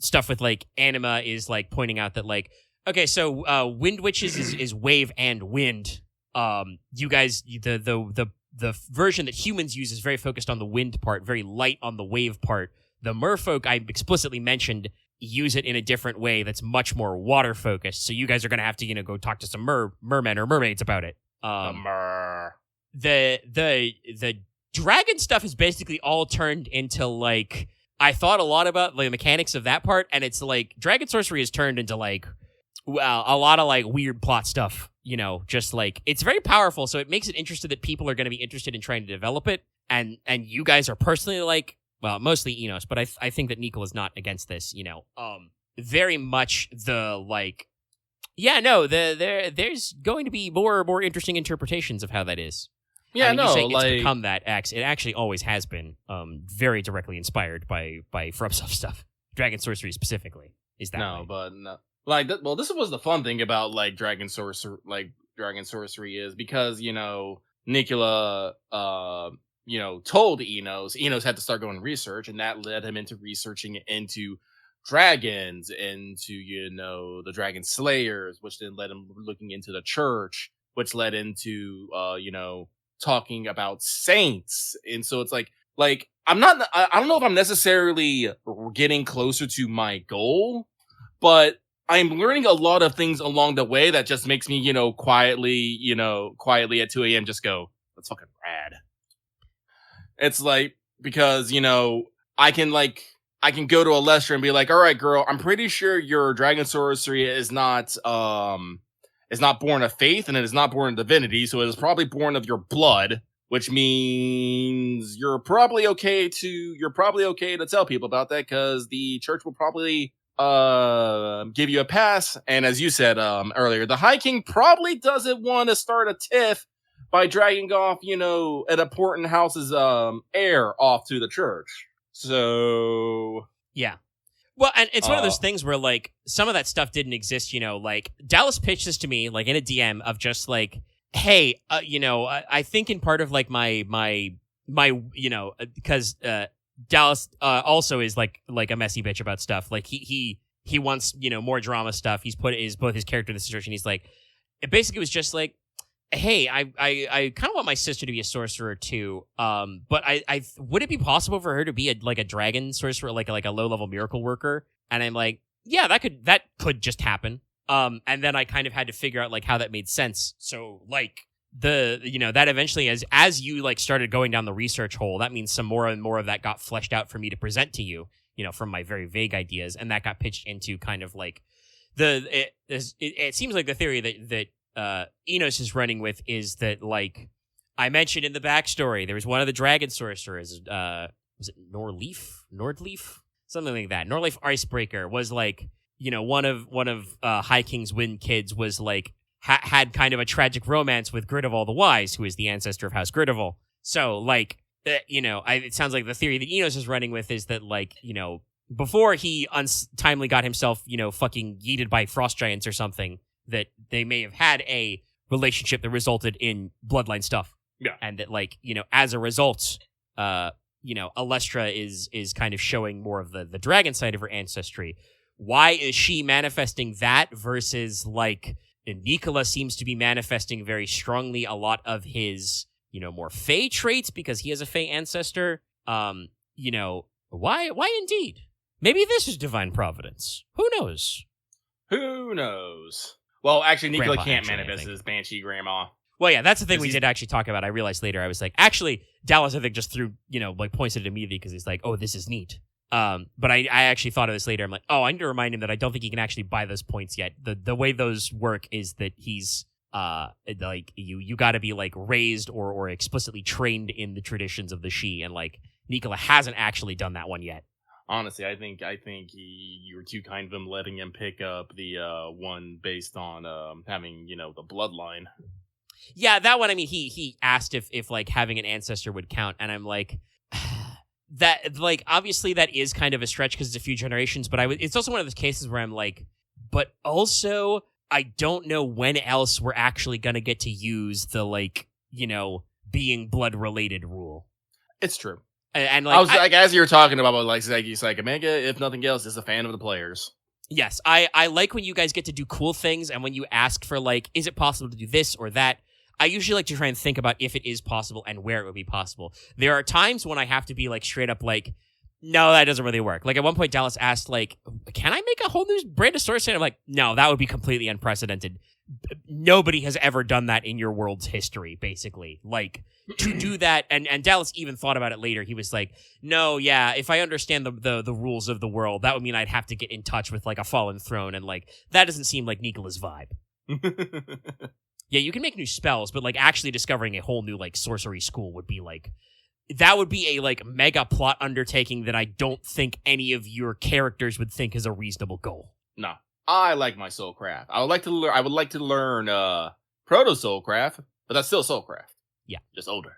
Stuff with like Anima is like pointing out that, like, okay, so Wind Witches is wave and wind. You guys, the version that humans use is very focused on the wind part, very light on the wave part. The merfolk I explicitly mentioned use it in a different way that's much more water focused. So you guys are gonna have to, go talk to some mermen or mermaids about it. The dragon stuff is basically all turned into, like, I thought a lot about the mechanics of that part, and it's like dragon sorcery is turned into, like, well, a lot of like weird plot stuff. Just like it's very powerful, so it makes it interesting that people are going to be interested in trying to develop it, and you guys are personally like. Well, mostly Enos, but I think that Nicole is not against this, very much the, like, yeah, no, there's going to be more interesting interpretations of how that is. Yeah, you say like, it's become that X. It actually always has been very directly inspired by FromSoft stuff. Dragon sorcery specifically is that way. But no. Like, well, this was the fun thing about, like, dragon sorcery is because, Nicola, told Enos had to start going research, and that led him into researching into dragons, into, the dragon slayers, which then led him looking into the church, which led into, talking about saints. And so it's like, I don't know if I'm necessarily getting closer to my goal, but I'm learning a lot of things along the way that just makes me, quietly at 2 a.m. just go, that's fucking rad. It's like, because, I can go to Alestra and be like, all right, girl, I'm pretty sure your dragon sorcery is not born of faith, and it is not born of divinity, so it is probably born of your blood, which means you're probably okay to tell people about that, because the church will probably give you a pass. And as you said earlier, the High King probably doesn't want to start a tiff by dragging off, an important house's heir off to the church. So yeah. Well, and it's one of those things where, like, some of that stuff didn't exist, like, Dallas pitched this to me, like, in a DM of just, like, hey, I think in part of, like, my because Dallas also is, like a messy bitch about stuff. Like, he wants, more drama stuff. He's put both his character in the situation. He's like, it basically was just, like, hey, I kind of want my sister to be a sorcerer too. But I would it be possible for her to be a dragon sorcerer, like a low level miracle worker? And I'm like, yeah, that could just happen. And then I kind of had to figure out, like, how that made sense. So, like, that eventually, as you, like, started going down the research hole, that means some more and more of that got fleshed out for me to present to you, from my very vague ideas, and that got pitched into kind of like it seems like the theory that Enos is running with is that, like, I mentioned in the backstory, there was one of the dragon sorcerers, was it Nordleaf? Something like that. Nordleaf Icebreaker was, like, one of High King's Wind kids was, like, had kind of a tragic romance with Gridival the Wise, who is the ancestor of House Gridival. So, like, it sounds like the theory that Enos is running with is that, like, before he untimely got himself, fucking yeeted by frost giants or something, that they may have had a relationship that resulted in bloodline stuff. Yeah. And that, like, as a result, Alestra is kind of showing more of the dragon side of her ancestry. Why is she manifesting that versus, like, Nicola seems to be manifesting very strongly a lot of his, more Fey traits because he has a Fey ancestor? Why indeed? Maybe this is divine providence. Who knows? Well, actually, Nicola Grandpa, can't actually, manifest his banshee grandma. Well, yeah, that's the thing we did actually talk about. I realized later, I was like, actually, Dallas, I think, just threw, like, points at it immediately because he's like, oh, this is neat. But I actually thought of this later. I'm like, oh, I need to remind him that I don't think he can actually buy those points yet. The way those work is that he's, like, you gotta be, like, raised or explicitly trained in the traditions of the Shi, and, like, Nicola hasn't actually done that one yet. Honestly, I think you were too kind of him letting him pick up the one based on having, the bloodline. Yeah, that one, I mean, he asked if like having an ancestor would count, and I'm like, that, like, obviously that is kind of a stretch because it's a few generations, but it's also one of those cases where I'm like, but also I don't know when else we're actually going to get to use the, like, you know, being blood related rule. It's true. And I was like, as you were talking about, like Mega, if nothing else, is a fan of the players. Yes, I like when you guys get to do cool things, and when you ask for, like, is it possible to do this or that? I usually like to try and think about if it is possible and where it would be possible. There are times when I have to be, like, straight up like, no, that doesn't really work. Like, at one point, Dallas asked, like, can I make a whole new brand of source? And I'm like, no, that would be completely unprecedented. Nobody has ever done that in your world's history, basically. Like, to do that, and Dallas even thought about it later. He was like, no, yeah, if I understand the rules of the world, that would mean I'd have to get in touch with, like, a fallen throne, and, like, that doesn't seem like Nicola's vibe. Yeah, you can make new spells, but, like, actually discovering a whole new, like, sorcery school would be, like, that would be a, like, mega plot undertaking that I don't think any of your characters would think is a reasonable goal. No. I like my Soulcraft. I would like to learn Proto Soulcraft, but that's still Soulcraft. Yeah. Just older.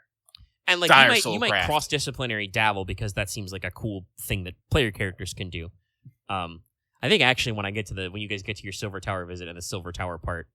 And, like, Dire you might Soulcraft. cross-disciplinary dabble because that seems like a cool thing that player characters can do. I think actually when you guys get to your Silver Tower visit and the Silver Tower part,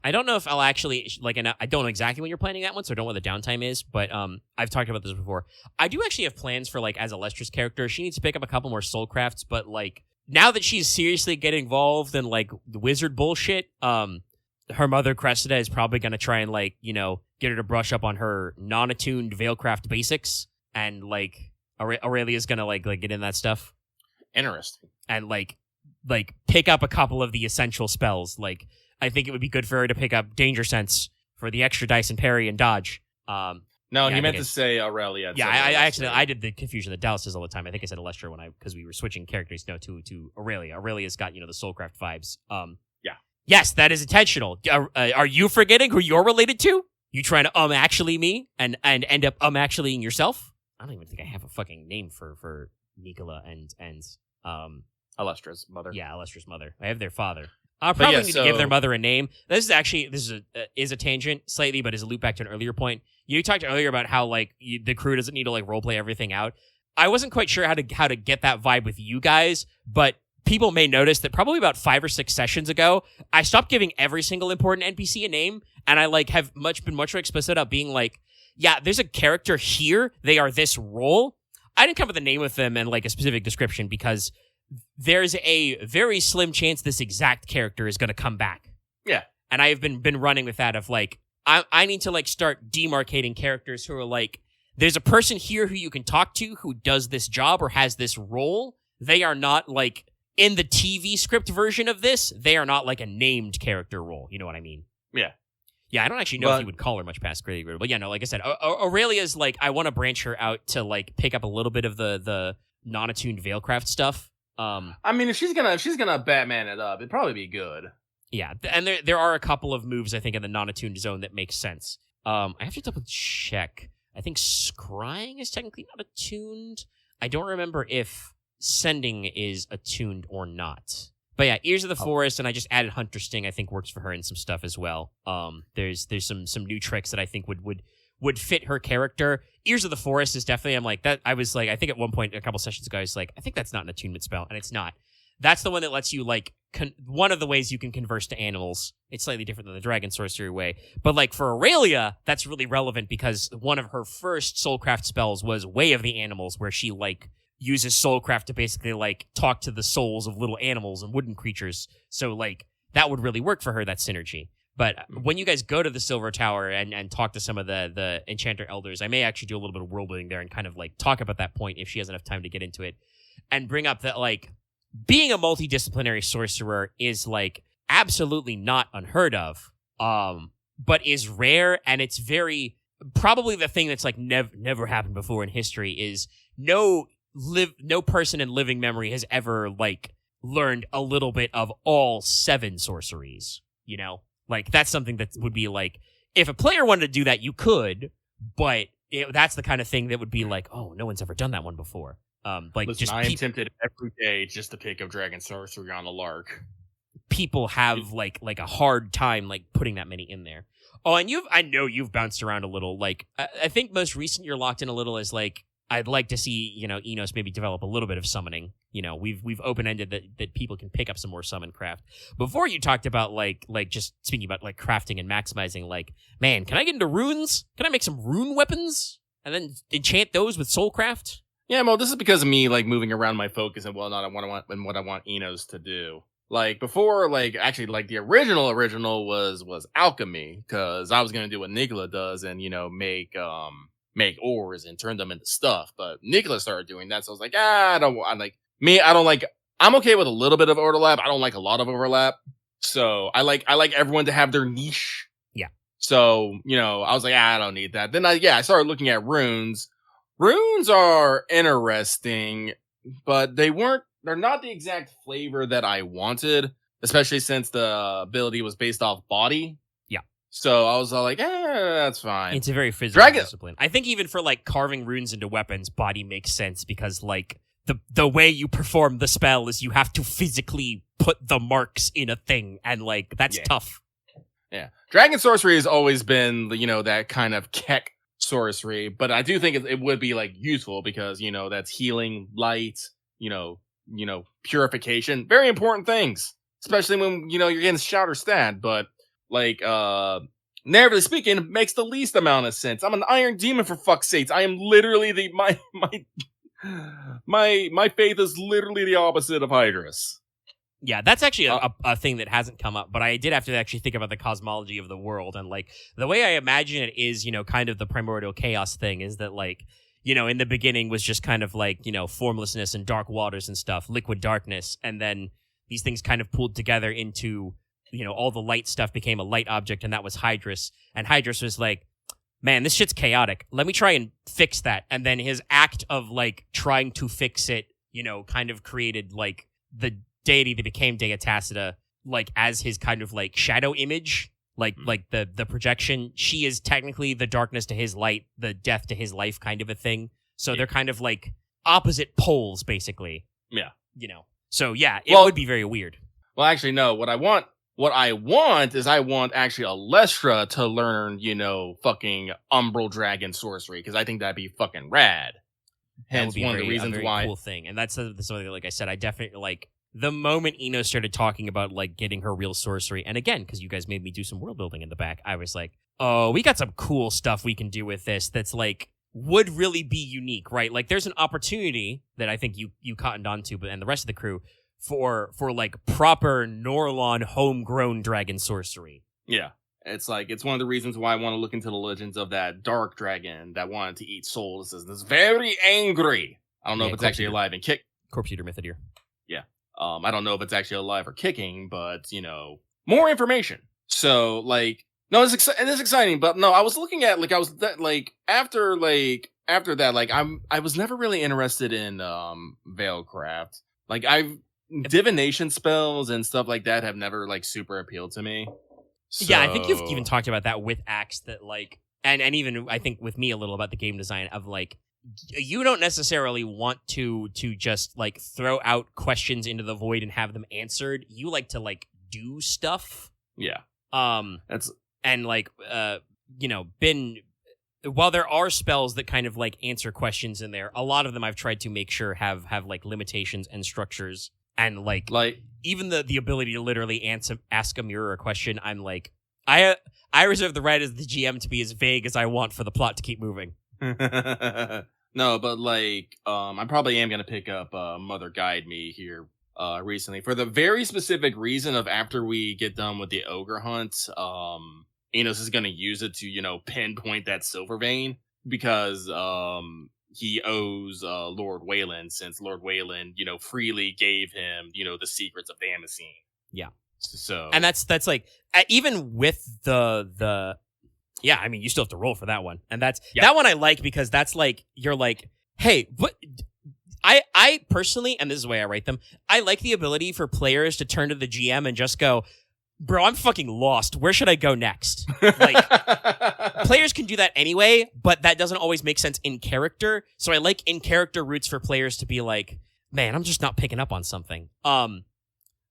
I don't know if I'll actually, like, and I don't know exactly when you're planning that one, so I don't know what the downtime is, but I've talked about this before. I do actually have plans for, like, as Alestra's character, she needs to pick up a couple more Soulcrafts, but, like, now that she's seriously getting involved in, like, the wizard bullshit, her mother, Cressida, is probably going to try and, like, you know, get her to brush up on her non-attuned Veilcraft basics, and, like, Aurelia's going to, like, get in that stuff. Interesting. And, like, pick up a couple of the essential spells, like, I think it would be good for her to pick up Danger Sense for the extra dice and parry and dodge. No, yeah, he meant to say Aurelia. Yeah, I did the confusion that Dallas does all the time. I think I said Alestra because we were switching characters to Aurelia. Aurelia's got, you know, the Soulcraft vibes. Yeah. Yes, that is intentional. Are you forgetting who you're related to? You trying to actually me and end up actuallying yourself? I don't even think I have a fucking name for Nicola and Alestra's mother. Yeah, Alestra's mother. I have their father. I'll probably need to give their mother a name. This is a tangent slightly, but is a loop back to an earlier point. You talked earlier about how, like, the crew doesn't need to, like, roleplay everything out. I wasn't quite sure how to get that vibe with you guys, but people may notice that probably about 5 or 6 sessions ago, I stopped giving every single important NPC a name, and I, like, have been much more explicit about being like, yeah, there's a character here. They are this role. I didn't come up with a name with them and, like, a specific description because there's a very slim chance this exact character is going to come back. Yeah. And I have been running with that of, like, I need to, like, start demarcating characters who are, like, there's a person here who you can talk to who does this job or has this role. They are not, like, in the TV script version of this, they are not, like, a named character role. You know what I mean? Yeah. Yeah, I don't actually know if you would call her much past grade, but yeah, no, like I said, Aurelia's, like, I want to branch her out to, like, pick up a little bit of the non-attuned Veilcraft stuff. I mean, if she's gonna Batman it up, it'd probably be good. Yeah, and there are a couple of moves I think in the non-attuned zone that make sense. I have to double check. I think scrying is technically not attuned. I don't remember if sending is attuned or not. But yeah, Ears of the Forest, and I just added Hunter Sting. I think works for her in some stuff as well. There's some new tricks that I think would fit her character. Ears of the Forest is definitely, I'm like, that I was like, I think at one point a couple sessions ago, I was like, I think that's not an attunement spell, and it's not. That's the one that lets you, like, one of the ways you can converse to animals. It's slightly different than the dragon sorcery way. But, like, for Aurelia, that's really relevant because one of her first Soulcraft spells was Way of the Animals, where she, like, uses Soulcraft to basically, like, talk to the souls of little animals and wooden creatures. So, like, that would really work for her, that synergy. But when you guys go to the Silver Tower and talk to some of the Enchanter Elders, I may actually do a little bit of world building there and kind of, like, talk about that point if she has enough time to get into it. And bring up that, like, being a multidisciplinary sorcerer is, like, absolutely not unheard of, but is rare, and it's very, probably the thing that's, like, never happened before in history is no person in living memory has ever, like, learned a little bit of all 7 sorceries, you know? Like, that's something that would be, like, if a player wanted to do that, you could, but that's the kind of thing that would be like, oh, no one's ever done that one before. Like, listen, just I am tempted every day just to pick up Dragon Sorcery on a lark. People have like a hard time, like, putting that many in there. Oh, and I know you've bounced around a little. Like, I think most recent you're locked in a little is, like, I'd like to see, Enos maybe develop a little bit of summoning. We've open-ended that people can pick up some more summon craft. Before you talked about like just speaking about like crafting and maximizing, like, man, can I get into runes? Can I make some rune weapons and then enchant those with soulcraft? Yeah, well, this is because of me like moving around my focus and whatnot and what I want Enos to do. Like before, like actually, like the original was alchemy, because I was gonna do what Nicola does and make ores and turn them into stuff. But Nicola started doing that, so I was like, I'm okay with a little bit of overlap. I don't like a lot of overlap. So I like everyone to have their niche. Yeah. So, I was like, I don't need that. Then I started looking at runes. Runes are interesting, but they're not the exact flavor that I wanted, especially since the ability was based off body. Yeah. So I was all like, that's fine. It's a very physical discipline. I think even for like carving runes into weapons, body makes sense because like the way you perform the spell is you have to physically put the marks in a thing, and like that's tough. Yeah. Dragon sorcery has always been, that kind of keck sorcery, but I do think it would be like useful because, that's healing, light, purification, very important things, especially when, you're getting shot or stabbed, but like, narratively speaking, makes the least amount of sense. I'm an iron demon, for fuck's sakes. I am literally my faith is literally the opposite of Hydra's. Yeah, that's actually a thing that hasn't come up, but I did have to actually think about the cosmology of the world, and like the way I imagine it is, kind of the primordial chaos thing is that like, in the beginning was just kind of like, formlessness and dark waters and stuff, liquid darkness, and then these things kind of pooled together into, all the light stuff became a light object, and that was Hydra's, and Hydra's was like, man, this shit's chaotic. Let me try and fix that. And then his act of like trying to fix it, kind of created like the deity that became Dea Tacita, like as his kind of like shadow image, like the projection. She is technically the darkness to his light, the death to his life kind of a thing. So they're kind of like opposite poles, basically. Yeah. So yeah, it would be very weird. Well, actually, no. What I want is I want actually Alestra to learn, fucking Umbral Dragon sorcery, because I think that'd be fucking rad. Hence, one of the reasons why. Cool thing, and that's something like I said, I definitely like the moment Eno started talking about like getting her real sorcery, and again, because you guys made me do some world building in the back, I was like, oh, we got some cool stuff we can do with this. That's like would really be unique, right? Like, there's an opportunity that I think you cottoned onto, but and the rest of the crew. For like proper Norlon homegrown dragon sorcery. Yeah. It's one of the reasons why I want to look into the legends of that dark dragon that wanted to eat souls. It's very angry. I don't know if it's actually alive and kick. Corpse Eater Mythodeer. Yeah. I don't know if it's actually alive or kicking, but more information. So no, it's exciting, but no, I was looking at after that, I was never really interested in Veilcraft. Like divination spells and stuff like that have never super appealed to me. So... Yeah, I think you've even talked about that with Axe, that and even I think with me a little about the game design of you don't necessarily want to just throw out questions into the void and have them answered. You like to do stuff. Yeah. That's and been while there are spells that kind of answer questions in there, a lot of them I've tried to make sure have limitations and structures. And even the ability to literally ask a mirror a question, I'm I reserve the right as the GM to be as vague as I want for the plot to keep moving. No, but I probably am gonna pick up Mother Guide Me here recently for the very specific reason of after we get done with the ogre hunt, Enos is gonna use it to pinpoint that silver vein because he owes Lord Wayland, since Lord Wayland, freely gave him, the secrets of Damascene. Yeah. So, and that's even with the yeah, I mean, you still have to roll for that one, and that one I like because that's you're hey, what? I personally, and this is the way I write them, I like the ability for players to turn to the GM and just go, bro, I'm fucking lost. Where should I go next? Players can do that anyway, but that doesn't always make sense in character. So I like in character routes for players to be man, I'm just not picking up on something.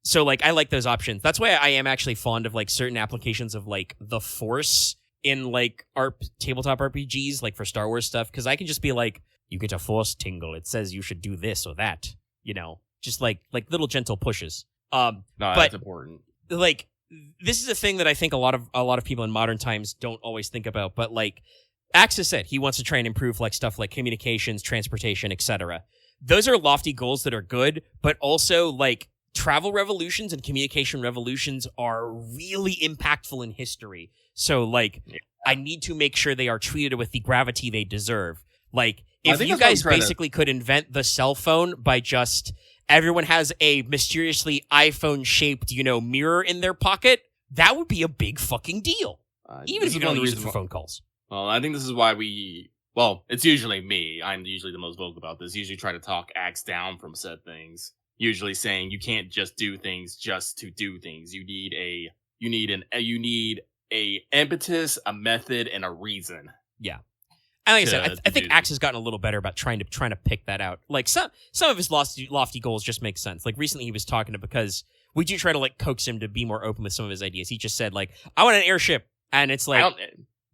So I like those options. That's why I am actually fond of certain applications of the Force in tabletop RPGs, for Star Wars stuff, because I can just be you get a force tingle. It says you should do this or that. You know, just like little gentle pushes. No, but, that's important. Like, this is a thing that I think a lot of people in modern times don't always think about. But like Axis said, he wants to try and improve like stuff like communications, transportation, etc. Those are lofty goals that are good, but also like travel revolutions and communication revolutions are really impactful in history. So like, I need to make sure they are treated with the gravity they deserve. Like, if you guys basically could invent the cell phone by just everyone has a mysteriously iPhone-shaped, mirror in their pocket, that would be a big fucking deal. Even if you don't use it for phone calls. Well, I think this is why it's usually me. I'm usually the most vocal about this. Usually try to talk Axe down from said things. Usually saying you can't just do things just to do things. You need a impetus, a method, and a reason. Yeah. And like I said, I think Axe has gotten a little better about trying to pick that out. Like some of his lofty goals just make sense. Like recently he was talking to, because we do try to like coax him to be more open with some of his ideas. He just said like, I want an airship, and it's like,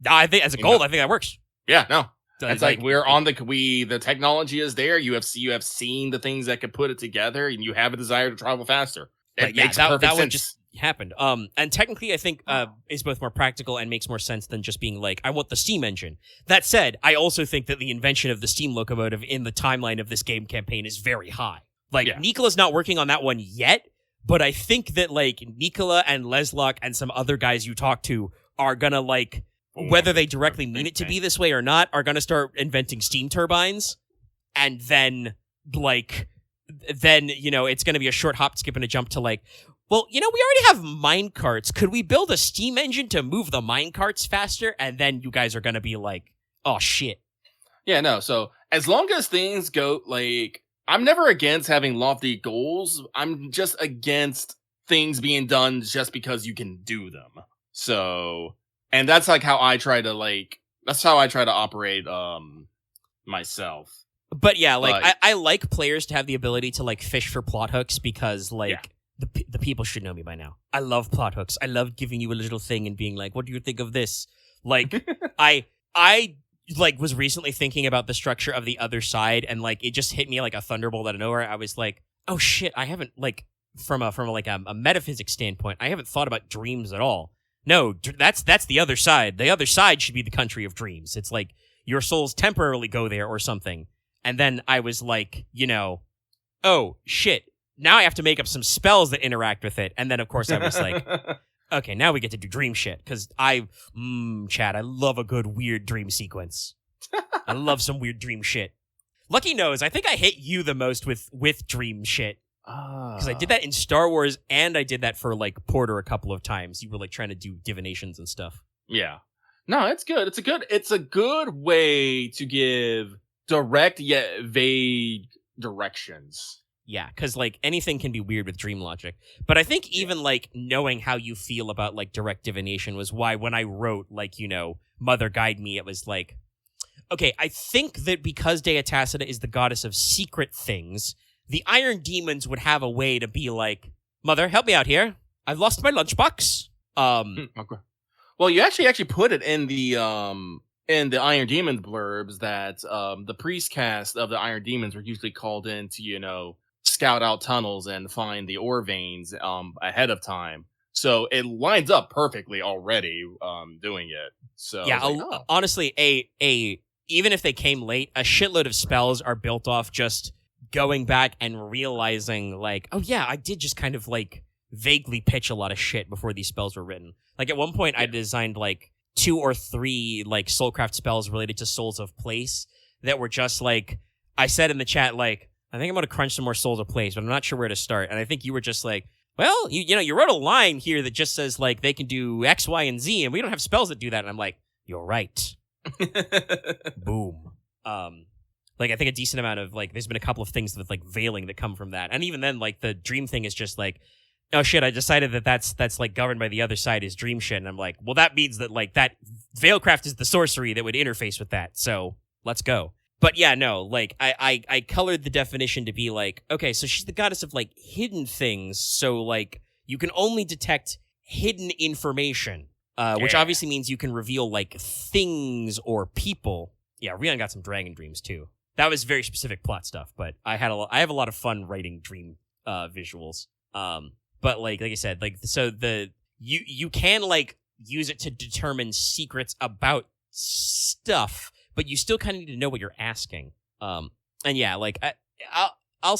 I think as a goal, I think that works. Yeah, no. It's like we're on the technology is there. You have seen the things that could put it together, and you have a desire to travel faster. It makes perfect sense. One just happened. And technically, I think is both more practical and makes more sense than just being like, I want the steam engine. That said, I also think that the invention of the steam locomotive in the timeline of this game campaign is very high. Like, Nicola's not working on that one yet, but I think that like Nicola and Leslock and some other guys you talk to are gonna like, whether they directly mean it to be this way or not, are gonna start inventing steam turbines, and then it's gonna be a short hop, skip, and a jump to like, well, we already have mine carts. Could we build a steam engine to move the mine carts faster? And then you guys are gonna be like, oh shit. Yeah, no. So as long as things go, like, I'm never against having lofty goals. I'm just against things being done just because you can do them. So, and that's like how I try to operate myself. But yeah, like I like players to have the ability to like fish for plot hooks, because like the people should know me by now. I love plot hooks. I love giving you a little thing and being like, what do you think of this? Like I like was recently thinking about the structure of the other side, and like it just hit me like a thunderbolt out of nowhere. I was like, oh shit, I haven't like from a metaphysics standpoint, I haven't thought about dreams at all. No, that's the other side. The other side should be the country of dreams. It's like your souls temporarily go there or something. And then I was like, oh shit, now I have to make up some spells that interact with it. And then of course I was like, okay, now we get to do dream shit, because Chad, I love a good weird dream sequence. I love some weird dream shit. Lucky knows, I think I hit you the most with dream shit. Because I did that in Star Wars, and I did that for like Porter a couple of times. You were like trying to do divinations and stuff. Yeah. No, it's good. It's a good way to give direct yet vague directions. Yeah, because like anything can be weird with dream logic. But I think even like knowing how you feel about like direct divination was why when I wrote like, Mother Guide Me, it was like, okay, I think that because Dea Tacita is the goddess of secret things, the Iron Demons would have a way to be like, Mother, help me out here. I've lost my lunchbox. Okay. Well, you actually put it in the Iron Demon blurbs that the priest cast of the Iron Demons were usually called in to, scout out tunnels and find the ore veins ahead of time. So it lines up perfectly already doing it. So yeah, honestly, even if they came late, a shitload of spells are built off just going back and realizing like, oh yeah, I did just kind of like vaguely pitch a lot of shit before these spells were written. Like at one point I designed like 2 or 3 like soulcraft spells related to Souls of Place that were just like, I said in the chat like, I think I'm gonna crunch some more Souls of Place, but I'm not sure where to start. And I think you were just like, well, you wrote a line here that just says like they can do X, Y, and Z, and we don't have spells that do that. And I'm like, you're right. Boom. Like I think a decent amount of like, there's been a couple of things with like veiling that come from that, and even then, like the dream thing is just like, oh shit, I decided that's like governed by the other side is dream shit, and I'm like, well, that means that like that Veilcraft is the sorcery that would interface with that, so let's go. But yeah, no, like I colored the definition to be like, okay, so she's the goddess of like hidden things, so like you can only detect hidden information, which obviously means you can reveal like things or people. Yeah, Rion got some dragon dreams too. that was very specific plot stuff, but I have a lot of fun writing dream visuals. But like I said, like so you can like use it to determine secrets about stuff, but you still kind of need to know what you're asking. And yeah, like I'll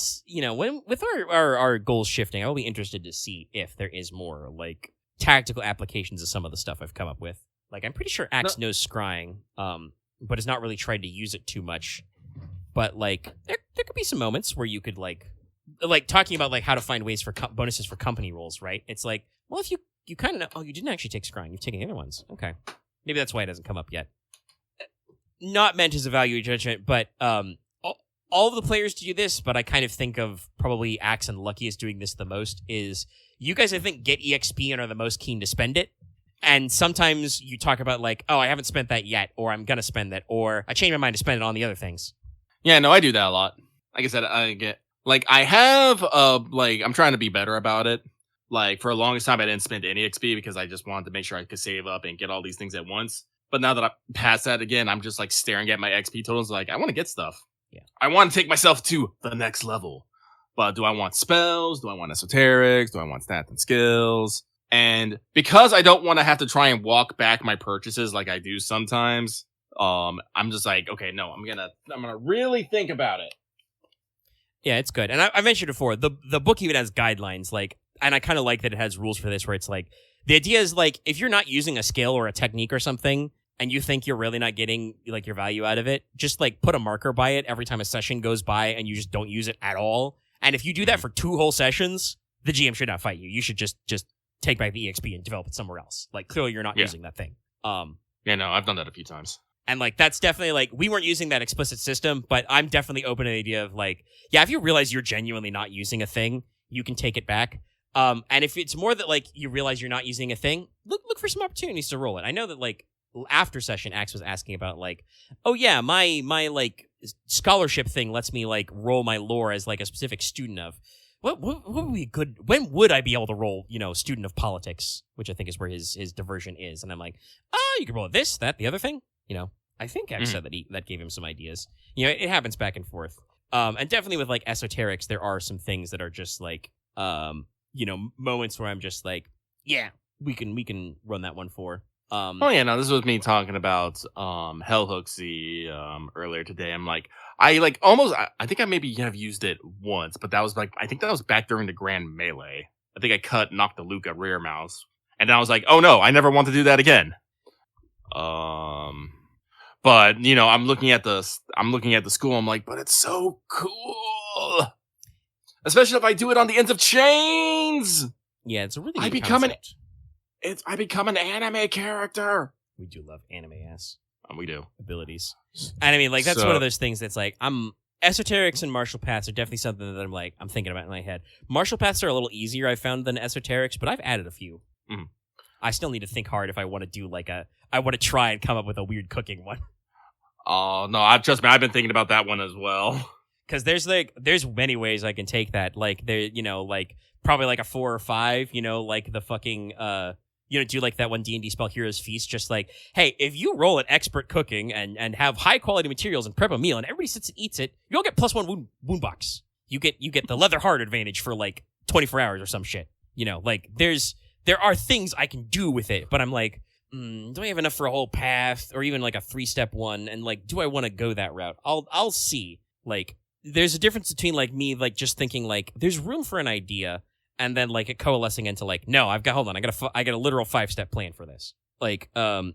when with our goals shifting, I will be interested to see if there is more like tactical applications of some of the stuff I've come up with. Like I'm pretty sure Axe knows scrying, but has not really tried to use it too much. But like there could be some moments where you could like talking about like how to find ways for bonuses for company roles, right? It's like, well, if you kind of know, oh, you didn't actually take scrying, you've taken the other ones. Okay, maybe that's why it hasn't come up yet. Not meant as a value judgment, but all of the players do this, but I kind of think of probably Axe and Lucky as doing this the most. Is you guys I think get EXP and are the most keen to spend it. And sometimes you talk about like, oh, I haven't spent that yet, or I'm going to spend that, or I changed my mind to spend it on the other things. Yeah, no, I do that a lot. Like I said, I have, I'm trying to be better about it. Like, for the longest time, I didn't spend any XP because I just wanted to make sure I could save up and get all these things at once. But now that I passed that again, I'm just, like, staring at my XP totals like, I want to get stuff. Yeah. I want to take myself to the next level. But do I want spells? Do I want esoterics? Do I want stats and skills? And because I don't want to have to try and walk back my purchases like I do sometimes, I'm just like, okay, no, I'm gonna really think about it. Yeah, it's good. And I mentioned before, the book even has guidelines, like, and I kind of like that it has rules for this, where it's like, the idea is like, if you're not using a skill or a technique or something, and you think you're really not getting like your value out of it, just like put a marker by it every time a session goes by and you just don't use it at all. And if you do that for 2 whole sessions, the GM should not fight you. You should just take back the EXP and develop it somewhere else. Like, clearly you're not using that thing. Yeah, no, I've done that a few times. And like, that's definitely like, we weren't using that explicit system, but I'm definitely open to the idea of like, yeah, if you realize you're genuinely not using a thing, you can take it back. And if it's more that like you realize you're not using a thing, look for some opportunities to roll it. I know that like after session, Axe was asking about like, oh yeah, my like scholarship thing lets me like roll my lore as like a specific student of. What would be good? When would I be able to roll, student of politics, which I think is where his diversion is? And I'm like, you can roll this, that, the other thing. I think Axe said that gave him some ideas. It happens back and forth. And definitely with like esoterics, there are some things that are just like, moments where I'm just like, yeah, we can run that one for. This was me talking about Hellhooksy earlier today. I'm like, I think I maybe have used it once, but that was like, I think that was back during the Grand Melee. I think I knocked the Luca rear mouse, and then I was like, oh no, I never want to do that again. But I'm looking at the school. I'm like, but it's so cool, especially if I do it on the ends of chains. Yeah, it's a really. I become an anime character. We do love anime ass. We do abilities, and I mean, like that's one of those things that's like esoterics and martial paths are definitely something that I'm thinking about in my head. Martial paths are a little easier, I found, than esoterics, but I've added a few. Mm-hmm. I still need to think hard if I want to do like I want to try and come up with a weird cooking one. Oh no, trust me, I've been thinking about that one as well. Because there's many ways I can take that. Like there, like probably like a 4 or 5. Like the fucking do like that one D&D spell Hero's Feast. Just like, hey, if you roll at expert cooking and have high quality materials and prep a meal and everybody sits and eats it, you'll get +1 wound box. You get the leather heart advantage for like 24 hours or some shit. Like there are things I can do with it, but I'm like, do I have enough for a whole path or even like a 3-step one? And like, do I want to go that route? I'll see. Like, there's a difference between like me, like just thinking like there's room for an idea and then like it coalescing into like, no, I got a literal 5-step plan for this. Like, I'm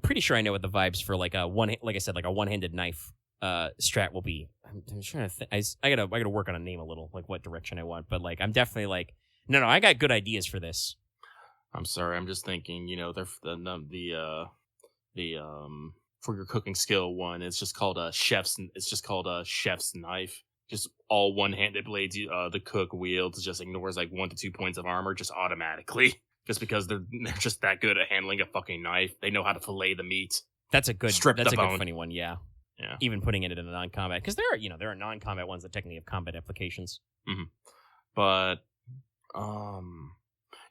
pretty sure I know what the vibes for like a one-handed knife, strat will be. I'm trying to think. I gotta work on a name a little, like what direction I want, but like, I'm definitely like, no, I got good ideas for this. I'm sorry. I'm just thinking, for your cooking skill one, it's just called a chef's knife. Just all one-handed blades. The cook wields just ignores like 1 to 2 points of armor just automatically, just because they're just that good at handling a fucking knife. They know how to fillet the meat. That's a good bone. Good funny one. Yeah. Even putting it in a non-combat, because there are non-combat ones that technically have combat applications. Mm-hmm. But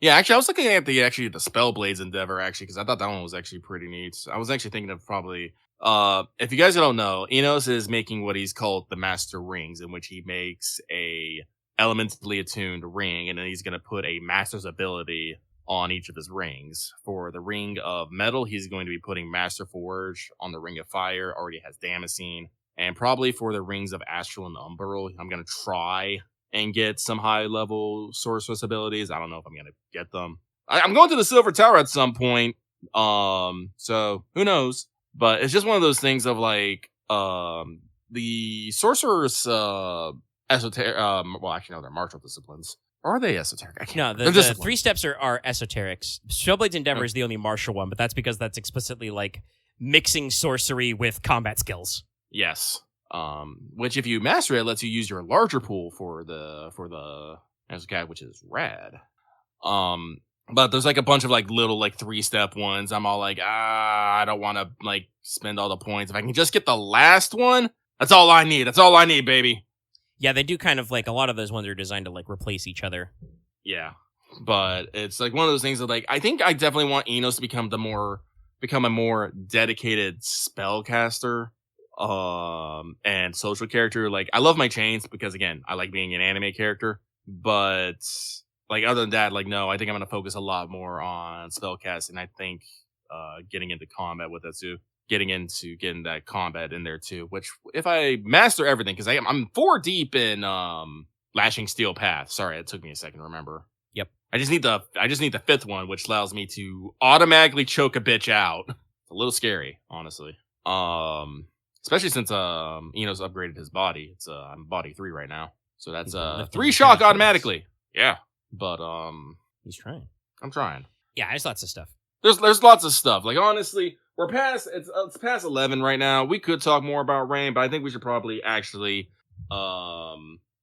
yeah, actually, I was looking at the Spell Blades endeavor, actually, because I thought that one was actually pretty neat. I was actually thinking of probably If you guys don't know, Enos is making what he's called the Master Rings, in which he makes a elementally attuned ring, and then he's going to put a Master's ability on each of his rings. For the Ring of Metal, he's going to be putting Master Forge. On the Ring of Fire, already has Damascene. And probably for the Rings of Astral and Umbral, I'm going to try and get some high-level Sorceress abilities. I don't know if I'm going to get them. I'm going to the Silver Tower at some point, so who knows? But it's just one of those things of like, the Sorcerer's, esoteric, well, actually, no, they're martial disciplines. Or are they esoteric? I can't. No, the 3 steps are esoterics. Spellblade's Endeavor is the only martial one, but that's because that's explicitly like mixing sorcery with combat skills. Yes. Which if you master it, lets you use your larger pool for the Esocat, which is rad. But there's like a bunch of like little like 3-step ones. I'm all like, I don't want to like spend all the points. If I can just get the last one, that's all I need. That's all I need, baby. Yeah, they do kind of like a lot of those ones are designed to like replace each other. Yeah, but it's like one of those things that like I think I definitely want Enos to become a more dedicated spellcaster, and social character. Like I love my chains because again I like being an anime character, but like other than that, like no, I think I'm gonna focus a lot more on spellcasting. I think getting into combat with that too. Getting that combat in there too, which if I master everything, because I'm 4 deep in Lashing Steel Path. Sorry, it took me a second to remember. Yep. I just need the 5th one, which allows me to automatically choke a bitch out. It's a little scary, honestly. Especially since Enos upgraded his body. It's I'm body 3 right now. So that's 3 shock automatically. Yeah. But he's trying. I'm trying. Yeah, there's lots of stuff. There's lots of stuff. Like honestly, we're past it's past 11 right now. We could talk more about Rain, but I think we should probably actually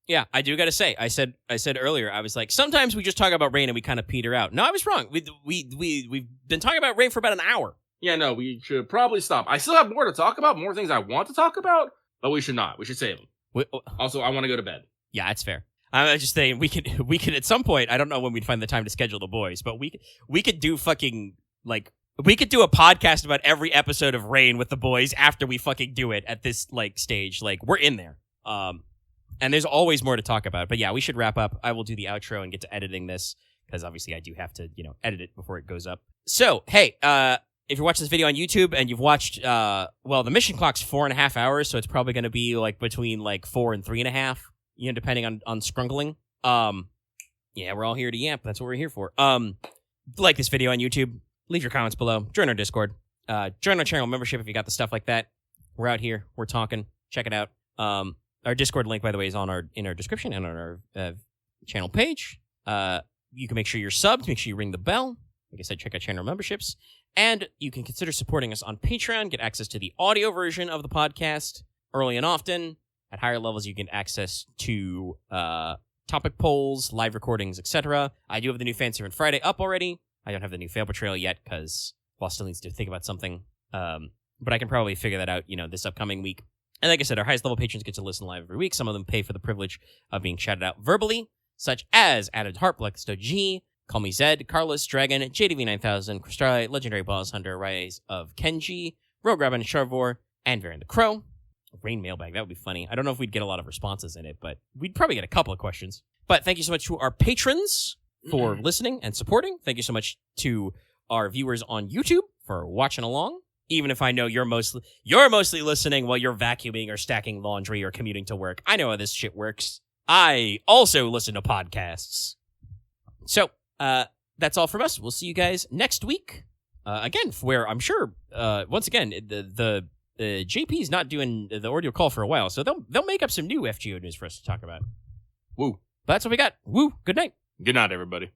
Yeah, I do got to say, I said earlier, I was like, sometimes we just talk about Rain and we kind of peter out. No, I was wrong. We've been talking about Rain for about an hour. Yeah, no, we should probably stop. I still have more to talk about, more things I want to talk about, but we should not. We should save them. Also, I want to go to bed. Yeah, that's fair. I'm just saying we could at some point. I don't know when we'd find the time to schedule the boys, but we could do fucking like. We could do a podcast about every episode of Rain with the boys after we fucking do it at this like stage. Like we're in there. And there's always more to talk about. But yeah, we should wrap up. I will do the outro and get to editing this because obviously I do have to, edit it before it goes up. So, hey, if you're watching this video on YouTube and you've watched, the mission clock's 4.5 hours, so it's probably going to be like between like 4 and 3.5, depending on scrunkling. Yeah, we're all here to yamp. That's what we're here for. Like this video on YouTube. Leave your comments below. Join our Discord. Join our channel membership if you got the stuff like that. We're out here. We're talking. Check it out. Our Discord link, by the way, is in our description and on our channel page. You can make sure you're subbed. Make sure you ring the bell. Like I said, check out channel memberships. And you can consider supporting us on Patreon. Get access to the audio version of the podcast early and often. At higher levels, you get access to topic polls, live recordings, etc. I do have the new Fancy Run Friday up already. I don't have the new Fail Betrayal yet because Wall still needs to think about something. But I can probably figure that out, this upcoming week. And like I said, our highest level patrons get to listen live every week. Some of them pay for the privilege of being shouted out verbally, such as Added Harp, Blacksto G, Call Me Zed, Carlos Dragon, JDV9000, Crystali, Legendary Boss Hunter, Rise of Kenji, Rogue Rabbin, Charvor, and Varian the Crow. Rain Mailbag, that would be funny. I don't know if we'd get a lot of responses in it, but we'd probably get a couple of questions. But thank you so much to our patrons for listening and supporting. Thank you so much to our viewers on YouTube for watching along. Even if I know you're mostly listening while you're vacuuming or stacking laundry or commuting to work. I know how this shit works. I also listen to podcasts. So, that's all from us. We'll see you guys next week. Again, where I'm sure, once again, the JP's not doing the audio call for a while, so they'll make up some new FGO news for us to talk about. Woo. But that's what we got. Woo. Good night. Good night, everybody.